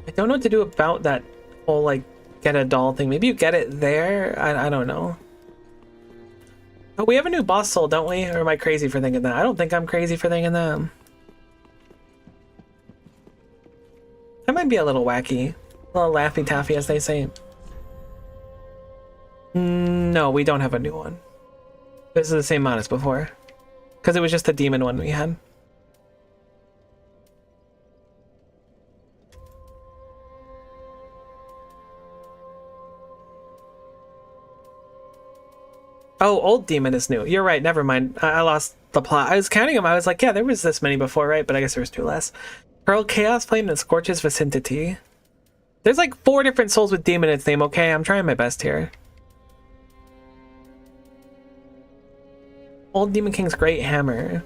I don't know what to do about that whole like get a doll thing. Maybe you get it there? I don't know. Oh, we have a new boss soul, don't we? Or am I crazy for thinking that? I don't think I'm crazy for thinking that. That might be a little wacky. A little laffy taffy, as they say. No, we don't have a new one. This is the same amount as before. Because it was just the demon one we had. Oh, Old Demon is new. You're right. Never mind. I lost the plot. I was counting them. I was like, yeah, there was this many before, right? But I guess there was 2 less. Pearl Chaos Flame that scorches vicinity. There's like 4 different souls with demon in its name. Okay, I'm trying my best here. Old Demon King's Great Hammer.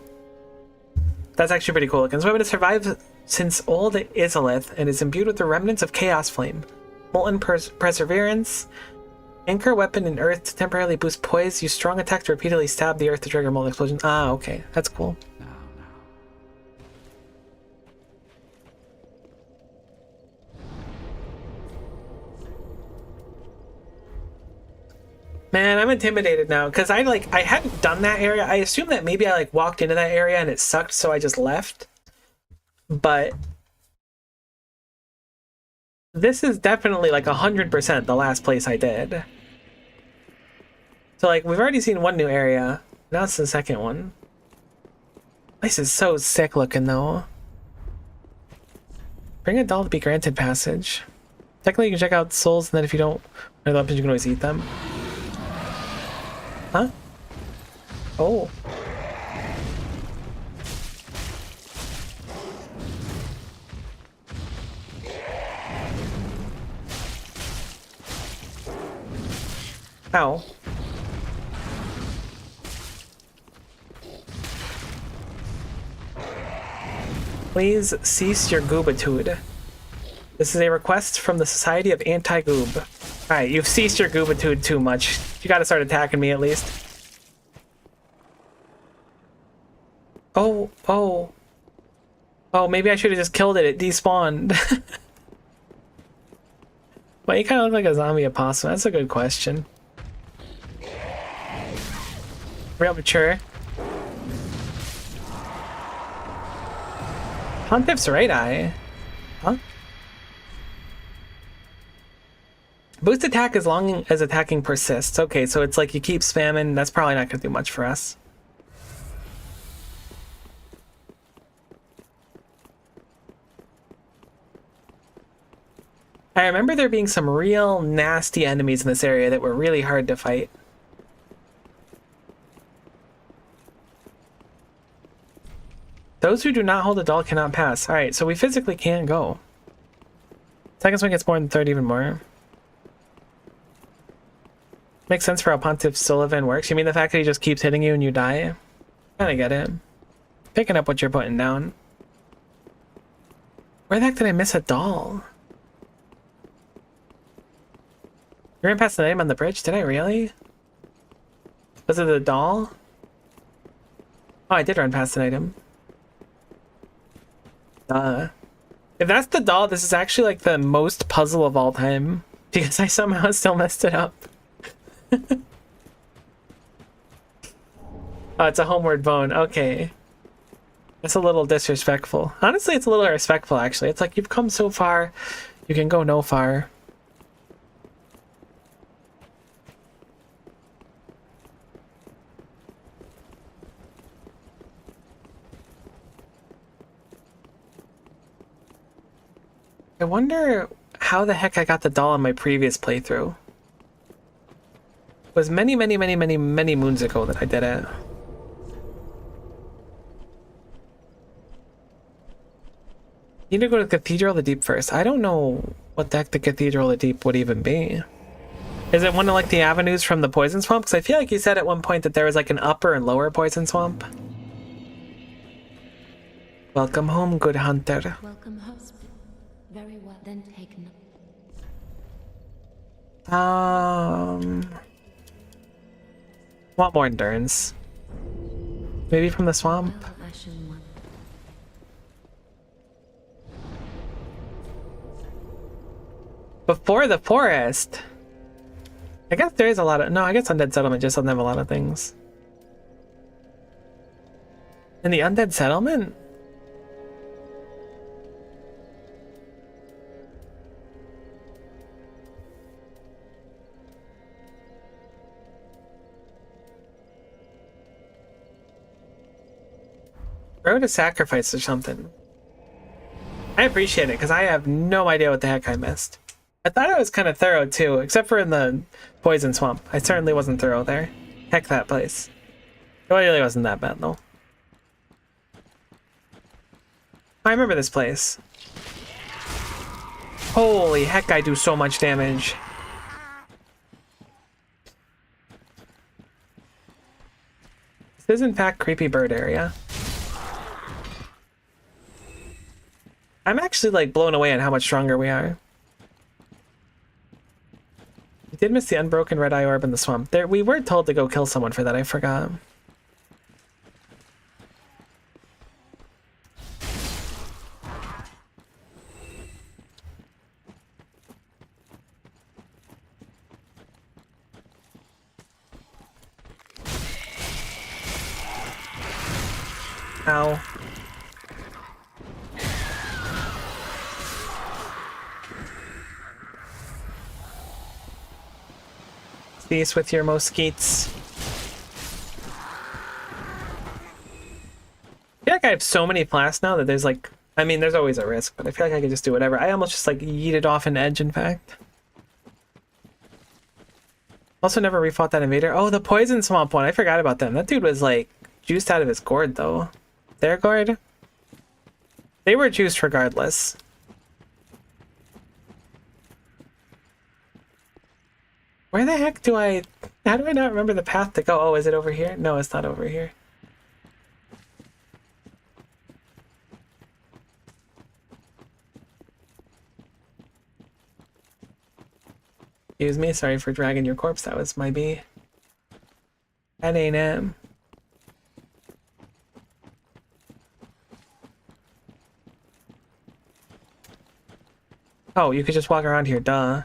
That's actually pretty cool. It can weapon to survive since old Izalith and is imbued with the remnants of Chaos Flame. Molten Perseverance. Anchor weapon in earth to temporarily boost poise. Use strong attack to repeatedly stab the earth to trigger molten explosion. Ah, okay. That's cool. Man, I'm intimidated now because I hadn't done that area. I assumed that maybe I like walked into that area and it sucked, so I just left. But this is definitely like 100% the last place I did. So like we've already seen one new area. Now it's the second one. This is so sick looking though. Bring a doll to be granted passage. Technically you can check out souls, and then if you don't know the options, you can always eat them. Huh? Oh. Ow. Please cease your goobitude. This is a request from the Society of Anti-Goob. Alright, you've ceased your goobitude too much. You gotta start attacking me at least. Oh, oh. Oh, maybe I should have just killed it. It despawned. Well, you kind of look like a zombie opossum. That's a good question. Real mature. Pontiff's right eye. Huh? Boost attack as long as attacking persists. Okay, so it's like you keep spamming. That's probably not going to do much for us. I remember there being some real nasty enemies in this area that were really hard to fight. Those who do not hold a doll cannot pass. Alright, so we physically can't go. Second swing gets more than third even more. Makes sense for how Pontiff Sullivan works. You mean the fact that he just keeps hitting you and you die? Kinda get it. Picking up what you're putting down. Where the heck did I miss a doll? You ran past the name on the bridge? Did I really? Was it the doll? Oh, I did run past an item. If that's the doll, this is actually like the most puzzle of all time. Because I somehow still messed it up. Oh, it's a homeward bone. Okay. That's a little disrespectful. Honestly, it's a little respectful, actually. It's like, you've come so far, you can go no far. I wonder how the heck I got the doll in my previous playthrough. It was many moons ago that I did it. Need to go to the Cathedral of the Deep first. I don't know what the heck the Cathedral of the Deep would even be. Is it one of like the avenues from the Poison Swamp? Because I feel like you said at one point that there was like an upper and lower Poison Swamp. Welcome home, good hunter. Welcome, husband. Very well, then take note. Want more endurance. Maybe from the swamp? Well, Ashen One. Before the forest? I guess there is a lot of... No, I guess Undead Settlement just doesn't have a lot of things. In the Undead Settlement? Road to Sacrifice or something. I appreciate it, because I have no idea what the heck I missed. I thought I was kind of thorough too, except for in the Poison Swamp. I certainly wasn't thorough there. Heck that place. It really wasn't that bad though. I remember this place. Holy heck, I do so much damage. This is in fact creepy bird area. I'm actually like blown away at how much stronger we are. We did miss the unbroken red eye orb in the swamp. There, we were told to go kill someone for that, I forgot. Ow. Cease with your mosquitoes. I feel like I have so many flasks now that there's like, I mean, there's always a risk, but I feel like I could just do whatever. I almost just like yeeted off an edge, in fact. Also never refought that invader. Oh, the poison swamp one. I forgot about them. That dude was like juiced out of his gourd though. Their gourd? They were juiced regardless. Where the heck do I... How do I not remember the path to go? Oh, is it over here? No, it's not over here. Excuse me, sorry for dragging your corpse. That was my B. That ain't him. Oh, you could just walk around here, duh.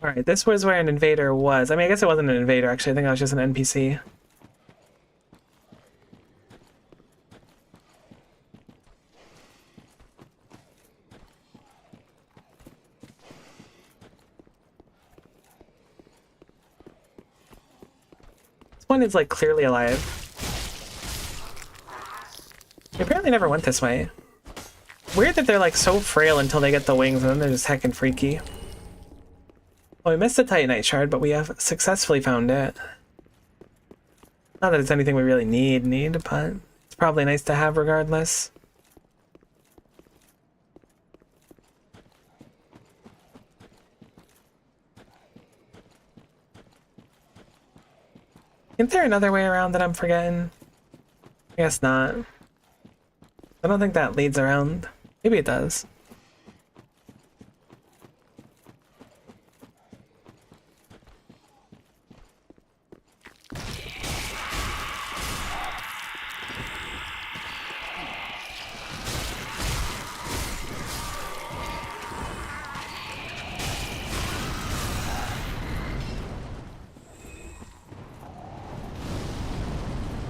Alright, this was where an invader was. I mean, I guess it wasn't an invader, actually. I think I was just an NPC. This one is, like, clearly alive. They apparently never went this way. Weird that they're, like, so frail until they get the wings, and then they're just heckin' freaky. Well, we missed the Titanite shard, but we have successfully found it. Not that it's anything we really need, but it's probably nice to have regardless. Isn't there another way around that I'm forgetting? I guess not. I don't think that leads around. Maybe it does.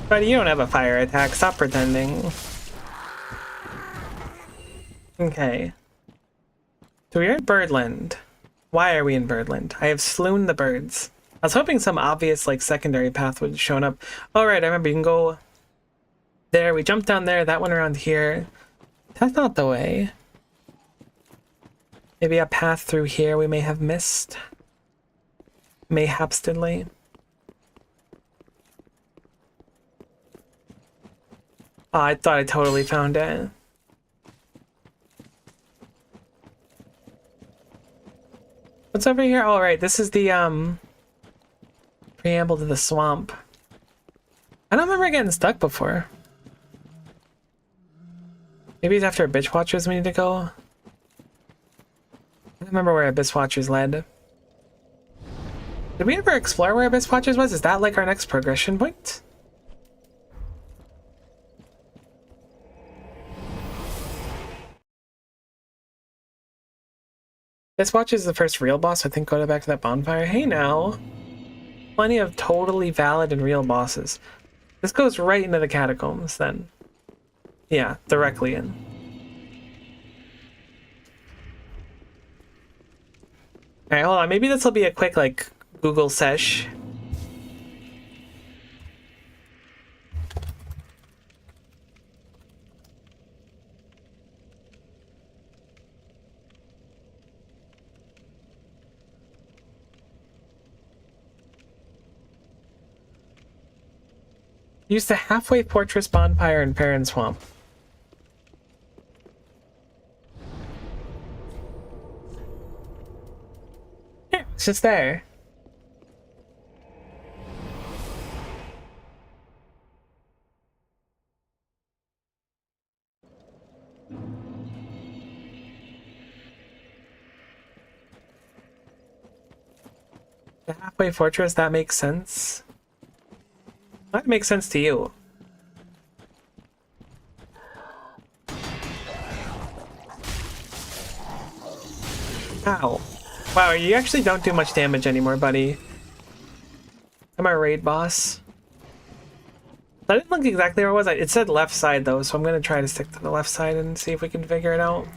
Buddy, you don't have a fire attack. Stop pretending. Okay. So we're in Birdland. Why are we in Birdland? I have slewn the birds. I was hoping some obvious, like, secondary path would have shown up. Oh, right, I remember you can go there. We jumped down there, that one around here. That's not the way. Maybe a path through here we may have missed. Mayhapstedly. Oh, I thought I totally found it. What's over here? Oh, right, this is the, preamble to the swamp. I don't remember getting stuck before. Maybe it's after Abyss Watchers we need to go. I don't remember where Abyss Watchers led. Did we ever explore where Abyss Watchers was? Is that like our next progression point? Abyss Watchers is the first real boss. I think go back to that bonfire. Hey now. Plenty of totally valid and real bosses. This goes right into the catacombs then. Yeah, directly in. Alright, hold on. Maybe this will be a quick, like, Google sesh. Use the halfway fortress bonfire in Farron Swamp. Yeah, it's just there. The halfway fortress, that makes sense. That makes sense to you. Ow. Wow, you actually don't do much damage anymore, buddy. I'm a raid boss. I didn't look exactly where it was. It said left side though, so I'm gonna try to stick to the left side and see if we can figure it out.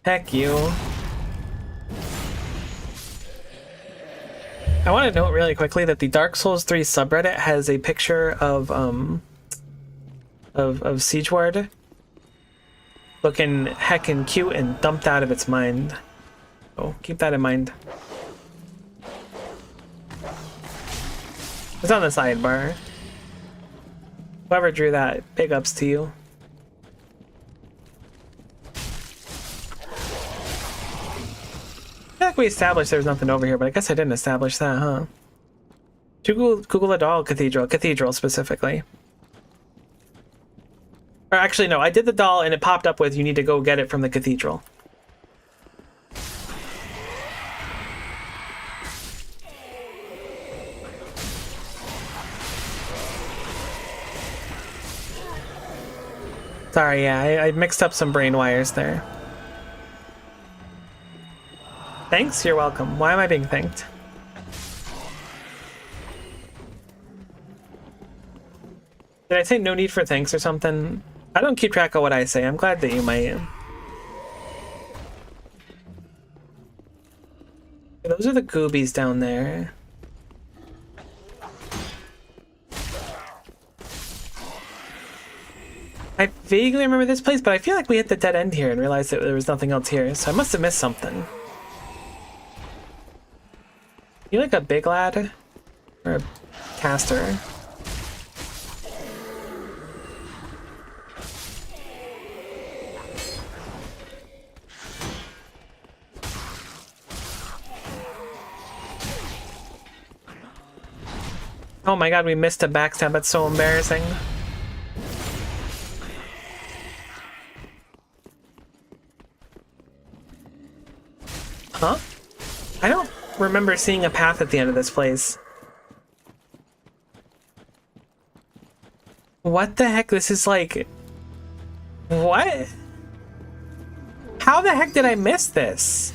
Heck you. I want to note really quickly that the Dark Souls 3 subreddit has a picture of Siegeward looking heckin' cute and dumped out of its mind. So keep that in mind. It's on the sidebar. Whoever drew that, big ups to you. I feel like we established there was nothing over here, but I guess I didn't establish that, huh? Google a doll cathedral specifically. Or actually, no, I did the doll and it popped up with you need to go get it from the cathedral. Sorry, yeah, I mixed up some brain wires there. Thanks? You're welcome. Why am I being thanked? Did I say no need for thanks or something? I don't keep track of what I say. I'm glad that you might. Those are the goobies down there. I vaguely remember this place, but I feel like we hit the dead end here and realized that there was nothing else here, so I must have missed something. You like a big lad? Or a caster? Oh my god, we missed a backstab. That's so embarrassing. Huh? I don't remember seeing a path at the end of this place. What the heck? This is like... What? How the heck did I miss this?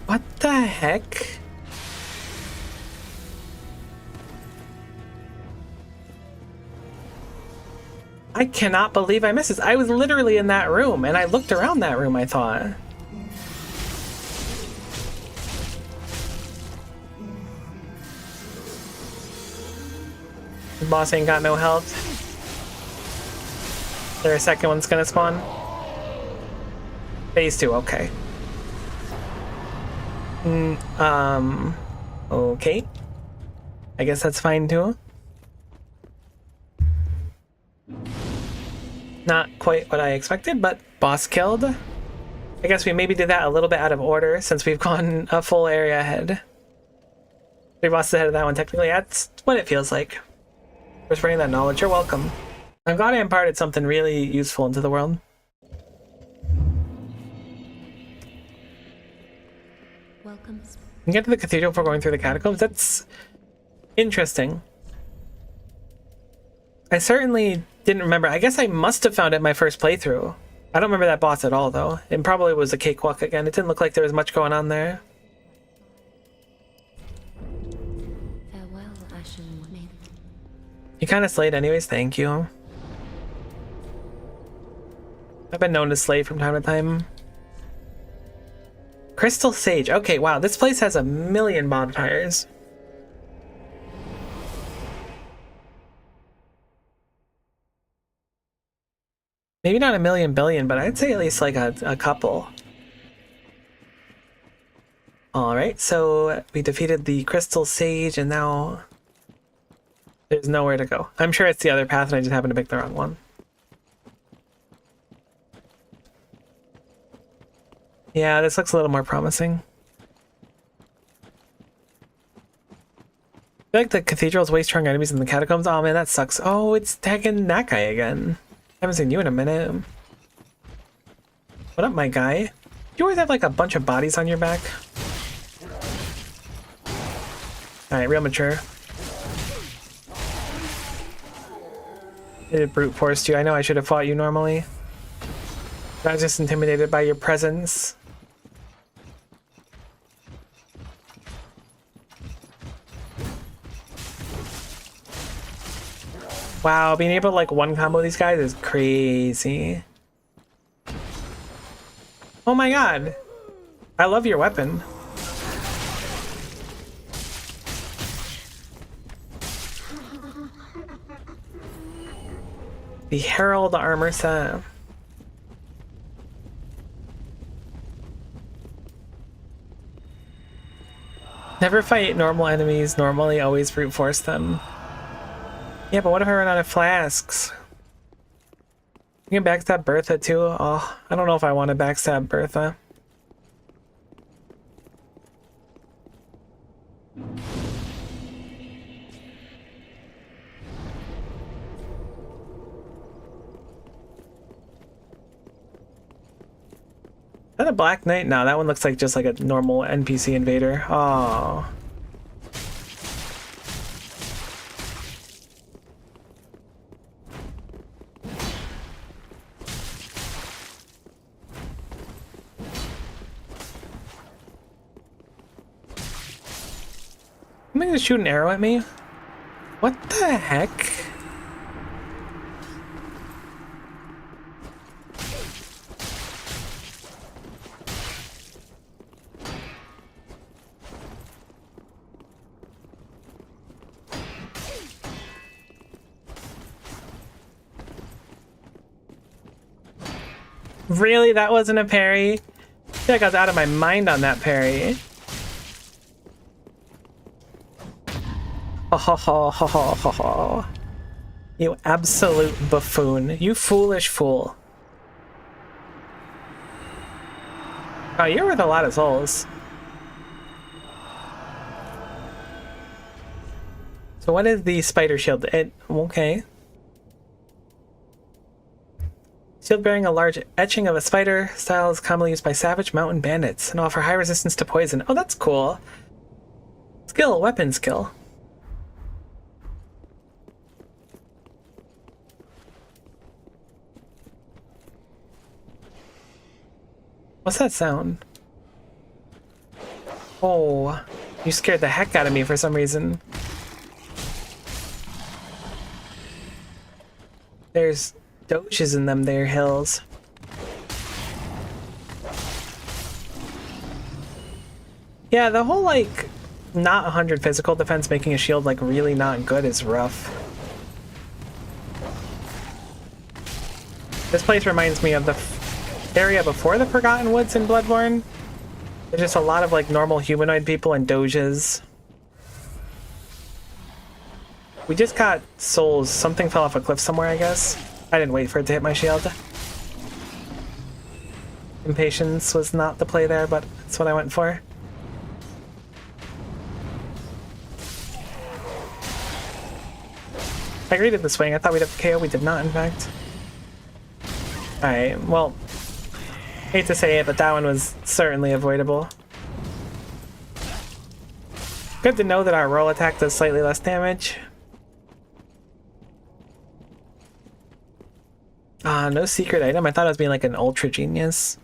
What the heck? I cannot believe I missed this. I was literally in that room, and I looked around that room, I thought. The boss ain't got no health. Is there a second one's gonna spawn? Phase 2, okay. Okay. I guess that's fine too. Not quite what I expected, but boss killed. I guess we maybe did that a little bit out of order since we've gone a full area ahead. 3 bosses ahead of that one, technically. That's what it feels like. For spreading that knowledge, you're welcome. I'm glad I imparted something really useful into the world. Welcome. You can get to the cathedral before going through the catacombs. That's interesting. I certainly didn't remember. I guess I must have found it my first playthrough. I don't remember that boss at all, though. It probably was a cakewalk again. It didn't look like there was much going on there. Farewell, Ashen One. You kind of slayed anyways. Thank you. I've been known to slay from time to time. Crystal Sage. Okay, wow. This place has a million bonfires. Maybe not a million billion, but I'd say at least like a couple. Alright, so we defeated the Crystal Sage, and now there's nowhere to go. I'm sure it's the other path, and I just happened to pick the wrong one. Yeah, this looks a little more promising. I feel like the cathedral's way stronger enemies than the catacombs. Oh man, that sucks. Oh, it's tagging that guy again. Haven't seen you in a minute. What up, my guy? You always have like a bunch of bodies on your back. Alright, real mature. It brute forced you. I know I should have fought you normally. I was just intimidated by your presence. Wow, being able to like one combo these guys is crazy. Oh my god. I love your weapon. The Herald armor set. Never fight normal enemies, normally always brute force them. Yeah, but what if I run out of flasks? You can backstab Bertha too? Oh, I don't know if I want to backstab Bertha. Is that a Black Knight? No, that one looks like just like a normal NPC invader. Oh. Am I gonna shoot an arrow at me? What the heck? Really? That wasn't a parry? I feel like I was out of my mind on that parry. Ho ho ho ho ho ho ho. You absolute buffoon. You foolish fool. Oh, you're worth a lot of souls. So what is the spider shield? Okay. Shield bearing a large etching of a spider style is commonly used by savage mountain bandits and offer high resistance to poison. Oh, that's cool. Skill, weapon skill. What's that sound? Oh, you scared the heck out of me for some reason. There's doges in them there hills. Yeah, the whole like not 100 physical defense making a shield like really not good is rough. This place reminds me of the area before the Forgotten Woods in Bloodborne. There's just a lot of like normal humanoid people and doges. We just got souls. Something fell off a cliff somewhere, I guess. I didn't wait for it to hit my shield. Impatience was not the play there, but that's what I went for. I greeted the swing. I thought we'd have KO. We did not, in fact. Alright, well, hate to say it, but that one was certainly avoidable. Good to know that our roll attack does slightly less damage. No secret item. I thought it was being like an ultra genius.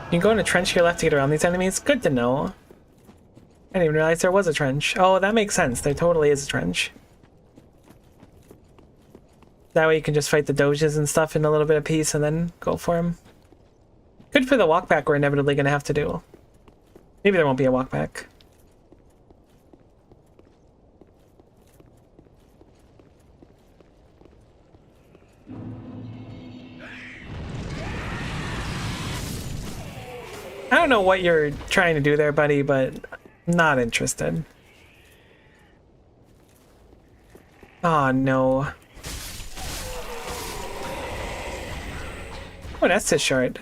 You can go in a trench to your left to get around these enemies. Good to know. I didn't even realize there was a trench. Oh, that makes sense. There totally is a trench. That way you can just fight the doges and stuff in a little bit of peace and then go for them. Good for the walk back we're inevitably going to have to do. Maybe there won't be a walk back. don't know what you're trying to do there, buddy, but not interested. Oh no. Oh, that's a short.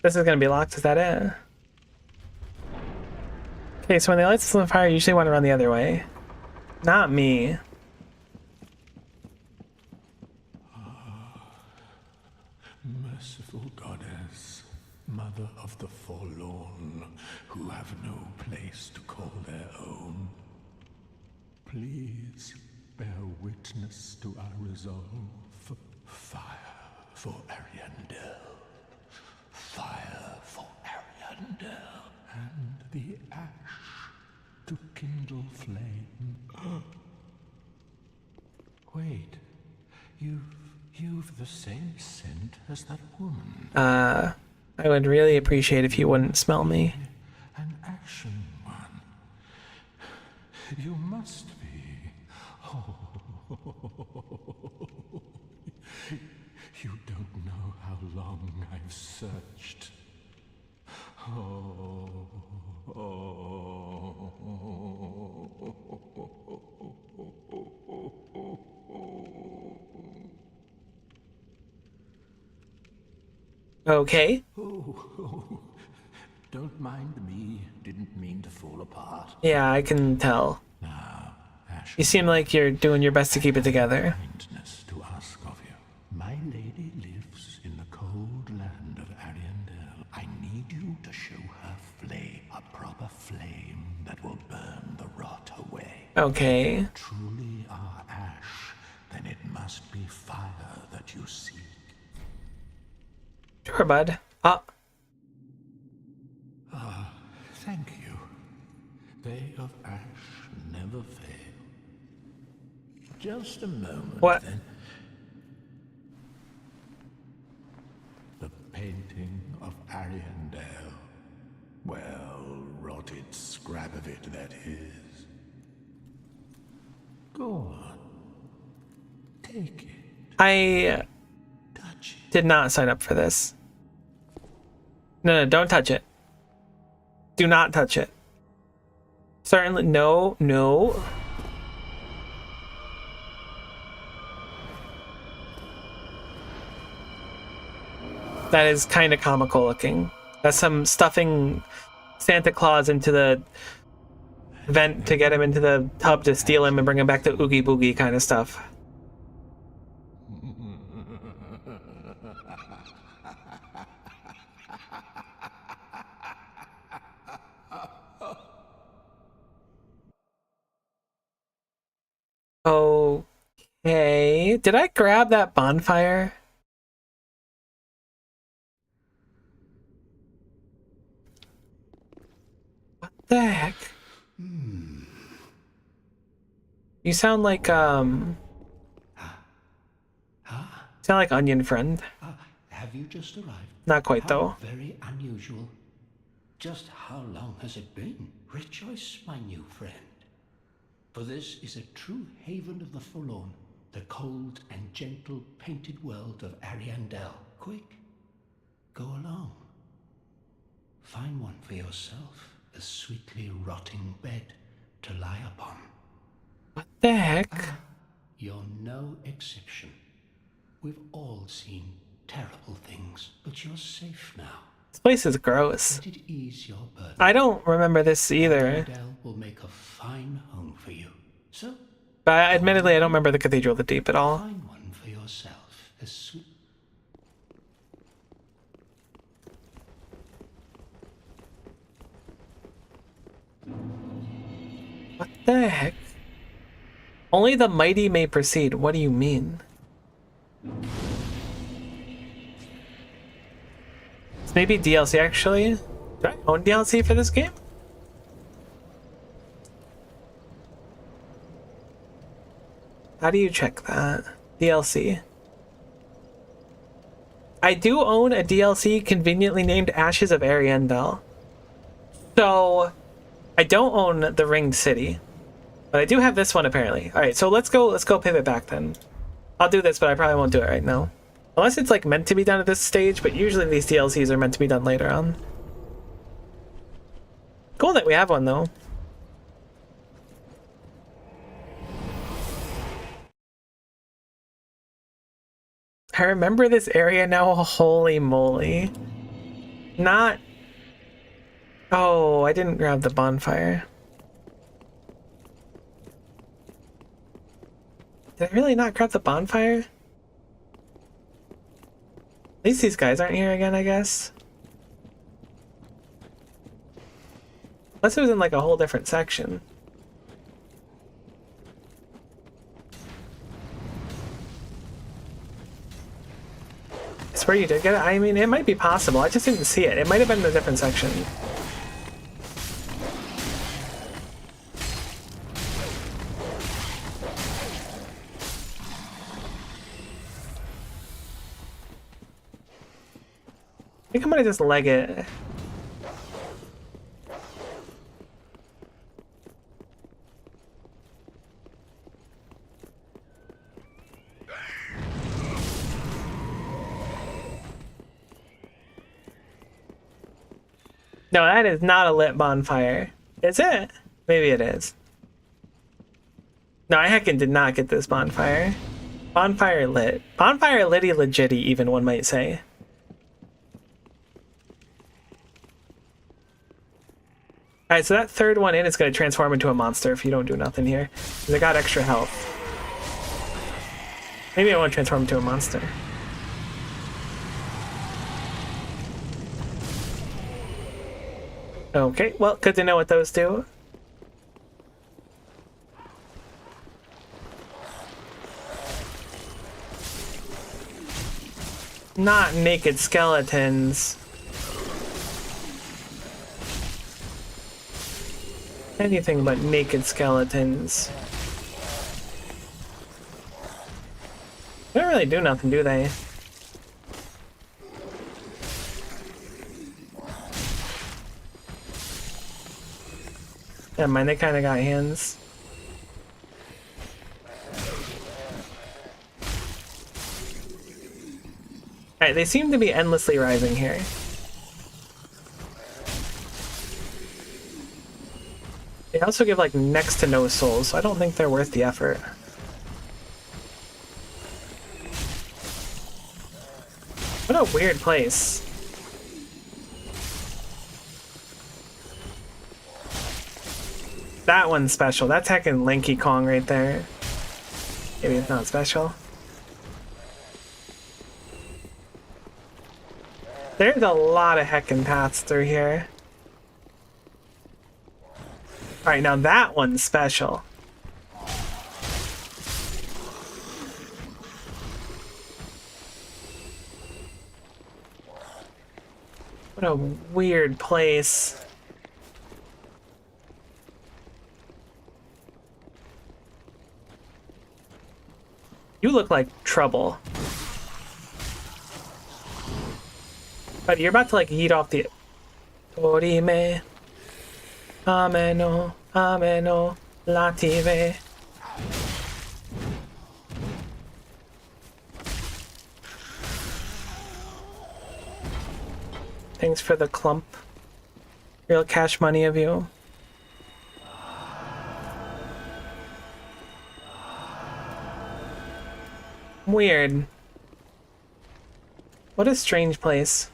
This is gonna be locked, is that it? Okay, so when they light this on fire, you usually want to run the other way. Not me. Merciful goddess, mother of the forlorn, who have no place to call their own, please bear witness to our resolve. Fire for Ariandel. Fire for Ariandel. And the ash to kindle flame. Wait, you've the same scent as that woman. I would really appreciate if you wouldn't smell me. An ashen one. You must be. Oh. You don't know how long I've searched. Okay. Don't mind me. Didn't mean to fall apart. Yeah, I can tell. Now, Ash, You seem like you're doing your best to keep it together. kindness to ask of you. My lady lives in the cold land of Ariandel. I need you to show her flame, a proper flame that will burn the rot away. Okay. Truly are ash, then it must be fire that you seek. Sure, bud. Thank you. They of ash never fail. Just a moment, What? then. The painting of Ariandel. Well, rotted scrap of it, that is. Go on. Take it. I Touch it. did not sign up for this. No, don't touch it. Do not touch it. Certainly, no. That is kind of comical looking. That's some stuffing Santa Claus into the vent to get him into the tub to steal him and bring him back to Oogie Boogie kind of stuff. Okay. Did I grab that bonfire? What the heck? You sound like sound like Onion Friend. Have you just arrived? Not quite though. Very unusual. Just how long has it been? Rejoice, my new friend. For this is a true haven of the forlorn, the cold and gentle painted world of Ariandel. Quick, go along. Find one for yourself, a sweetly rotting bed to lie upon. What the heck? You're no exception. We've all seen terrible things, but you're safe now. This place is gross. Let it ease your burden. I don't remember this either. Ariandel will make a fine home for you. So, But admittedly, I don't remember the Cathedral of the Deep at all. find one for yourself. As sweet. What the heck? Only the mighty may proceed. What do you mean? It's maybe DLC actually. Do I own DLC for this game? How do you check that? DLC. I do own a DLC conveniently named Ashes of Ariandel. So, I don't own the Ringed City. But I do have this one apparently. All right, so let's go pivot back then. I'll do this, but I probably won't do it right now. Unless it's like meant to be done at this stage, but usually these DLCs are meant to be done later on. Cool that we have one though. I remember this area now, holy moly. Not... Oh, I didn't grab the bonfire. Did I really not grab the bonfire? At least these guys aren't here again, I guess. Unless it was in like a whole different section. I swear you did get it? I mean, it might be possible. I just didn't see it. It might have been in a different section. I think I'm gonna just leg it. No, that is not a lit bonfire. Is it? Maybe it is. No, I heckin' did not get this bonfire. Bonfire lit. Bonfire litty legitty, even one might say. Alright, so that third one in is going to transform into a monster if you don't do nothing here. Because I got extra health. Maybe I won't transform into a monster. Okay, well, good to know what those do. Not naked skeletons. Anything but naked skeletons. They don't really do nothing, do they? Never mind, they kind of got hands. Alright, they seem to be endlessly rising here. They also give like next to no souls, so I don't think they're worth the effort. What a weird place. That one's special. That's heckin' Linky Kong right there. Maybe it's not special. There's a lot of heckin' paths through here. Alright, now that one's special. What a weird place. You look like trouble. But you're about to like eat off the... Orime. Ameno. Ameno. Lative. Thanks for the clump. Real cash money of you. Weird. What a strange place.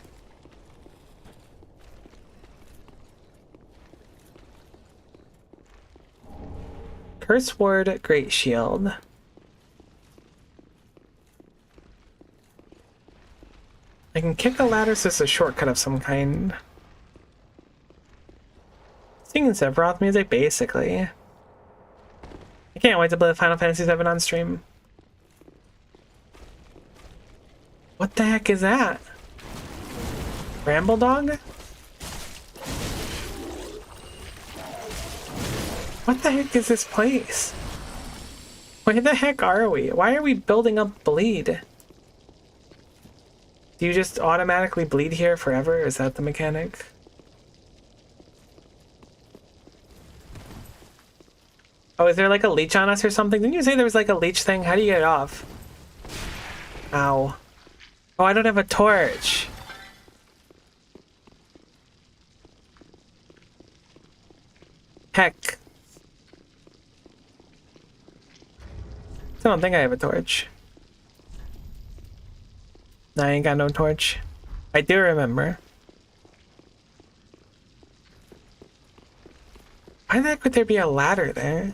Curse Ward, Great Shield. I can kick a ladder, so it's a shortcut of some kind. Singing Sephiroth music, basically. I can't wait to play Final Fantasy VII on stream. What the heck is that? Ramble Dog? What the heck is this place? Where the heck are we? Why are we building up bleed? Do you just automatically bleed here forever? Is that the mechanic? Oh, is there like a leech on us or something? Didn't you say there was like a leech thing? How do you get it off? Ow. Oh, I don't have a torch. Heck. I don't think I have a torch. No, I ain't got no torch. I do remember. Why the heck would there be a ladder there?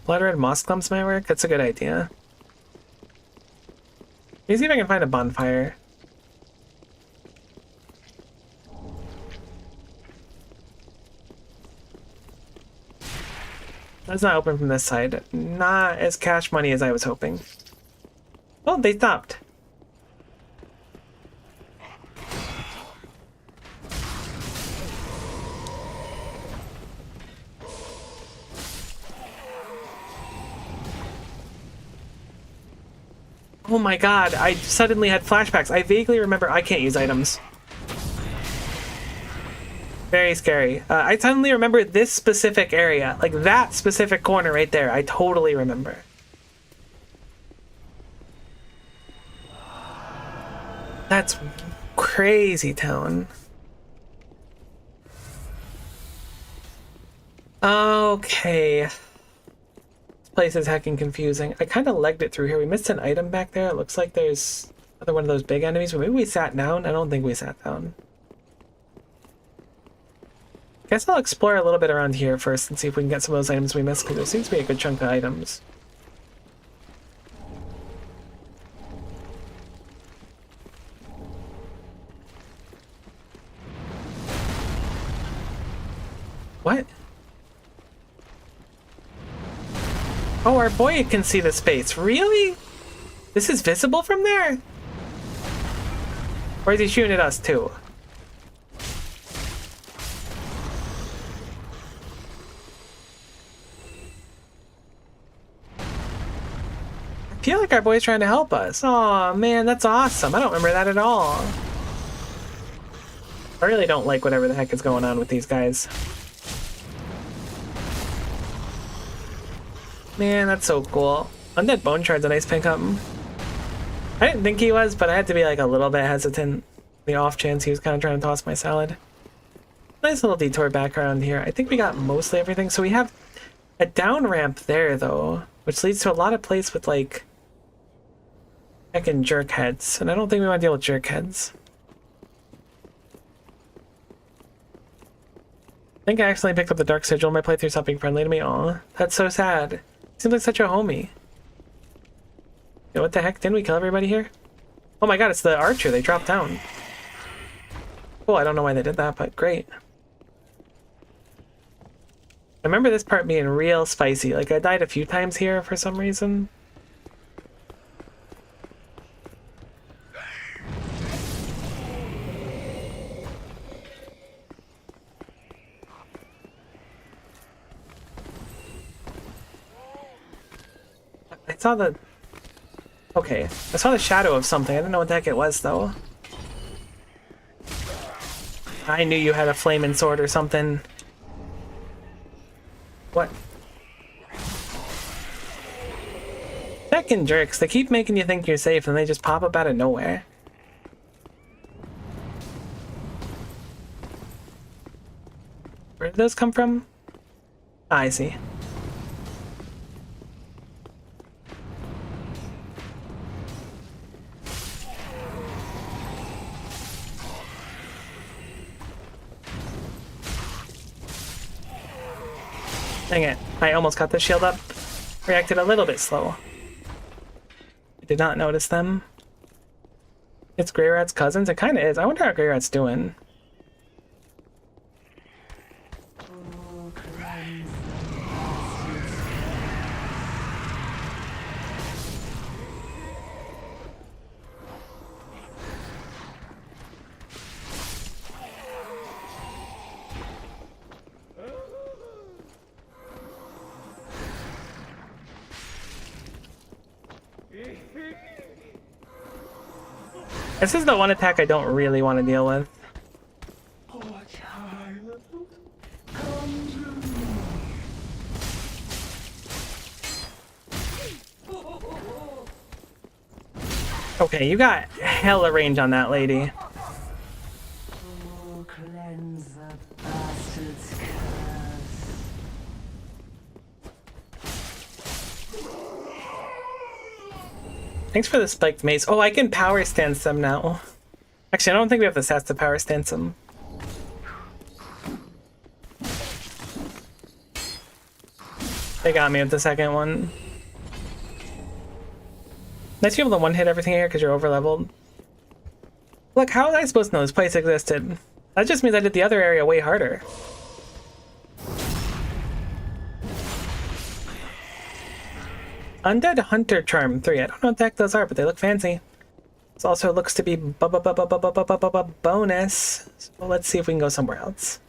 Blood red moss clumps might work? That's a good idea. Let me see if I can find a bonfire. That's not open from this side. Not as cash money as I was hoping. Oh, they stopped. Oh my god, I suddenly had flashbacks. I vaguely remember I can't use items. Very scary. I suddenly remember this specific area. Like that specific corner right there. I totally remember. That's crazy town. Okay. This place is heckin' confusing. I kind of legged it through here. We missed an item back there. It looks like there's another one of those big enemies, but maybe we sat down. I don't think we sat down. Guess I'll explore a little bit around here first and see if we can get some of those items we missed, because there seems to be a good chunk of items. What? Oh, our boy can see the space. Really? This is visible from there? Or is he shooting at us too? I feel like our boy's trying to help us. Oh man, that's awesome. I don't remember that at all. I really don't like whatever the heck is going on with these guys. Man, that's so cool. Undead Bone Shard's a nice pickup. I didn't think he was, but I had to be like a little bit hesitant. The off chance he was kind of trying to toss my salad. Nice little detour back around here. I think we got mostly everything. So we have a down ramp there though, which leads to a lot of place with like heckin' jerk heads. And I don't think we want to deal with jerk heads. I think I accidentally picked up the Dark Sigil in my playthrough. Stop being friendly to me. Aw, that's so sad. Seems like such a homie. Yo, what the heck? Didn't we kill everybody here? Oh my god, it's the archer. They dropped down. Cool, I don't know why they did that, but great. I remember this part being real spicy. Like, I died a few times here for some reason. I saw the... Okay, I saw the shadow of something. I didn't know what the heck it was, though. I knew you had a flaming sword or something. What? Heckin' jerks. They keep making you think you're safe, and they just pop up out of nowhere. Where did those come from? Ah, I see. Dang it, I almost got the shield up. Reacted a little bit slow. I did not notice them. It's Greyrat's cousins? It kinda is. I wonder how Greyrat's doing. This is the one attack I don't really want to deal with. Okay, you got hella range on that lady. Thanks for the spiked mace. Oh, I can power stance them now. Actually, I don't think we have the stats to power stance them. They got me with the second one. Nice to be able to one-hit everything here because you're over-leveled. Look, how was I supposed to know this place existed? That just means I did the other area way harder. Undead Hunter Charm 3. I don't know what the heck those are, but they look fancy. This also looks to be bonus. So let's see if we can go somewhere else.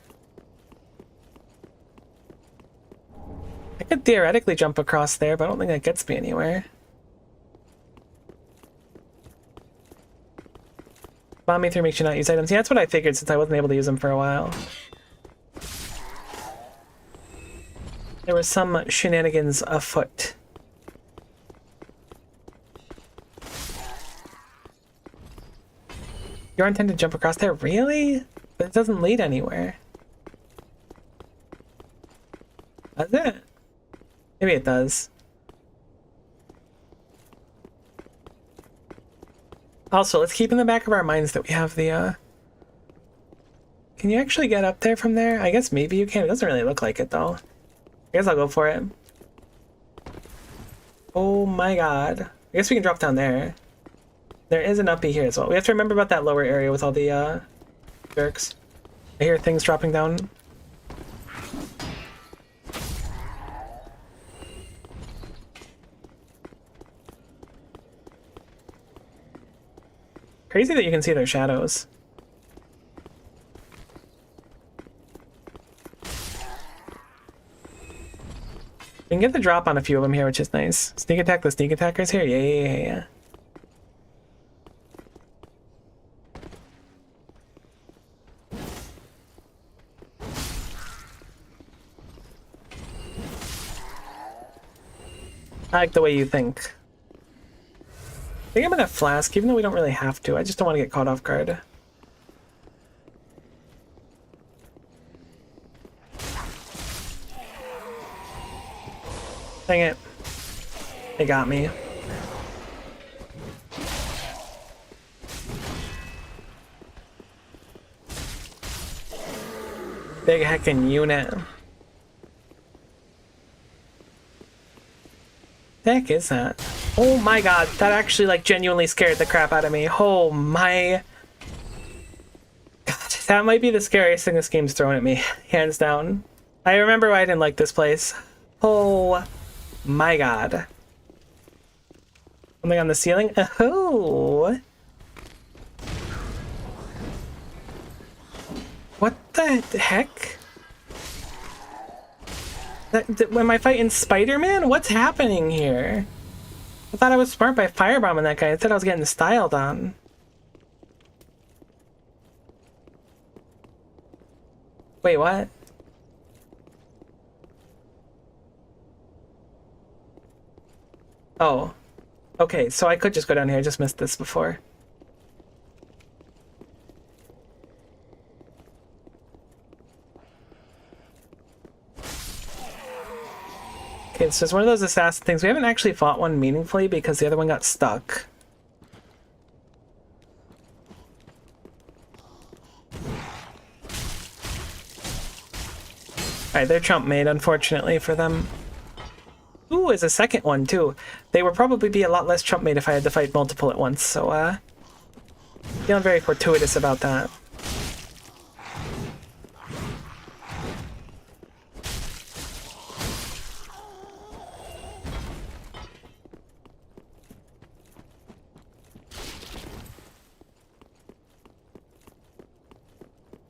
I could theoretically jump across there, but I don't think that gets me anywhere. Bomb me through makes you not use items. Yeah, that's what I figured since I wasn't able to use them for a while. There was some shenanigans afoot. You aren't intended to jump across there? Really? But it doesn't lead anywhere. Does it? Maybe it does. Also, let's keep in the back of our minds that we have the, Can you actually get up there from there? I guess maybe you can. It doesn't really look like it, though. I guess I'll go for it. Oh my god. I guess we can drop down there. There is an uppy here as well. We have to remember about that lower area with all the, jerks. I hear things dropping down. Crazy that you can see their shadows. We can get the drop on a few of them here, which is nice. Sneak attack the sneak attackers here? Yeah. I like the way you think. I think I'm gonna flask, even though we don't really have to. I just don't want to get caught off guard. Dang it. They got me. Big heckin' unit. The heck is that? Oh my god, that actually like genuinely scared the crap out of me. Oh my god, that might be the scariest thing this game's thrown at me, hands down. I remember why I didn't like this place. Oh my god. Something on the ceiling? Oh. What the heck? Am I fighting Spider-Man? What's happening here? I thought I was smart by firebombing that guy. Instead I was getting styled on. Wait, what? Oh. Okay, so I could just go down here. I just missed this before. Okay, so it's one of those assassin things. We haven't actually fought one meaningfully because the other one got stuck. Alright, they're Trump made, unfortunately for them. Ooh, is a second one too. They would probably be a lot less Trump made if I had to fight multiple at once, so feeling very fortuitous about that.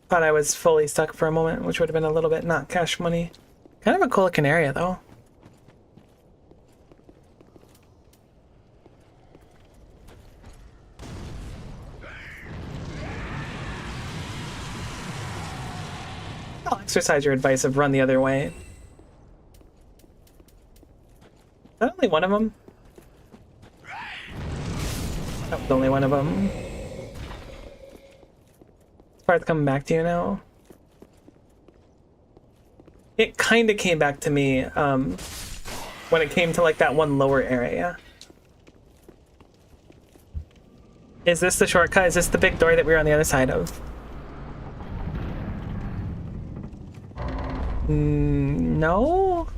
Thought I was fully stuck for a moment, which would have been a little bit not cash money. Kind of a cool looking area though. I'll exercise your advice of run the other way. Is that only one of them? That was only one of them. Part's coming back to you now. It kind of came back to me when it came to like that one lower area. Is this the shortcut? Is this the big door that we were on the other side of? No?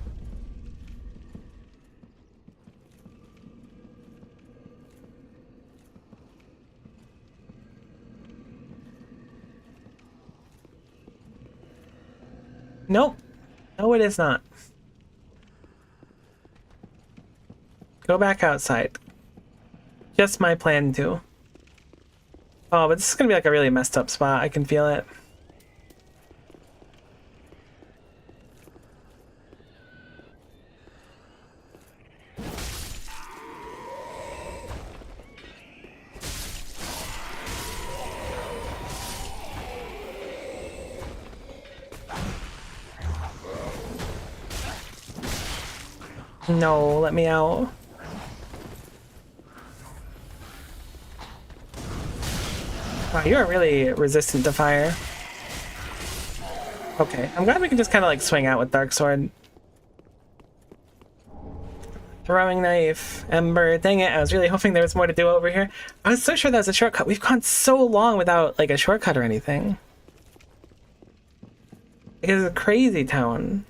Nope. No, it is not. Go back outside. Just my plan too. Oh, but this is gonna be like a really messed up spot. I can feel it. No, let me out. Wow, you are really resistant to fire. Okay, I'm glad we can just kind of like swing out with Dark Sword. Throwing knife, Ember, dang it, I was really hoping there was more to do over here. I was so sure that was a shortcut. We've gone so long without like a shortcut or anything. It is a crazy town.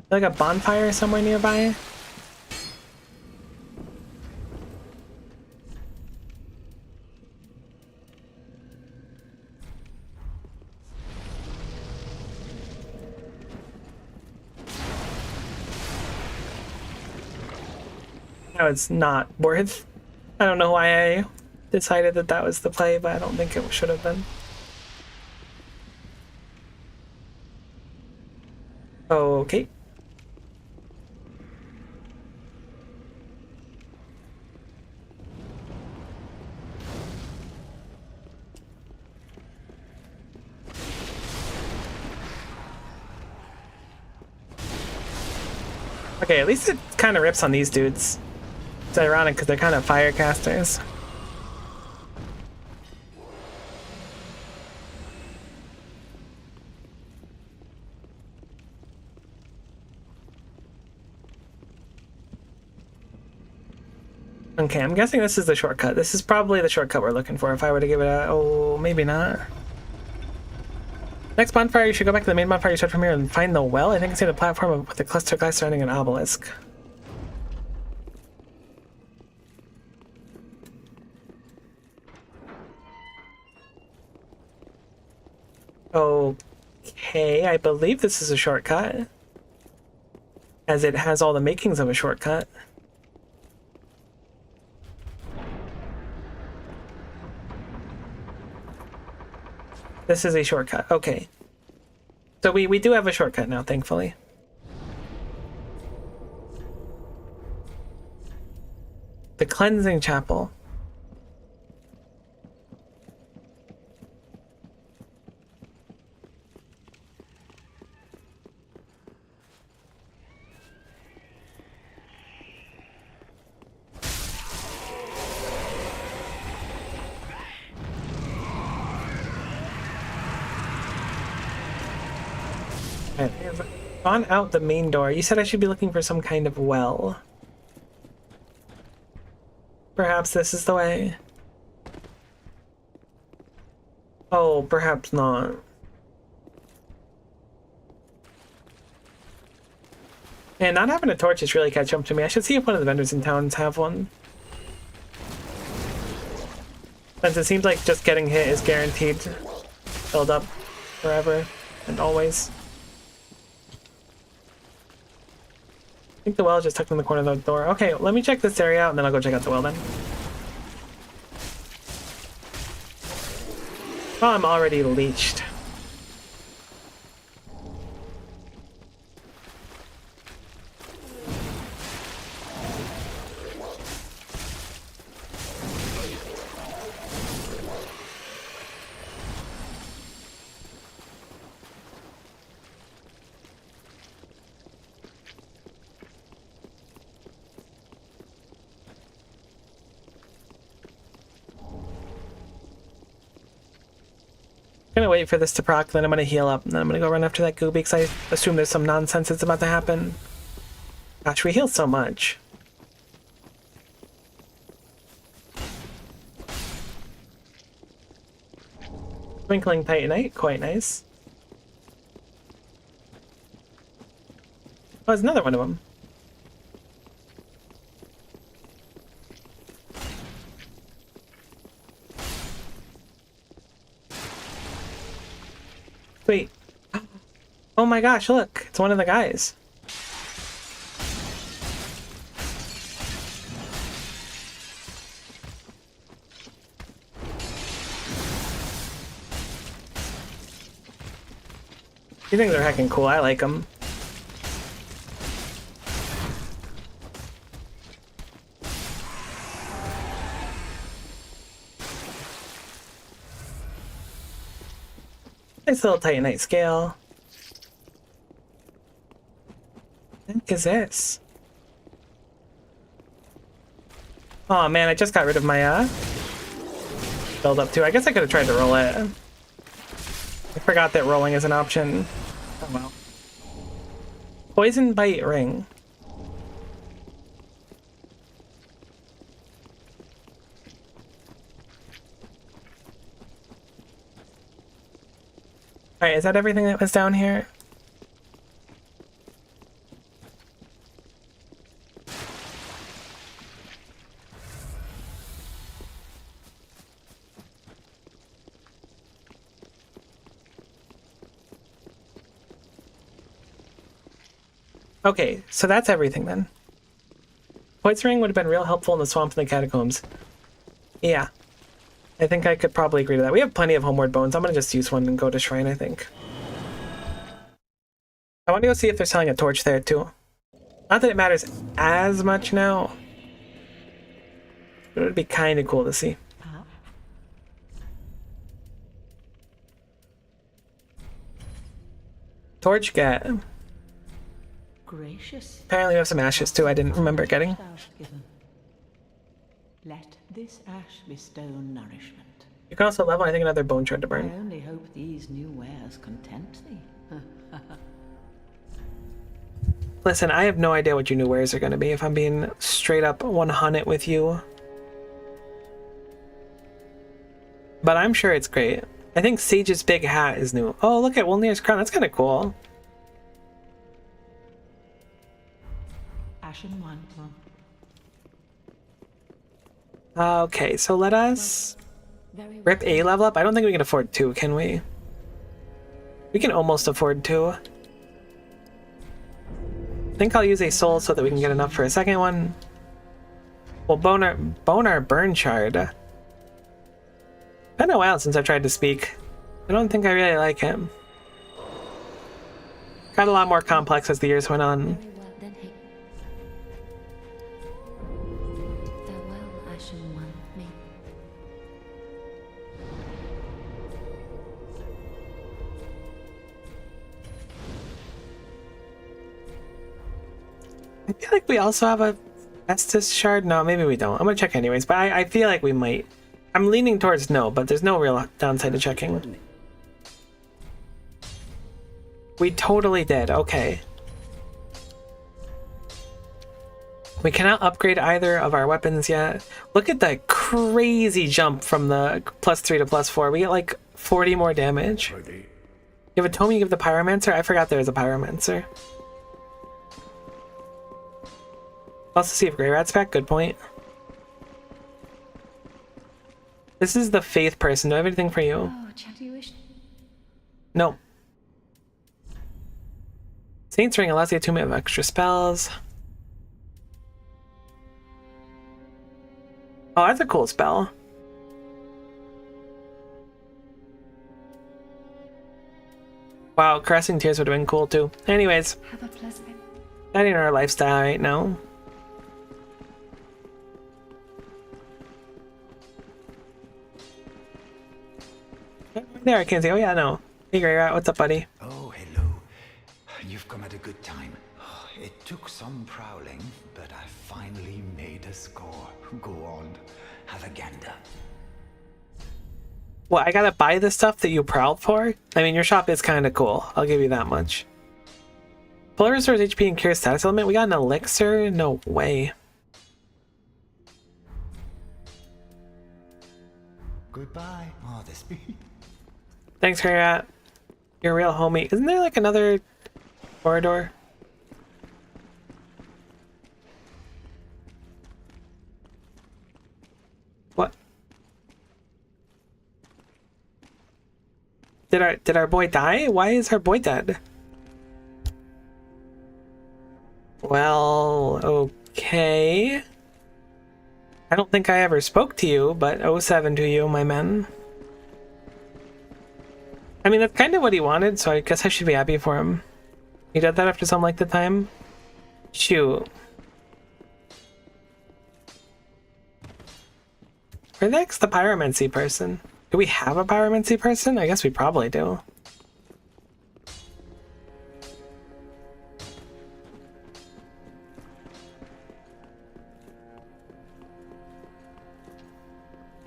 Like a bonfire somewhere nearby? No, it's not worth. I don't know why I decided that that was the play, but I don't think it should have been. Okay. Okay, at least it kind of rips on these dudes. It's ironic because they're kind of fire casters. Okay, I'm guessing this is the shortcut. This is probably the shortcut we're looking for if I were to give it a... Oh, maybe not. Next bonfire, you should go back to the main bonfire you started from here and find the well. I think it's near the platform with the cluster glass surrounding an obelisk. Okay, I believe this is a shortcut, as it has all the makings of a shortcut. This is a shortcut. Okay. So we do have a shortcut now, thankfully. The Cleansing Chapel. I've gone out the main door. You said I should be looking for some kind of well. Perhaps this is the way. Oh, perhaps not. And not having a torch is really catch up to me. I should see if one of the vendors in towns have one. Since it seems like just getting hit is guaranteed to build up forever and always. I think the well is just tucked in the corner of the door. Okay, let me check this area out and then I'll go check out the well then. Oh, I'm already leeched. Gonna wait for this to proc, then I'm gonna heal up, and then I'm gonna go run after that Gooby because I assume there's some nonsense that's about to happen. Gosh, we heal so much. Twinkling Titanite, quite nice. Oh, there's another one of them. Wait. Oh my gosh, look. It's one of the guys. These things are heckin' cool. I like them. Nice little Titanite scale. What the heck is this? Oh man, I just got rid of my build up too. I guess I could have tried to roll it. I forgot that rolling is an option. Oh well. Poison Bite Ring. Alright, is that everything that was down here? Okay, so that's everything then. Poison Ring would have been real helpful in the swamp and the catacombs. Yeah. I think I could probably agree to that. We have plenty of Homeward Bones. I'm gonna just use one and go to Shrine, I think. I want to go see if they're selling a torch there too. Not that it matters as much now. But it would be kind of cool to see. Torch get. Gracious. Apparently we have some ashes too I didn't remember getting. Let this ash bestow nourishment. You can also level, I think, another bone shard to I burn. only hope these new wares content thee. Listen, I have no idea what your new wares are going to be, if I'm being straight up 100 with you. But I'm sure it's great. I think Sage's big hat is new. Oh, look at Wolnir's crown. That's kind of cool. Ashen one. Okay, so let us Very well. rip a level up. I don't think we can afford 2, can we? We can almost afford 2. I think I'll use a soul so that we can get enough for a second one. Well, Bonar Burn Shard. Been a while since I've tried to speak. I don't think I really like him. Got a lot more complex as the years went on. Very well then, hey. Farewell, Ashen One. May I feel like we also have a Estus Shard. No, maybe we don't. I'm gonna check anyways, but I feel like we might. I'm leaning towards no, but there's no real downside to checking. We totally did. Okay. We cannot upgrade either of our weapons yet. Look at that crazy jump from the +3 to +4. We get like 40 more damage. You have a tome, you give the Pyromancer? I forgot there was a Pyromancer. Also see if Grey Rat's back. Good point. This is the Faith person. Do I have anything for you? Oh, chat, you wish. No. Saint's Ring allows you to make extra spells. Oh, that's a cool spell. Wow, Caressing Tears would have been cool too. Anyways, Have a pleasant. that ain't our lifestyle right now. There, I can't see. Oh yeah, no. Hey, Grey Rat, what's up, buddy? Oh, hello. You've come at a good time. It took some prowling, but I finally made a score. Go on, have a gander. Well, I gotta buy the stuff that you prowled for? I mean, your shop is kind of cool. I'll give you that much. Fuller restores HP and cure status element. We got an elixir? No way. Goodbye, Hardesty. Thanks, Harriet. You're a real homie. Isn't there like another corridor? What? Did our boy die? Why is our boy dead? Well, okay. I don't think I ever spoke to you, but 07 to you, my men. I mean, that's kind of what he wanted, so I guess I should be happy for him. He did that after some like the time. Shoot. Where's next the pyromancy person? Do we have a pyromancy person? I guess we probably do.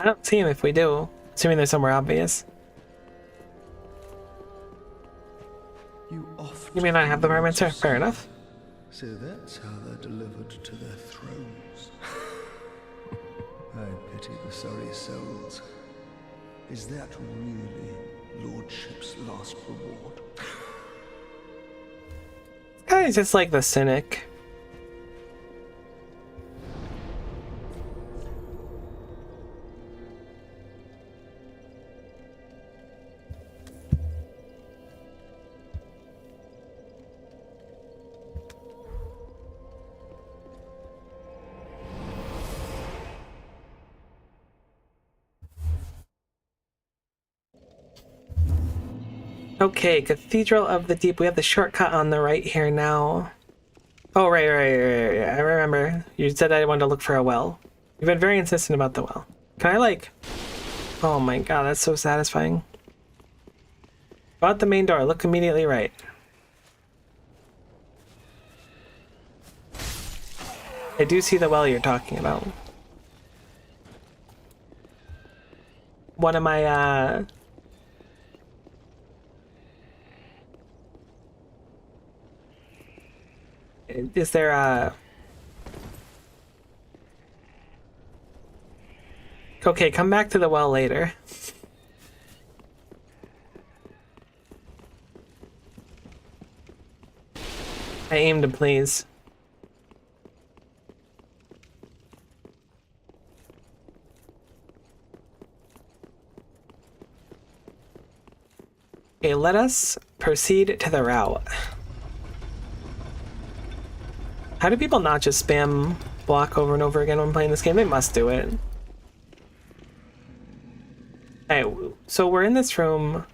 I don't see him if we do, assuming they're somewhere obvious. You may not have the pyromancer, fair enough. So that's how they're delivered to their thrones. I pity the sorry souls. Is that really Lordship's last reward? This guy is just like the cynic. Okay, Cathedral of the Deep. We have the shortcut on the right here now. Oh, right. I remember. You said I wanted to look for a well. You've been very insistent about the well. Can I, like... Oh my god, that's so satisfying. Go out the main door. Look immediately right. I do see the well you're talking about. One of my, Is there a... Okay, come back to the well later. I aim to please. Okay, let us proceed to the route. How do people not just spam block over and over again when playing this game? They must do it. Hey, so we're in this room.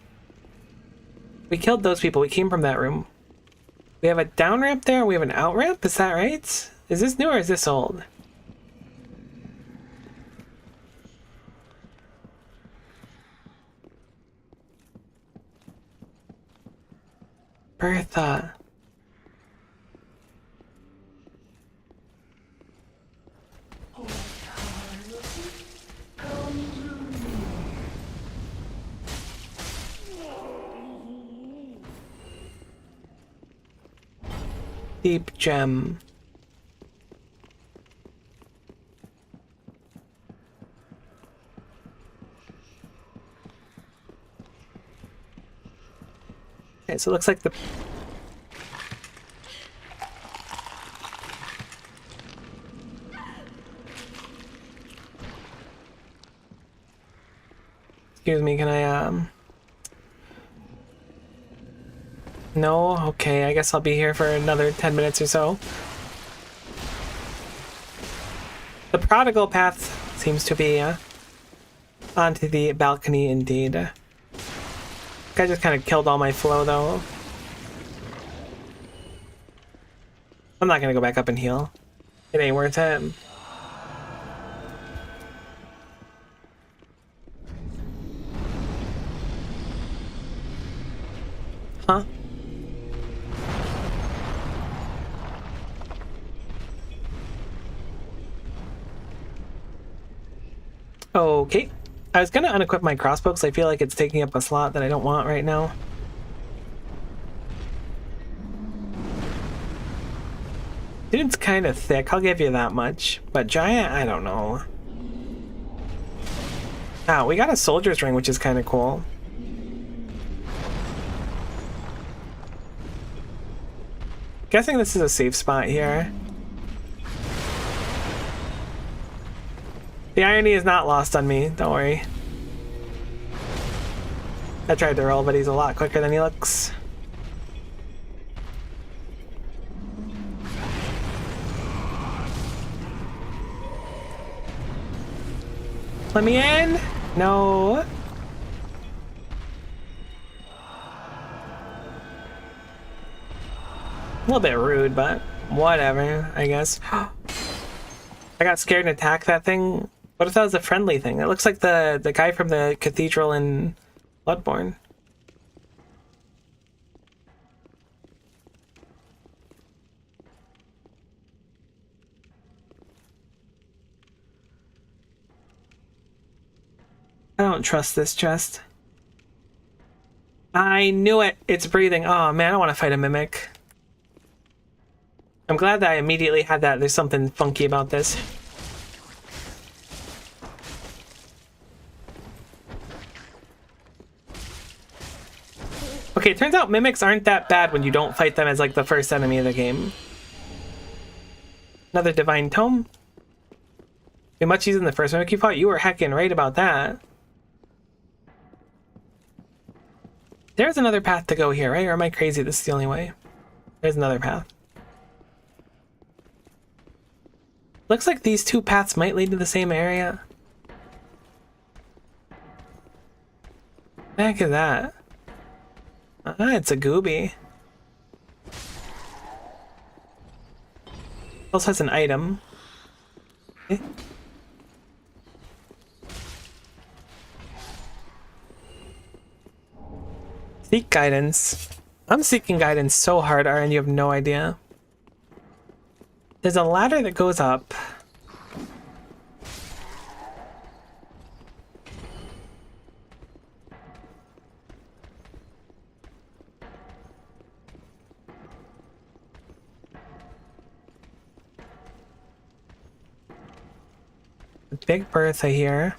We killed those people. We came from that room. We have a down ramp there. We have an out ramp. Is that right? Is this new or is this old? Bertha. Deep gem. Okay, so it looks like the... Excuse me, can I, No? Okay, I guess I'll be here for another 10 minutes or so. The prodigal path seems to be onto the balcony indeed. Guy just kind of killed all my flow though. I'm not gonna go back up and heal. It ain't worth it. Huh? Okay. I was gonna unequip my crossbow because I feel like it's taking up a slot that I don't want right now. Dude's kind of thick, I'll give you that much. But giant, I don't know. Ah, we got a soldier's ring, which is kind of cool. Guessing this is a safe spot here. The irony is not lost on me, don't worry. I tried to roll, but he's a lot quicker than he looks. Let me in! No. A little bit rude, but whatever, I guess. I got scared and attacked that thing. What if that was a friendly thing? It looks like the guy from the cathedral in Bloodborne. I don't trust this chest. I knew it! It's breathing. Oh man, I don't want to fight a mimic. I'm glad that I immediately had that. There's something funky about this. Okay, it turns out mimics aren't that bad when you don't fight them as like the first enemy of the game. Another divine tome. Be much easier than the first mimic you fought. You were heckin' right about that. There's another path to go here, right? Or am I crazy? This is the only way. There's another path. Looks like these two paths might lead to the same area. What the heck is that? Ah, it's a gooby. Also has an item. Okay. Seek guidance. I'm seeking guidance so hard, Aaron, you have no idea. There's a ladder that goes up. Big Bertha here.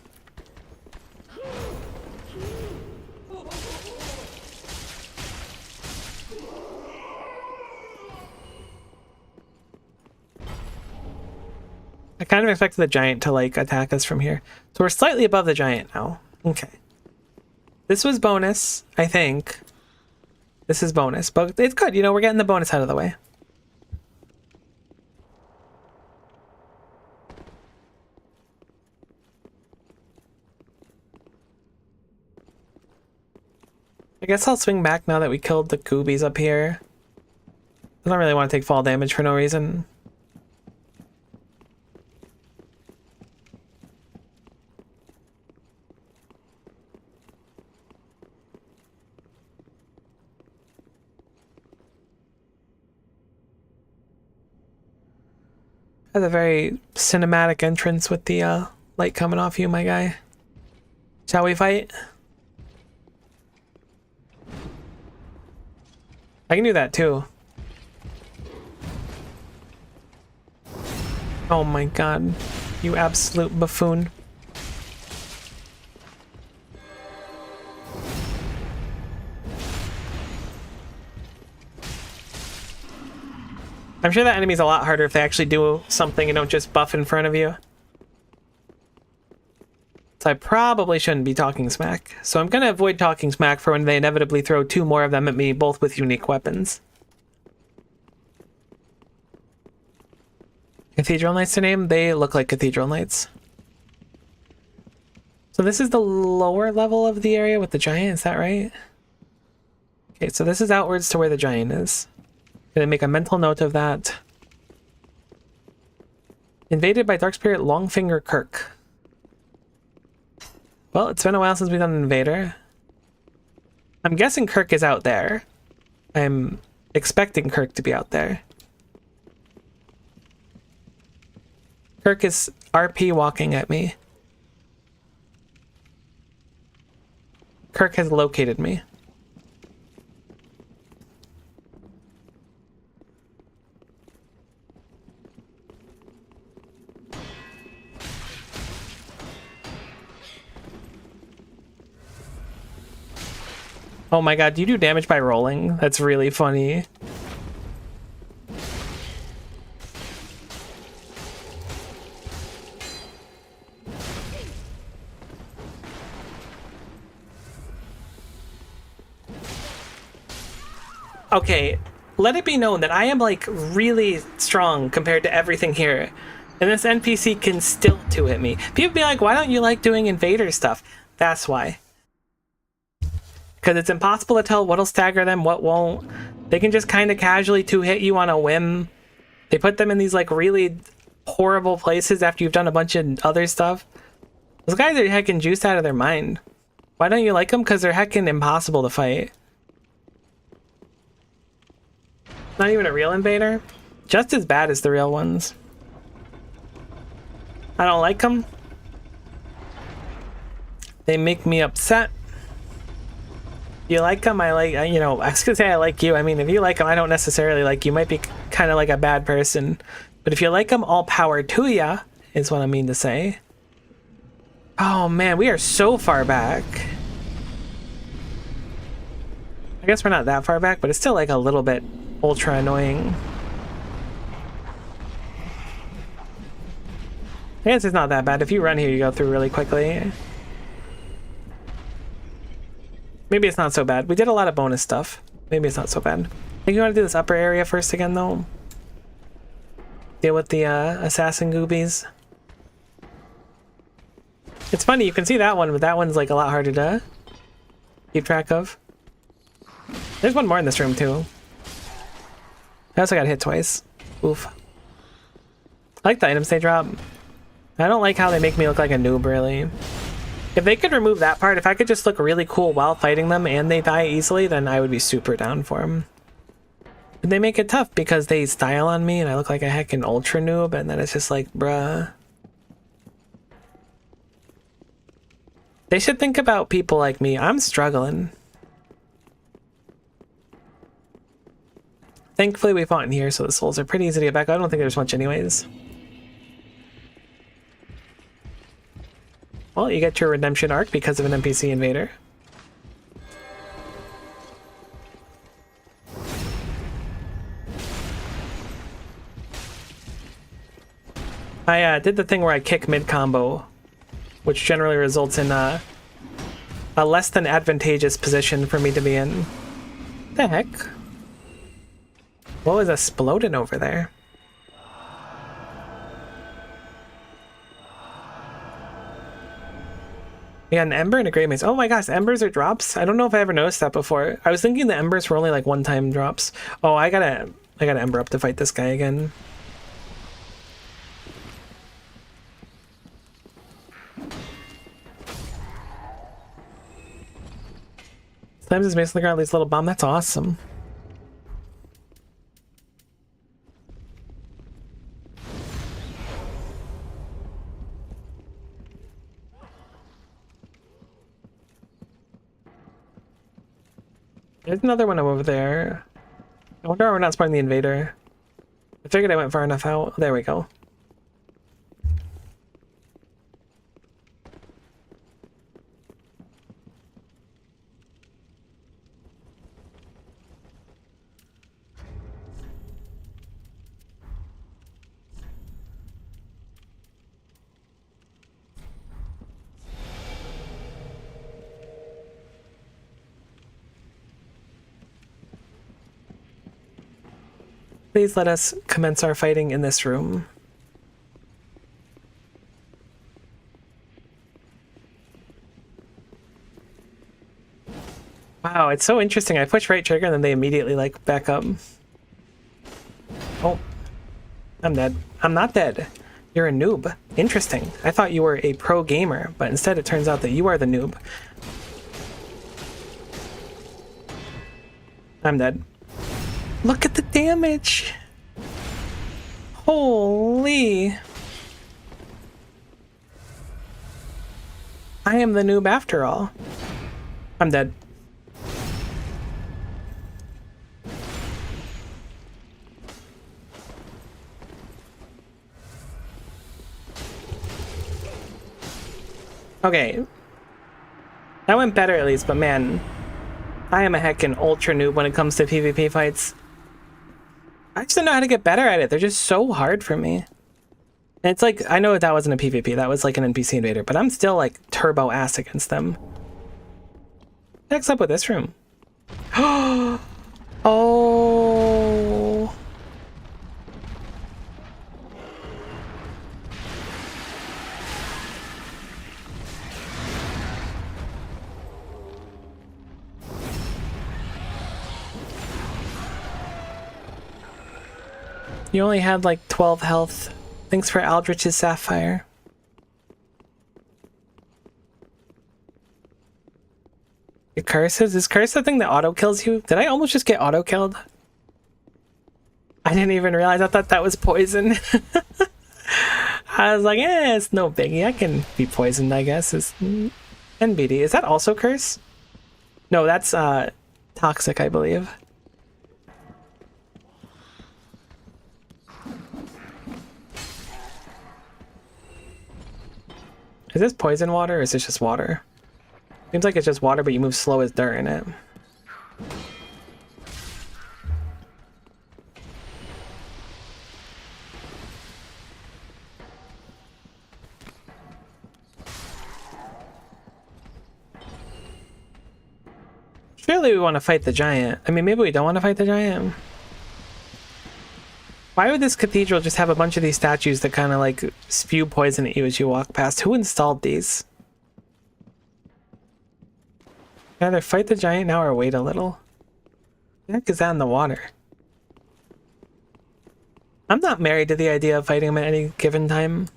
I kind of expected the giant to like attack us from here. So we're slightly above the giant now. Okay. This was bonus, I think. This is bonus, but it's good. You know, we're getting the bonus out of the way. I guess I'll swing back now that we killed the goobies up here. I don't really want to take fall damage for no reason. Has a very cinematic entrance with the light coming off you, my guy. Shall we fight? I can do that too. Oh my god, you absolute buffoon. I'm sure that enemy's a lot harder if they actually do something and don't just buff in front of you. So I probably shouldn't be talking smack. So I'm going to avoid talking smack for when they inevitably throw two more of them at me, both with unique weapons. Cathedral Knights to name? They look like Cathedral Knights. So this is the lower level of the area with the giant, is that right? Okay, so this is outwards to where the giant is. Gonna make a mental note of that. Invaded by Dark Spirit Longfinger Kirk. Well, it's been a while since we've done an invader. I'm guessing Kirk is out there. I'm expecting Kirk to be out there. Kirk is RP walking at me. Kirk has located me. Oh my god, do you do damage by rolling? That's really funny. Okay, let it be known that I am like really strong compared to everything here. And this NPC can still two-hit me. People be like, why don't you like doing invader stuff? That's why. Because it's impossible to tell what'll stagger them, what won't. They can just kind of casually two-hit you on a whim. They put them in these like really horrible places after you've done a bunch of other stuff. Those guys are heckin' juiced out of their mind. Why don't you like them? Because they're heckin' impossible to fight. Not even a real invader. Just as bad as the real ones. I don't like them. They make me upset. You like them? I like, you know, I was gonna say I like you. I mean, if you like them, I don't necessarily like you. Might be kind of like a bad person. But if you like them, all power to ya, is what I mean to say. Oh man, we are so far back. I guess we're not that far back, but it's still like a little bit ultra annoying. I guess it's not that bad. If you run here, you go through really quickly. Maybe it's not so bad. We did a lot of bonus stuff. Maybe it's not so bad. I think you want to do this upper area first again, though. Deal with the assassin goobies. It's funny, you can see that one, but that one's like a lot harder to keep track of. There's one more in this room, too. I also got hit twice. Oof. I like the items they drop. I don't like how they make me look like a noob, really. If they could remove that part, if I could just look really cool while fighting them and they die easily, then I would be super down for them. But they make it tough because they style on me and I look like a heckin' ultra noob, and then it's just like, bruh. They should think about people like me. I'm struggling. Thankfully we fought in here, so the souls are pretty easy to get back. I don't think there's much anyways. Well, you get your redemption arc because of an NPC invader. I did the thing where I kick mid-combo, which generally results in a less than advantageous position for me to be in. The heck? What was exploding over there? We got an ember and a great mace. Oh my gosh, embers are drops? I don't know if I ever noticed that before. I was thinking the embers were only like one-time drops. Oh, I gotta ember up to fight this guy again. Slams his mace on the ground, leaves a little bomb. That's awesome. There's another one over there. I wonder why we're not spawning the invader. I figured I went far enough out. There we go. Please let us commence our fighting in this room. Wow, it's so interesting. I push right trigger and then they immediately like back up. Oh, I'm dead. I'm not dead. You're a noob. Interesting. I thought you were a pro gamer, but instead it turns out that you are the noob. I'm dead. Look at the damage! Holy! I am the noob after all. I'm dead. Okay. That went better at least, but man, I am a heckin' ultra noob when it comes to PvP fights. I just don't know how to get better at it. They're just so hard for me. And it's like, I know that wasn't a PvP, that was like an NPC invader, but I'm still like turbo ass against them. Next up with this room. Oh. You only had like 12 health. Thanks for Aldrich's Sapphire. It curses? Is curse the thing that auto kills you? Did I almost just get auto killed? I didn't even realize. I thought that was poison. I was like, eh, it's no biggie. I can be poisoned, I guess. It's NBD. Is that also curse? No, that's toxic, I believe. Is this poison water or is this just water? Seems like it's just water, but you move slow as dirt in it. Surely we want to fight the giant. I mean, maybe we don't want to fight the giant. Why would this cathedral just have a bunch of these statues that kind of like spew poison at you as you walk past? Who installed these? Either fight the giant now or wait a little. The heck is that in the water? I'm not married to the idea of fighting him at any given time.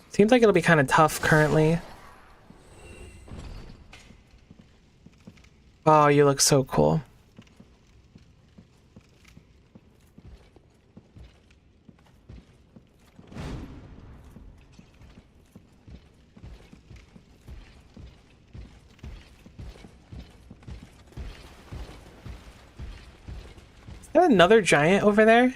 Seems like it'll be kind of tough currently. Oh, you look so cool. Is there another giant over there?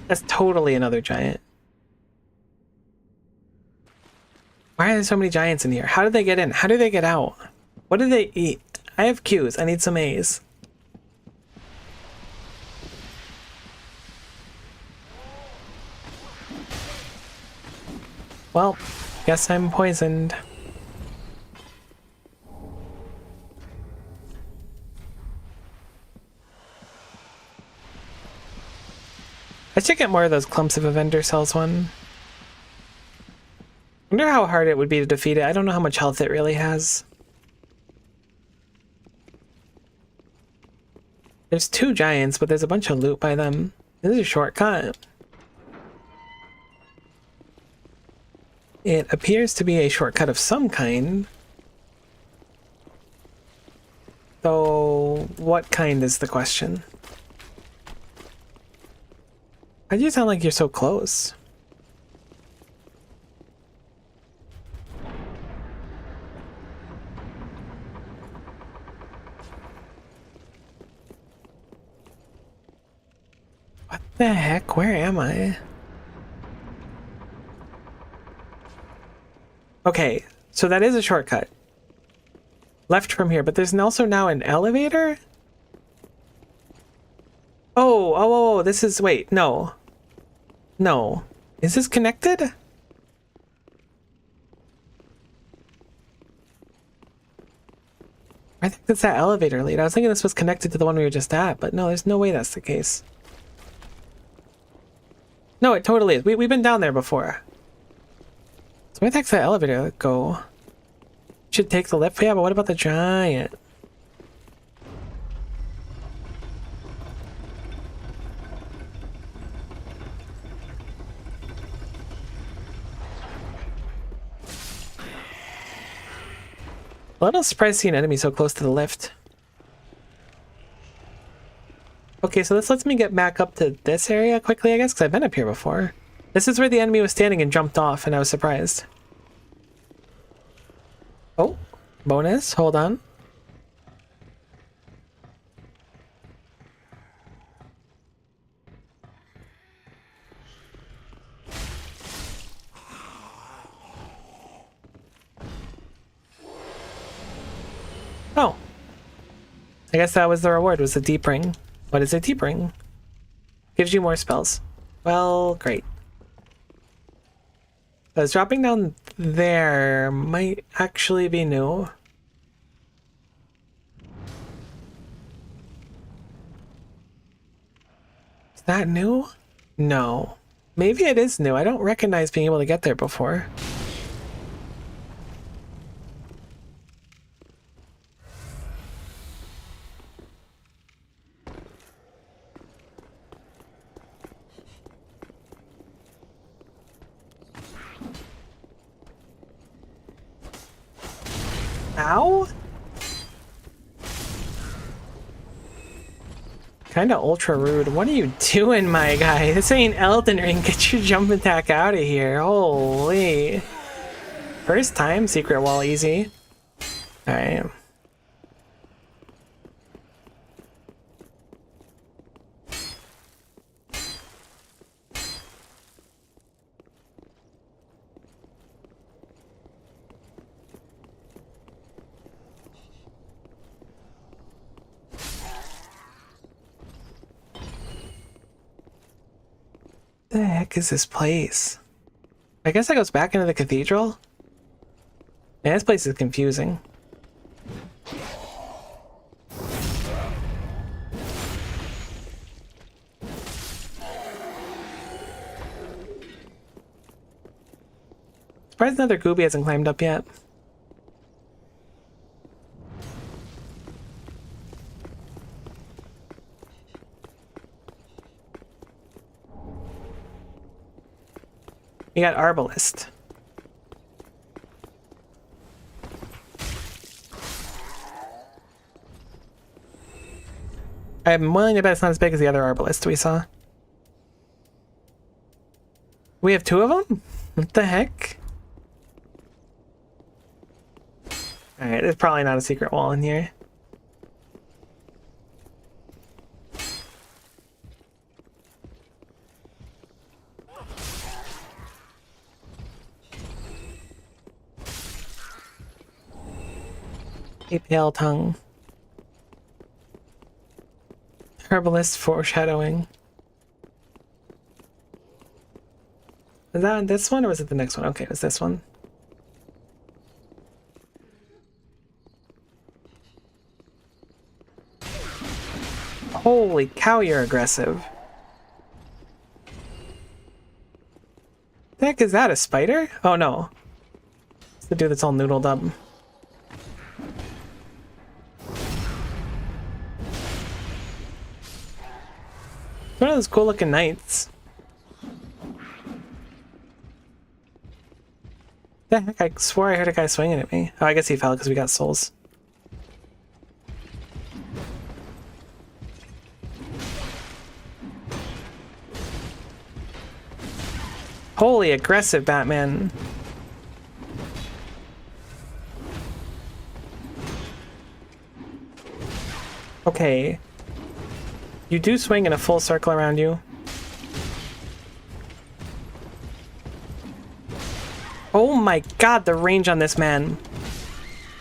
That's totally another giant. Why are there so many giants in here? How did they get in? How do they get out? What do they eat? I have Qs. I need some As. Well, guess I'm poisoned. I should get more of those clumps if a vendor sells one. I wonder how hard it would be to defeat it. I don't know how much health it really has. There's two giants, but there's a bunch of loot by them. This is a shortcut. It appears to be a shortcut of some kind. Though, what kind is the question? Why do you sound like you're so close? What the heck? Where am I? Okay, so that is a shortcut. Left from here, but there's also now an elevator? Oh, this is, wait, no. No. Is this connected? I think that's that elevator lead. I was thinking this was connected to the one we were just at, but no, there's no way that's the case. No, it totally is. We've been down there before. So where the heck's that elevator go? Should take the lift. Yeah, but what about the giant? A little surprised to see an enemy so close to the lift. Okay, so this lets me get back up to this area quickly, I guess, because I've been up here before. This is where the enemy was standing and jumped off, and I was surprised. Oh, bonus. Hold on. Oh. I guess that was the reward, was the deep ring. What is a deep ring? Gives you more spells. Well, great. So dropping down there might actually be new. Is that new? No. Maybe it is new. I don't recognize being able to get there before. Ow? Kinda ultra rude. What are you doing, my guy? This ain't Elden Ring. Get your jump attack out of here. Holy. First time, secret wall easy. Alright. The heck is this place? I guess that goes back into the cathedral? Yeah, this place is confusing. Surprised another Gooby hasn't climbed up yet. We got Arbalest. I'm willing to bet it's not as big as the other Arbalest we saw. We have two of them? What the heck? Alright, there's probably not a secret wall in here. A pale tongue. Herbalist foreshadowing. Is that this one or was it the next one? Okay, it was this one. Holy cow, you're aggressive. The heck is that, a spider? Oh no. It's the dude that's all noodled up. One of those cool looking knights. The heck, I swore I heard a guy swinging at me. Oh, I guess he fell because we got souls. Holy aggressive Batman. Okay. You do swing in a full circle around you. Oh my god, the range on this man.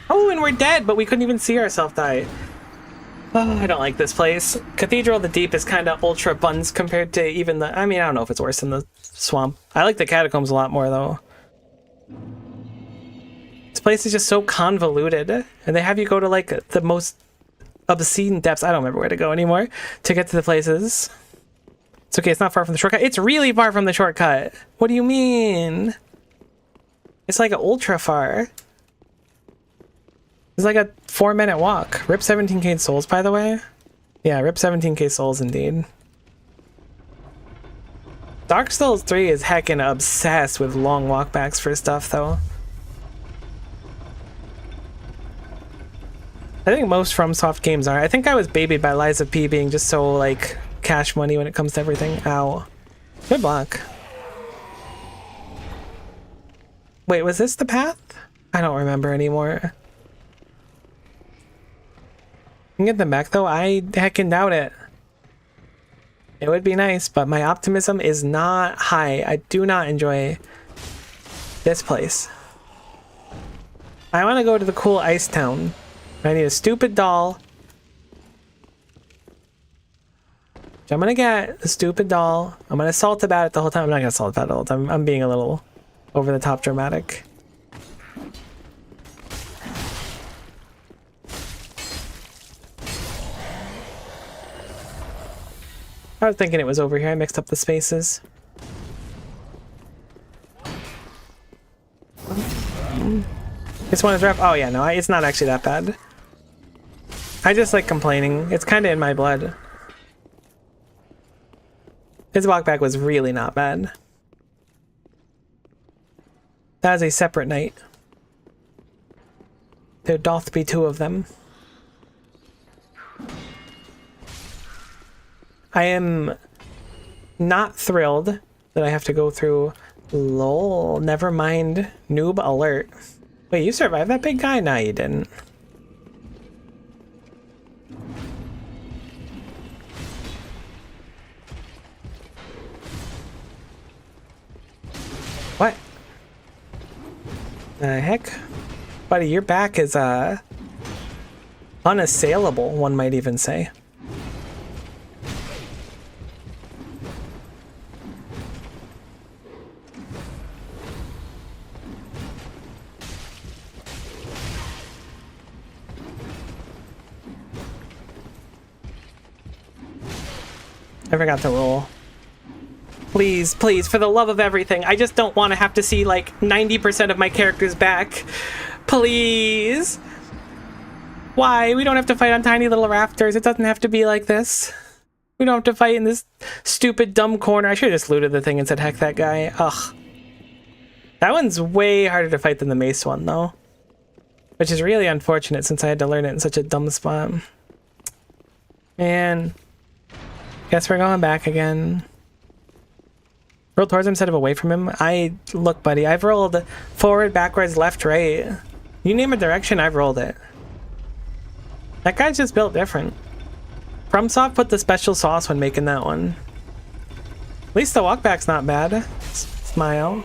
Oh, and we're dead, but we couldn't even see ourselves die. Oh, I don't like this place. Cathedral of the Deep is kind of ultra buns compared to even the... I mean, I don't know if it's worse than the swamp. I like the catacombs a lot more, though. This place is just so convoluted. And they have you go to, like, the most obscene depths. I don't remember where to go anymore to get to the places. It's okay, it's not far from the shortcut. It's really far from the shortcut. What do you mean? It's like ultra far. It's like a 4-minute walk. Rip 17k souls, by the way. Yeah, rip 17k souls indeed. Dark Souls 3 is heckin' obsessed with long walkbacks for stuff, though. I think most FromSoft games are. I think I was babied by Lies of P being just so, like, cash money when it comes to everything. Ow. Good block. Wait, was this the path? I don't remember anymore. Can get them back, though? I heckin' doubt it. It would be nice, but my optimism is not high. I do not enjoy this place. I want to go to the cool ice town. I need a stupid doll. I'm gonna get a stupid doll. I'm gonna salt about it the whole time. I'm not gonna salt about it the whole time. I'm being a little over the top dramatic. I was thinking it was over here. I mixed up the spaces. This one is rough. Oh yeah, no, it's not actually that bad. I just like complaining. It's kind of in my blood. His walk back was really not bad. That is a separate night. There doth be two of them. I am not thrilled that I have to go through lol, never mind, noob alert. Wait, you survived that big guy? Nah, you didn't. What? The heck? Buddy, your back is, unassailable, one might even say. I forgot to roll. Please, please, for the love of everything. I just don't want to have to see like 90% of my character's back. Please. Why? We don't have to fight on tiny little rafters. It doesn't have to be like this. We don't have to fight in this stupid, dumb corner. I should have just looted the thing and said, heck that guy. Ugh. That one's way harder to fight than the mace one, though. Which is really unfortunate since I had to learn it in such a dumb spot. Man. Guess we're going back again. Roll towards him instead of away from him. Look, buddy, I've rolled forward, backwards, left, right. You name a direction, I've rolled it. That guy's just built different. FromSoft put the special sauce when making that one. At least the walkback's not bad. Smile.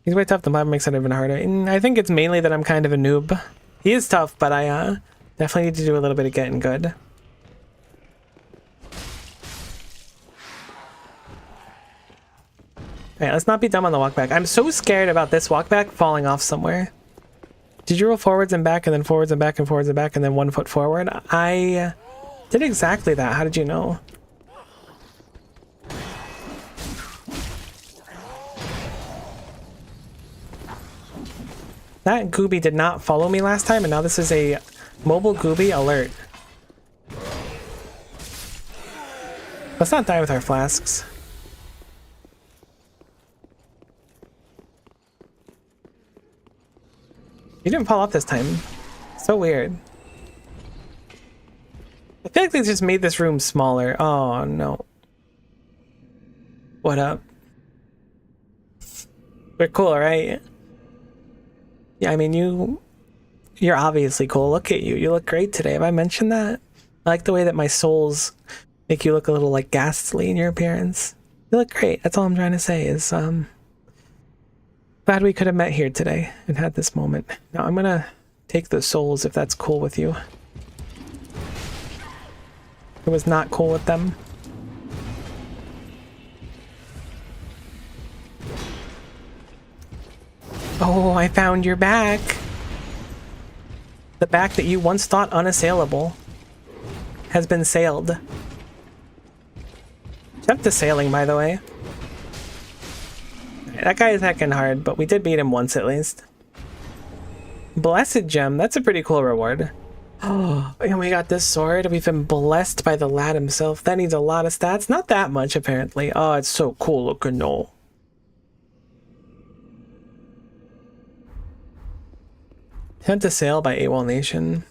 He's way tough. The mob makes it even harder. And I think it's mainly that I'm kind of a noob. He is tough, but I definitely need to do a little bit of getting good. Alright, let's not be dumb on the walk back. I'm so scared about this walk back falling off somewhere. Did you roll forwards and back and then forwards and back and forwards and back and then 1 foot forward? I did exactly that. How did you know? That Gooby did not follow me last time, and now this is a mobile Gooby alert. Let's not die with our flasks. You didn't fall off this time. So weird. I feel like they just made this room smaller. Oh no. What up? We're cool, right? Yeah, I mean, you're obviously cool. Look at you. You look great today. Have I mentioned that? I like the way that my souls make you look a little, like, ghastly in your appearance. You look great. That's all I'm trying to say is, glad we could have met here today and had this moment. Now, I'm gonna take the souls if that's cool with you. It was not cool with them. Oh, I found your back. The back that you once thought unassailable has been sailed. Except the sailing, by the way. That guy is heckin' hard, but we did beat him once at least. Blessed gem, that's a pretty cool reward. Oh, and we got this sword. We've been blessed by the lad himself. That needs a lot of stats. Not that much, apparently. Oh, it's so cool looking, no. Sent to sail by AWOL Nation.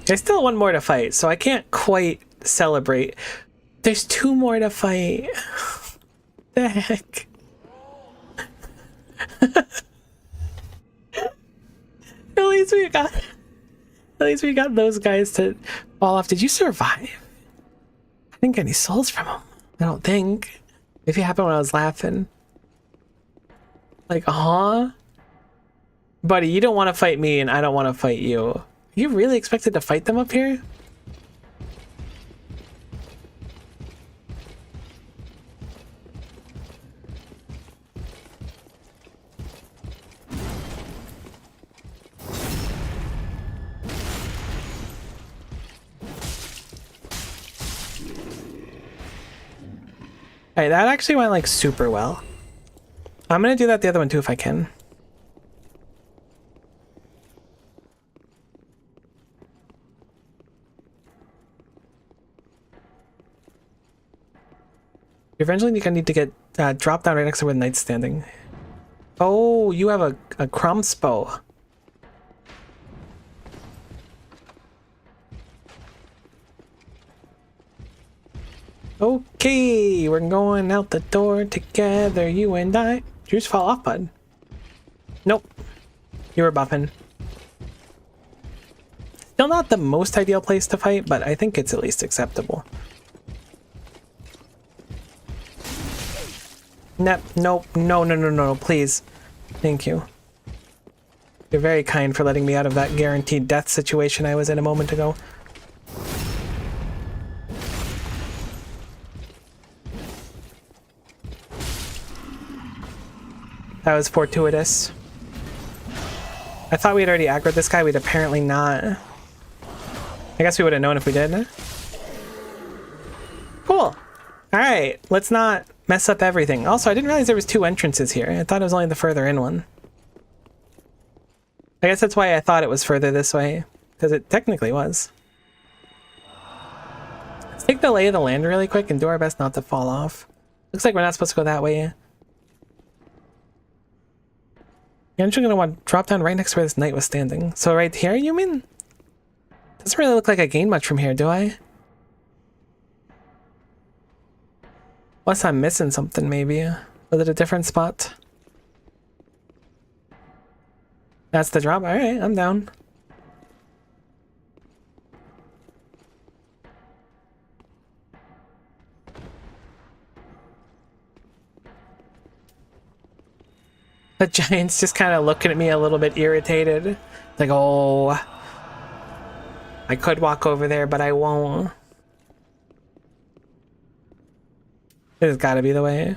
I still want more to fight, so I can't quite celebrate. There's 2 more to fight. The heck? At least we got those guys to fall off. Did you survive? I didn't get any souls from them. I don't think. If it happened when I was laughing. Like, buddy, you don't want to fight me and I don't want to fight you. You really expected to fight them up here? Alright, that actually went like super well. I'm gonna do that the other one too if I can. Eventually you're gonna need to get dropped down right next to where the knight's standing. Oh, you have a crossbow. Okay, we're going out the door together, you and I. Did you just fall off, bud? Nope. You were buffing. Still not the most ideal place to fight, but I think it's at least acceptable. Nope, no, please. Thank you. You're very kind for letting me out of that guaranteed death situation I was in a moment ago. That was fortuitous. I thought we had already aggroed this guy. We'd apparently not. I guess we would have known if we did. Cool. Alright, let's not mess up everything. Also, I didn't realize there was 2 entrances here. I thought it was only the further in one. I guess that's why I thought it was further this way. Because it technically was. Let's take the lay of the land really quick and do our best not to fall off. Looks like we're not supposed to go that way. I'm just gonna want to drop down right next to where this knight was standing. So right here, you mean? Doesn't really look like I gained much from here, do I? Unless I'm missing something, maybe. Was it a different spot? That's the drop? Alright, I'm down. The giant's just kind of looking at me a little bit irritated. Like, oh, I could walk over there, but I won't. This has got to be the way.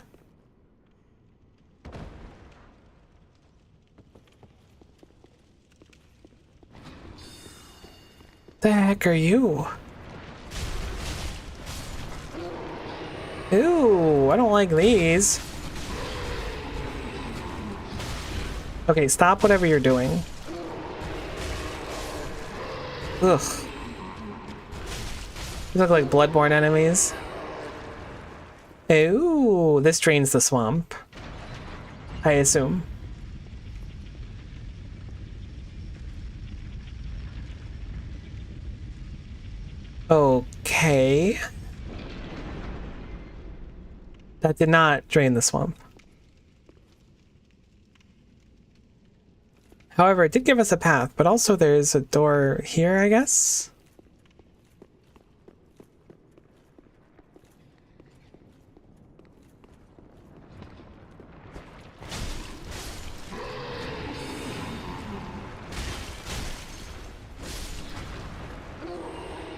The heck are you? Ooh, I don't like these. Okay, stop whatever you're doing. Ugh. These look like bloodborne enemies. Ooh, this drains the swamp. I assume. Okay. That did not drain the swamp. However, it did give us a path, but also there's a door here, I guess?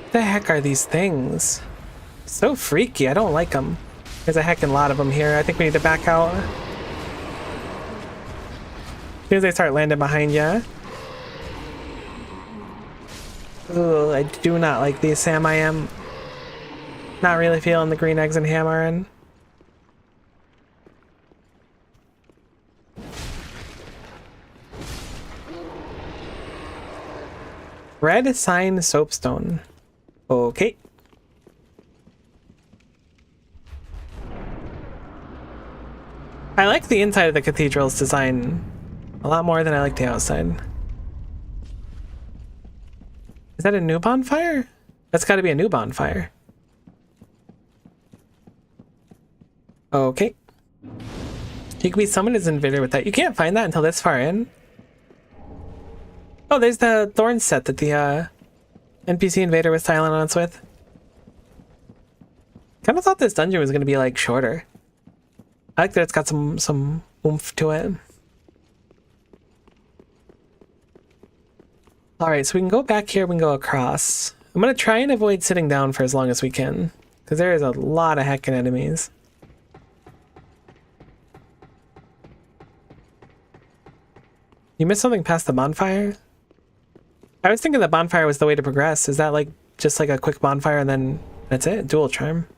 What the heck are these things? So freaky, I don't like them. There's a heckin' lot of them here. I think we need to back out. As soon as they start landing behind you. Ugh, I do not like these, Sam. I am not really feeling the green eggs and ham are in. Red sign soapstone. Okay. I like the inside of the cathedral's design a lot more than I like the outside. Is that a new bonfire? That's got to be a new bonfire. Okay. You can be summoned as Invader with that. You can't find that until this far in. Oh, there's the thorn set that the NPC Invader was silent on us with. Kind of thought this dungeon was going to be like shorter. I like that it's got some oomph to it. Alright, so we can go back here, we can go across. I'm going to try and avoid sitting down for as long as we can, because there is a lot of heckin' enemies. You missed something past the bonfire? I was thinking the bonfire was the way to progress. Is that like just like a quick bonfire and then that's it? Dual charm.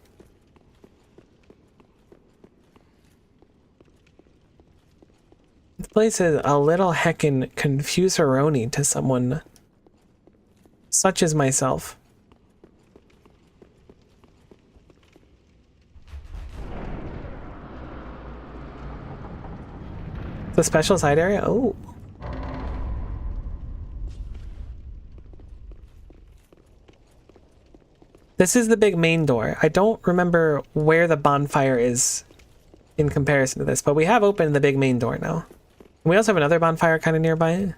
This place is a little heckin' confuseroni to someone such as myself. The special side area? Oh. This is the big main door. I don't remember where the bonfire is in comparison to this, but we have opened the big main door now. We also have another bonfire kind of nearby.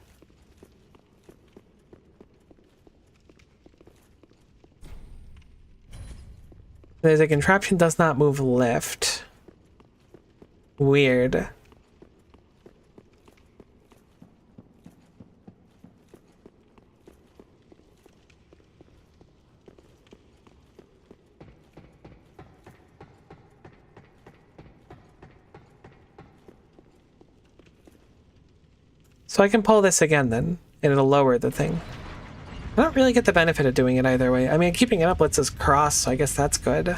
There's a contraption does not move left. Weird. So I can pull this again then, and it'll lower the thing. I don't really get the benefit of doing it either way. I mean, keeping it up lets us cross, so I guess that's good.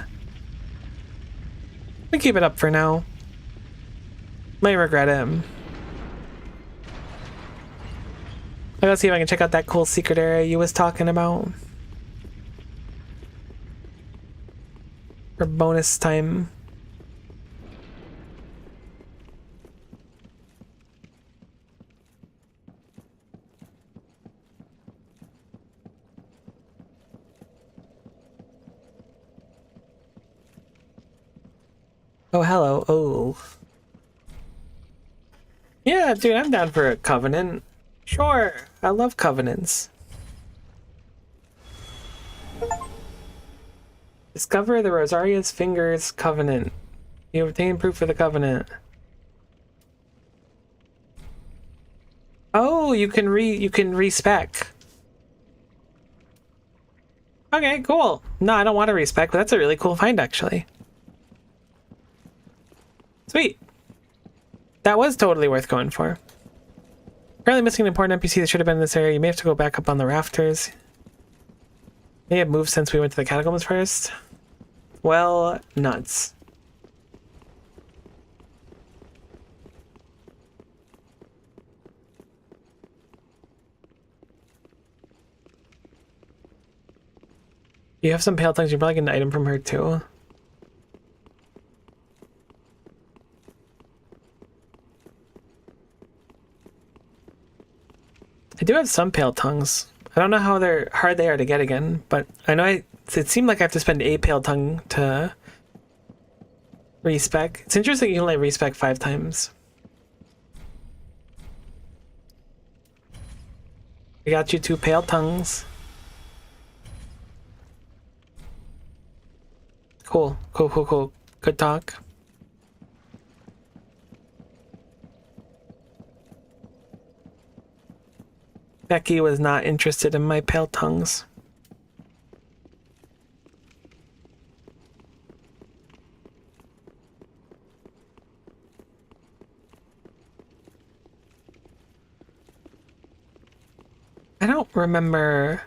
We keep it up for now. Might regret it. I gotta see if I can check out that cool secret area you was talking about. For bonus time. Oh, hello. Oh. Yeah, dude, I'm down for a covenant. Sure, I love covenants. Discover the Rosaria's Fingers Covenant. You obtain proof of the covenant. Oh, you can respec. Okay, cool. No, I don't want to respec, but that's a really cool find actually. Sweet. That was totally worth going for. Apparently missing an important NPC that should have been in this area. You may have to go back up on the rafters. May have moved since we went to the catacombs first. Well, nuts. You have some pale tongues. You probably get an item from her too. I do have some pale tongues. I don't know how hard they are to get again, but I know it seemed like I have to spend a pale tongue to respec. It's interesting you can only respec 5 times. I got you 2 pale tongues. Cool. Cool. Good talk. Becky was not interested in my pale tongues. I don't remember.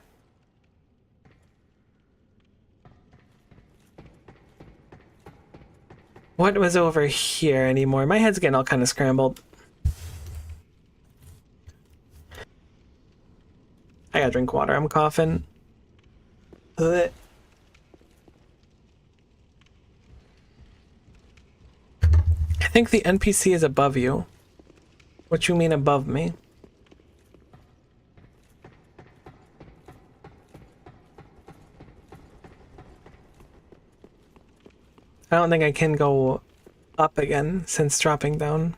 What was over here anymore? My head's getting all kind of scrambled. I gotta drink water. I'm coughing. Ugh. I think the NPC is above you. What you mean above me? I don't think I can go up again since dropping down.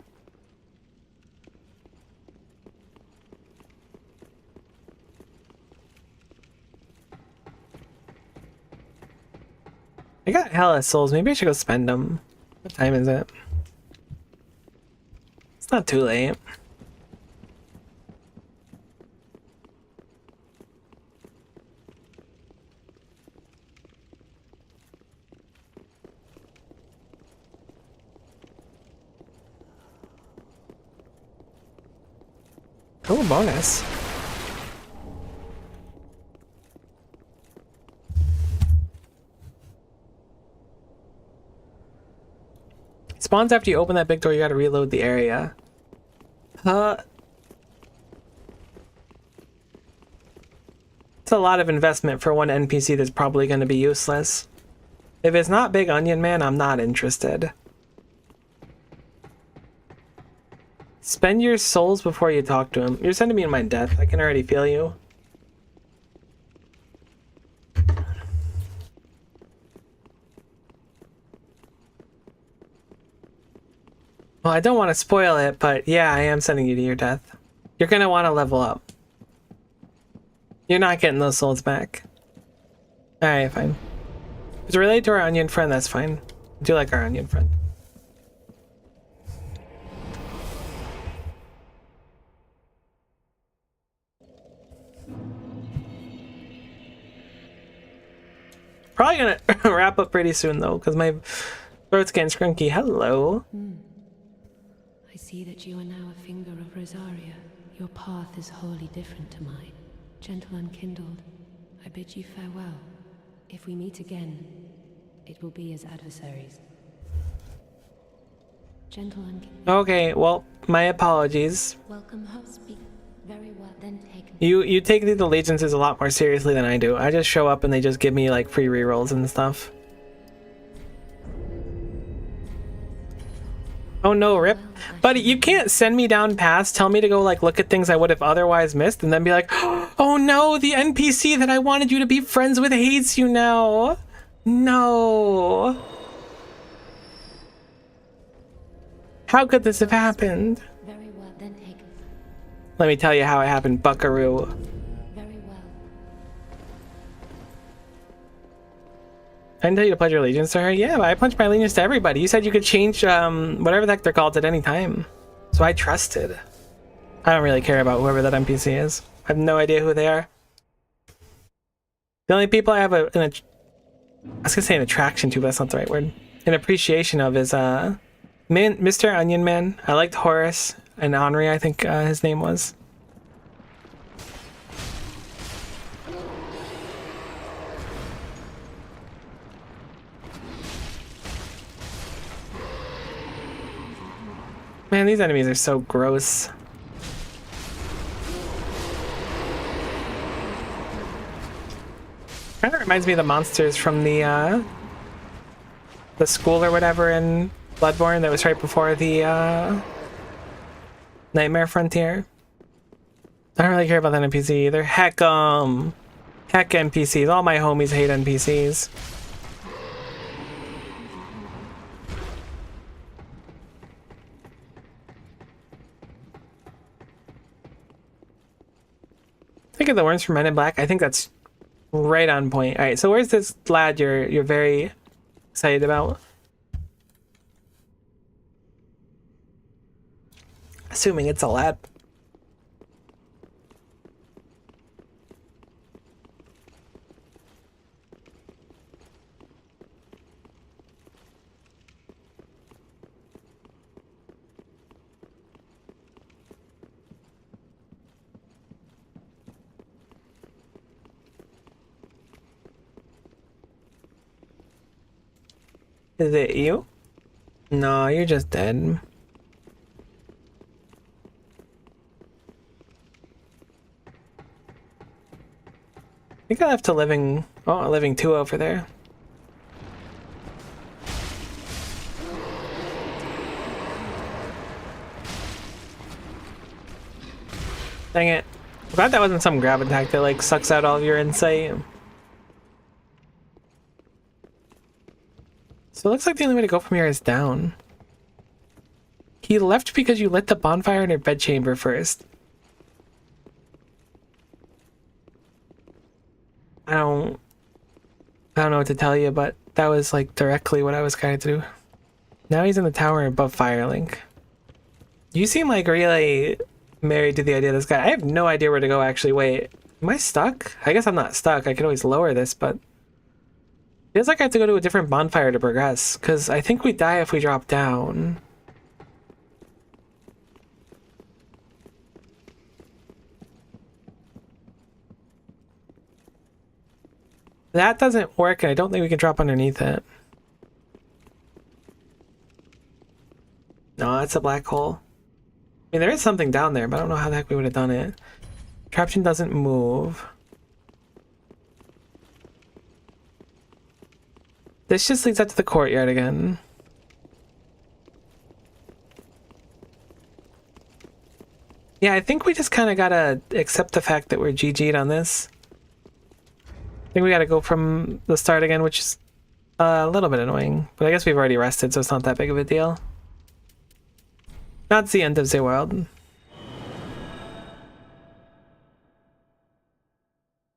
I got hella souls. Maybe I should go spend them. What time is it? It's not too late. Oh, bonus. Spawns after you open that big door, you gotta reload the area. It's a lot of investment for one NPC that's probably gonna be useless. If it's not Big Onion Man, I'm not interested. Spend your souls before you talk to him. You're sending me in my death. I can already feel you. Well, I don't want to spoil it, but yeah, I am sending you to your death. You're gonna want to level up. You're not getting those souls back. Alright, fine. If it's related to our onion friend, that's fine. I do like our onion friend. Probably gonna wrap up pretty soon though, because my throat's getting scrunky. Hello. I see that you are now a finger of Rosaria. Your path is wholly different to mine. Gentle unkindled, I bid you farewell. If we meet again, it will be as adversaries. Gentle unkindled. Okay, well, my apologies. Welcome, host. Speak very well, then take me. You take the allegiances a lot more seriously than I do. I just show up and they just give me like free rerolls and stuff. Oh no, rip. Buddy, you can't send me down paths, tell me to go like look at things I would have otherwise missed, and then be like, oh no, the NPC that I wanted you to be friends with hates you now. No. How could this have happened? Very well, then take me. Let me tell you how it happened, buckaroo. Very well. I didn't tell you to pledge your allegiance to her? Yeah, but I pledged my allegiance to everybody. You said you could change whatever the heck they're called at any time. So I trusted. I don't really care about whoever that NPC is. I have no idea who they are. The only people I have I was gonna say an attraction to, but that's not the right word. An appreciation of is Mr. Onion Man. I liked Horace and Henri, I think his name was. Man, these enemies are so gross. Kind of reminds me of the monsters from the school or whatever in Bloodborne that was right before the Nightmare Frontier. I don't really care about that NPC either. Heck NPCs. All my homies hate NPCs. Think of the worms from Men in Black. I think that's right on point. All right, so where's this lad you're very excited about? Assuming it's a lad. Is it you? No, you're just dead. I think I left a living, a living 2 over there. Dang it. I'm glad that wasn't some grab attack that like sucks out all of your insight. So it looks like the only way to go from here is down. He left because you lit the bonfire in your bedchamber first. I don't know what to tell you, but that was like directly what I was trying to do. Now he's in the tower above Firelink. You seem like really married to the idea of this guy. I have no idea where to go actually. Wait, am I stuck? I guess I'm not stuck. I could always lower this, but feels like I have to go to a different bonfire to progress, because I think we die if we drop down. That doesn't work, and I don't think we can drop underneath it. No, that's a black hole. I mean, there is something down there, but I don't know how the heck we would have done it. Contraption doesn't move. This just leads up to the courtyard again. Yeah, I think we just kind of gotta accept the fact that we're GG'd on this. I think we gotta go from the start again, which is a little bit annoying. But I guess we've already rested, so it's not that big of a deal. Not the end of the world.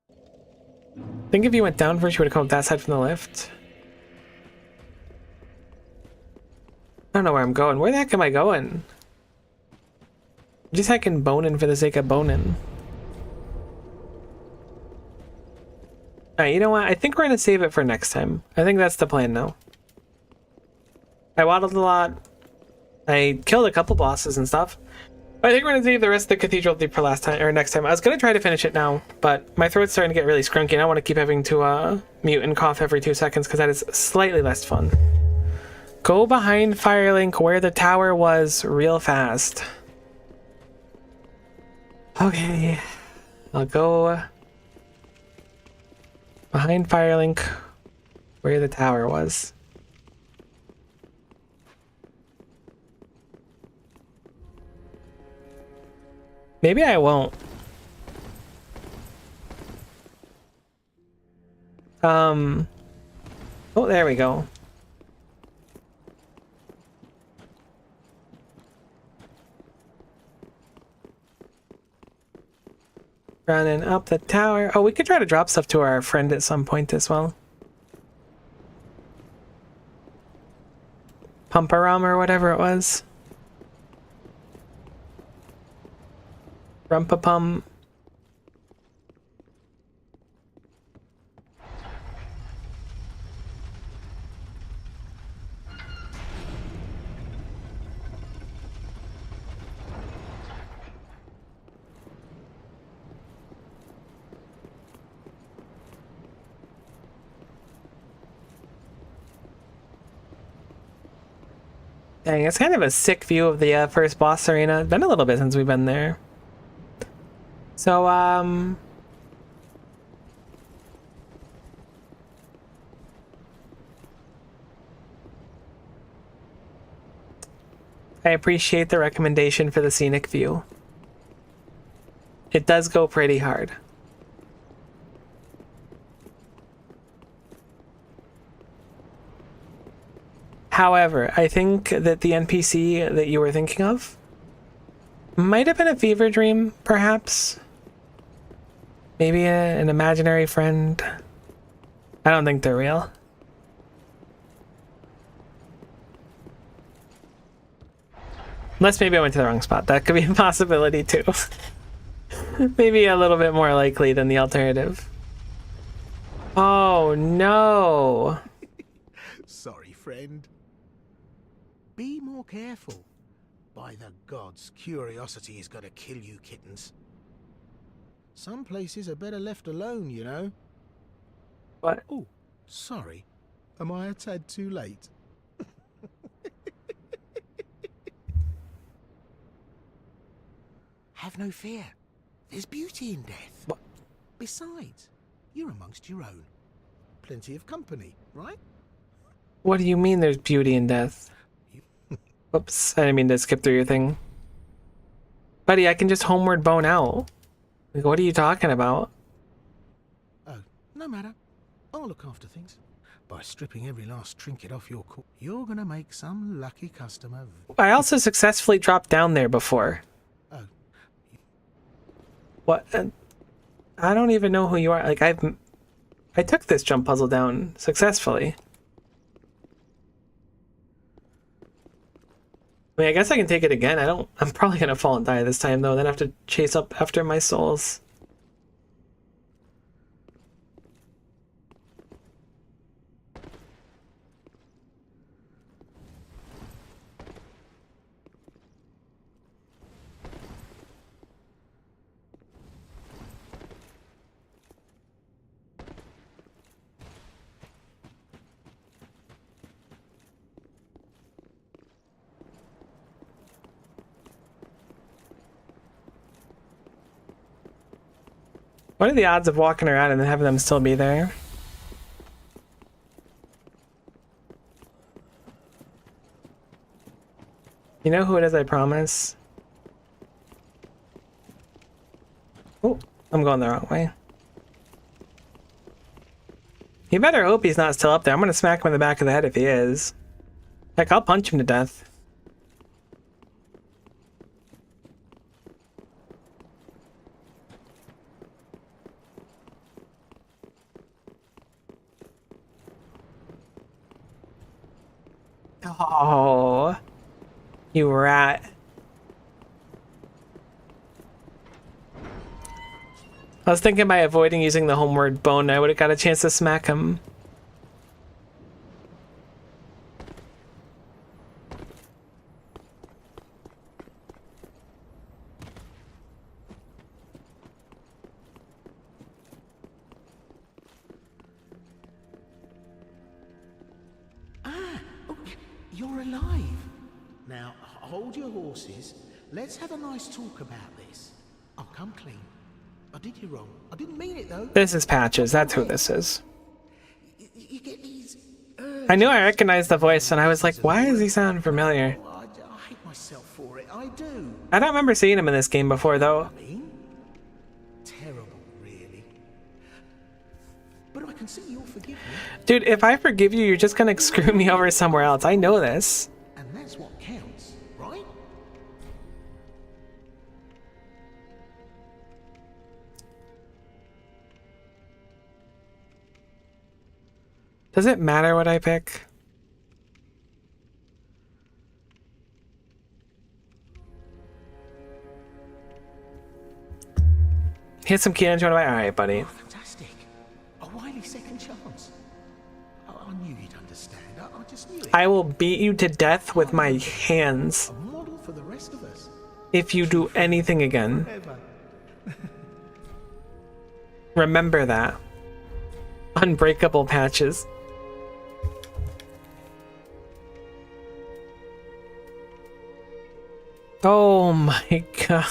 I think if you went down first, you would have come up that side from the lift. I don't know where I'm going. Where the heck am I going? I'm just heckin' boning for the sake of boning. Alright, you know what? I think we're gonna save it for next time. I think that's the plan now. I waddled a lot. I killed a couple bosses and stuff. I think we're gonna save the rest of the cathedral for last time or next time. I was gonna try to finish it now, but my throat's starting to get really scrunky and I want to keep having to mute and cough every 2 seconds because that is slightly less fun. Go behind Firelink where the tower was real fast. Okay, I'll go behind Firelink where the tower was. Maybe I won't. Oh, there we go. Running up the tower. Oh, we could try to drop stuff to our friend at some point as well. Pumparum or whatever it was. Rumpapum. Dang, it's kind of a sick view of the first boss arena. It's been a little bit since we've been there. So, I appreciate the recommendation for the scenic view. It does go pretty hard. However, I think that the NPC that you were thinking of might have been a fever dream, perhaps. Maybe an imaginary friend. I don't think they're real. Unless maybe I went to the wrong spot. That could be a possibility too. Maybe a little bit more likely than the alternative. Oh no. Sorry, friend. Be more careful. By the gods, curiosity is gonna kill you, kittens. Some places are better left alone, you know. What? Oh, sorry. Am I a tad too late? Have no fear. There's beauty in death. What? Besides, you're amongst your own. Plenty of company, right? What do you mean there's beauty in death? Oops, I didn't mean to skip through your thing. Buddy, I can just homeward bone out. Like, what are you talking about? Oh, no matter. I'll look after things. By stripping every last trinket off your corpse, you're gonna make some lucky customer. I also successfully dropped down there before. Oh. What? I don't even know who you are. Like, I took this jump puzzle down successfully. I mean, I guess I can take it again. I'm probably gonna fall and die this time though, then I have to chase up after my souls. What are the odds of walking around and then having them still be there? You know who it is, I promise? Oh, I'm going the wrong way. You better hope he's not still up there. I'm gonna smack him in the back of the head if he is. Heck, I'll punch him to death. Oh, you rat. I was thinking by avoiding using the homeward bone, I would have got a chance to smack him. You're alive. Now, hold your horses. Let's have a nice talk about this. I'll come clean. I did you wrong. I didn't mean it, though. This is Patches. That's who this is. You get these... I knew I recognized the voice, and I was like, why does he sound familiar? I hate myself for it. I do. I don't remember seeing him in this game before, though. I mean, terrible, really. But I can see you'll forgive me. Dude, if I forgive you, you're just gonna screw me over somewhere else. I know this. And that's what counts, right? Does it matter what I pick? Hit some key into it. Alright, buddy. Oh, fantastic. A wily second chance. I knew you'd understand. I just knew it. I will beat you to death with my hands A model for the rest of us. if you do anything again. Ever. Remember that. Unbreakable Patches. Oh my god.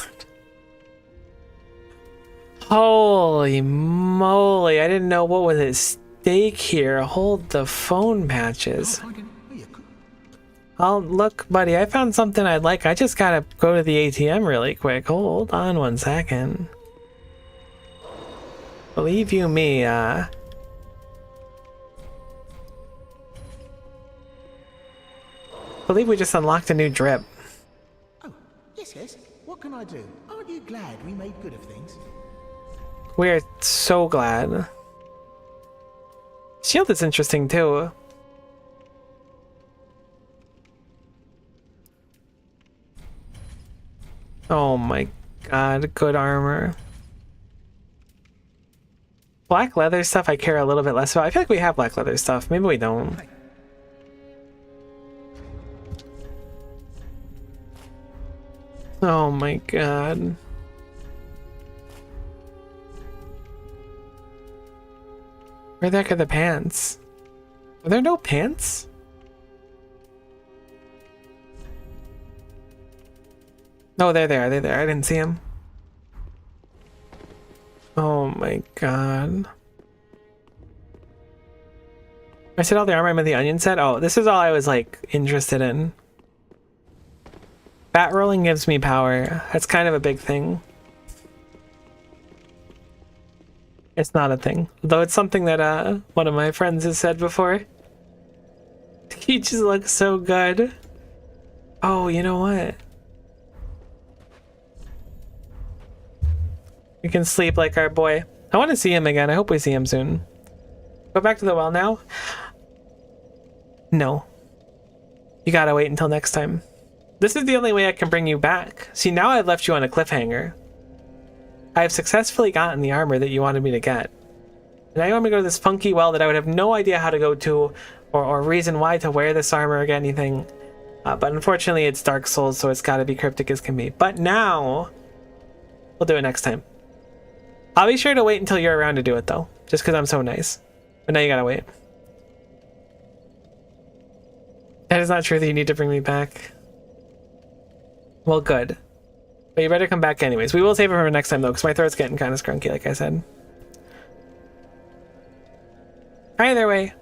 Holy moly, I didn't know what was at stake here. Hold the phone, Patches. Oh, look, buddy, I found something I'd like. I just gotta go to the ATM really quick. Hold on 1 second. Believe you me, believe we just unlocked a new drip. Oh, yes. What can I do? Aren't you glad we made good of things? We're so glad. Shield is interesting too. Oh my god, good armor. Black leather stuff I care a little bit less about. I feel like we have black leather stuff. Maybe we don't. Oh my god. Where the heck are the pants? Are there no pants? No, they're there. They're there. I didn't see them. Oh my god. I said all the armor I'm in the onion set? Oh, this is all I was like interested in. Bat rolling gives me power. That's kind of a big thing. It's not a thing. Though it's something that one of my friends has said before. He just looks so good. Oh, you know what? We can sleep like our boy. I want to see him again. I hope we see him soon. Go back to the well now? No. You gotta wait until next time. This is the only way I can bring you back. See, now I've left you on a cliffhanger. I have successfully gotten the armor that you wanted me to get. And now you want me to go to this funky well that I would have no idea how to go to or reason why to wear this armor or get anything. But unfortunately it's Dark Souls, so it's gotta be cryptic as can be. But now, we'll do it next time. I'll be sure to wait until you're around to do it though, just because I'm so nice. But now you gotta wait. That is not true that you need to bring me back. Well, good. But you better come back anyways. We will save it for next time though, because my throat's getting kind of scrunky, like I said. Either way,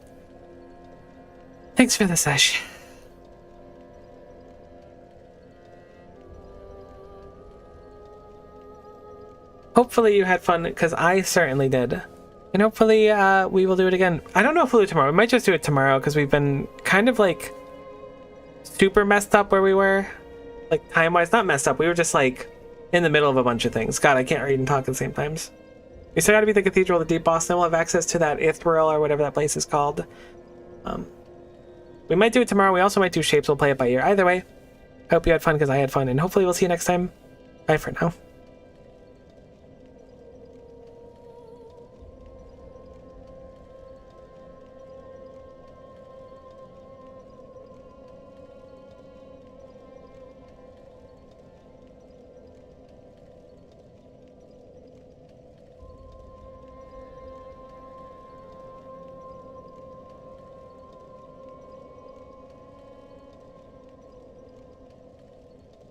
thanks for the sesh. Hopefully you had fun, because I certainly did. And hopefully we will do it again. I don't know if we'll do it tomorrow. We might just do it tomorrow, because we've been kind of like super messed up where we were. Like time-wise, not messed up. We were just like in the middle of a bunch of things. God, I can't read and talk at the same times. We still gotta be the Cathedral of the Deep Boss, then we'll have access to that Ithril or whatever that place is called. We might do it tomorrow. We also might do Shapes. We'll play it by ear. Either way, I hope you had fun because I had fun, and hopefully we'll see you next time. Bye for now.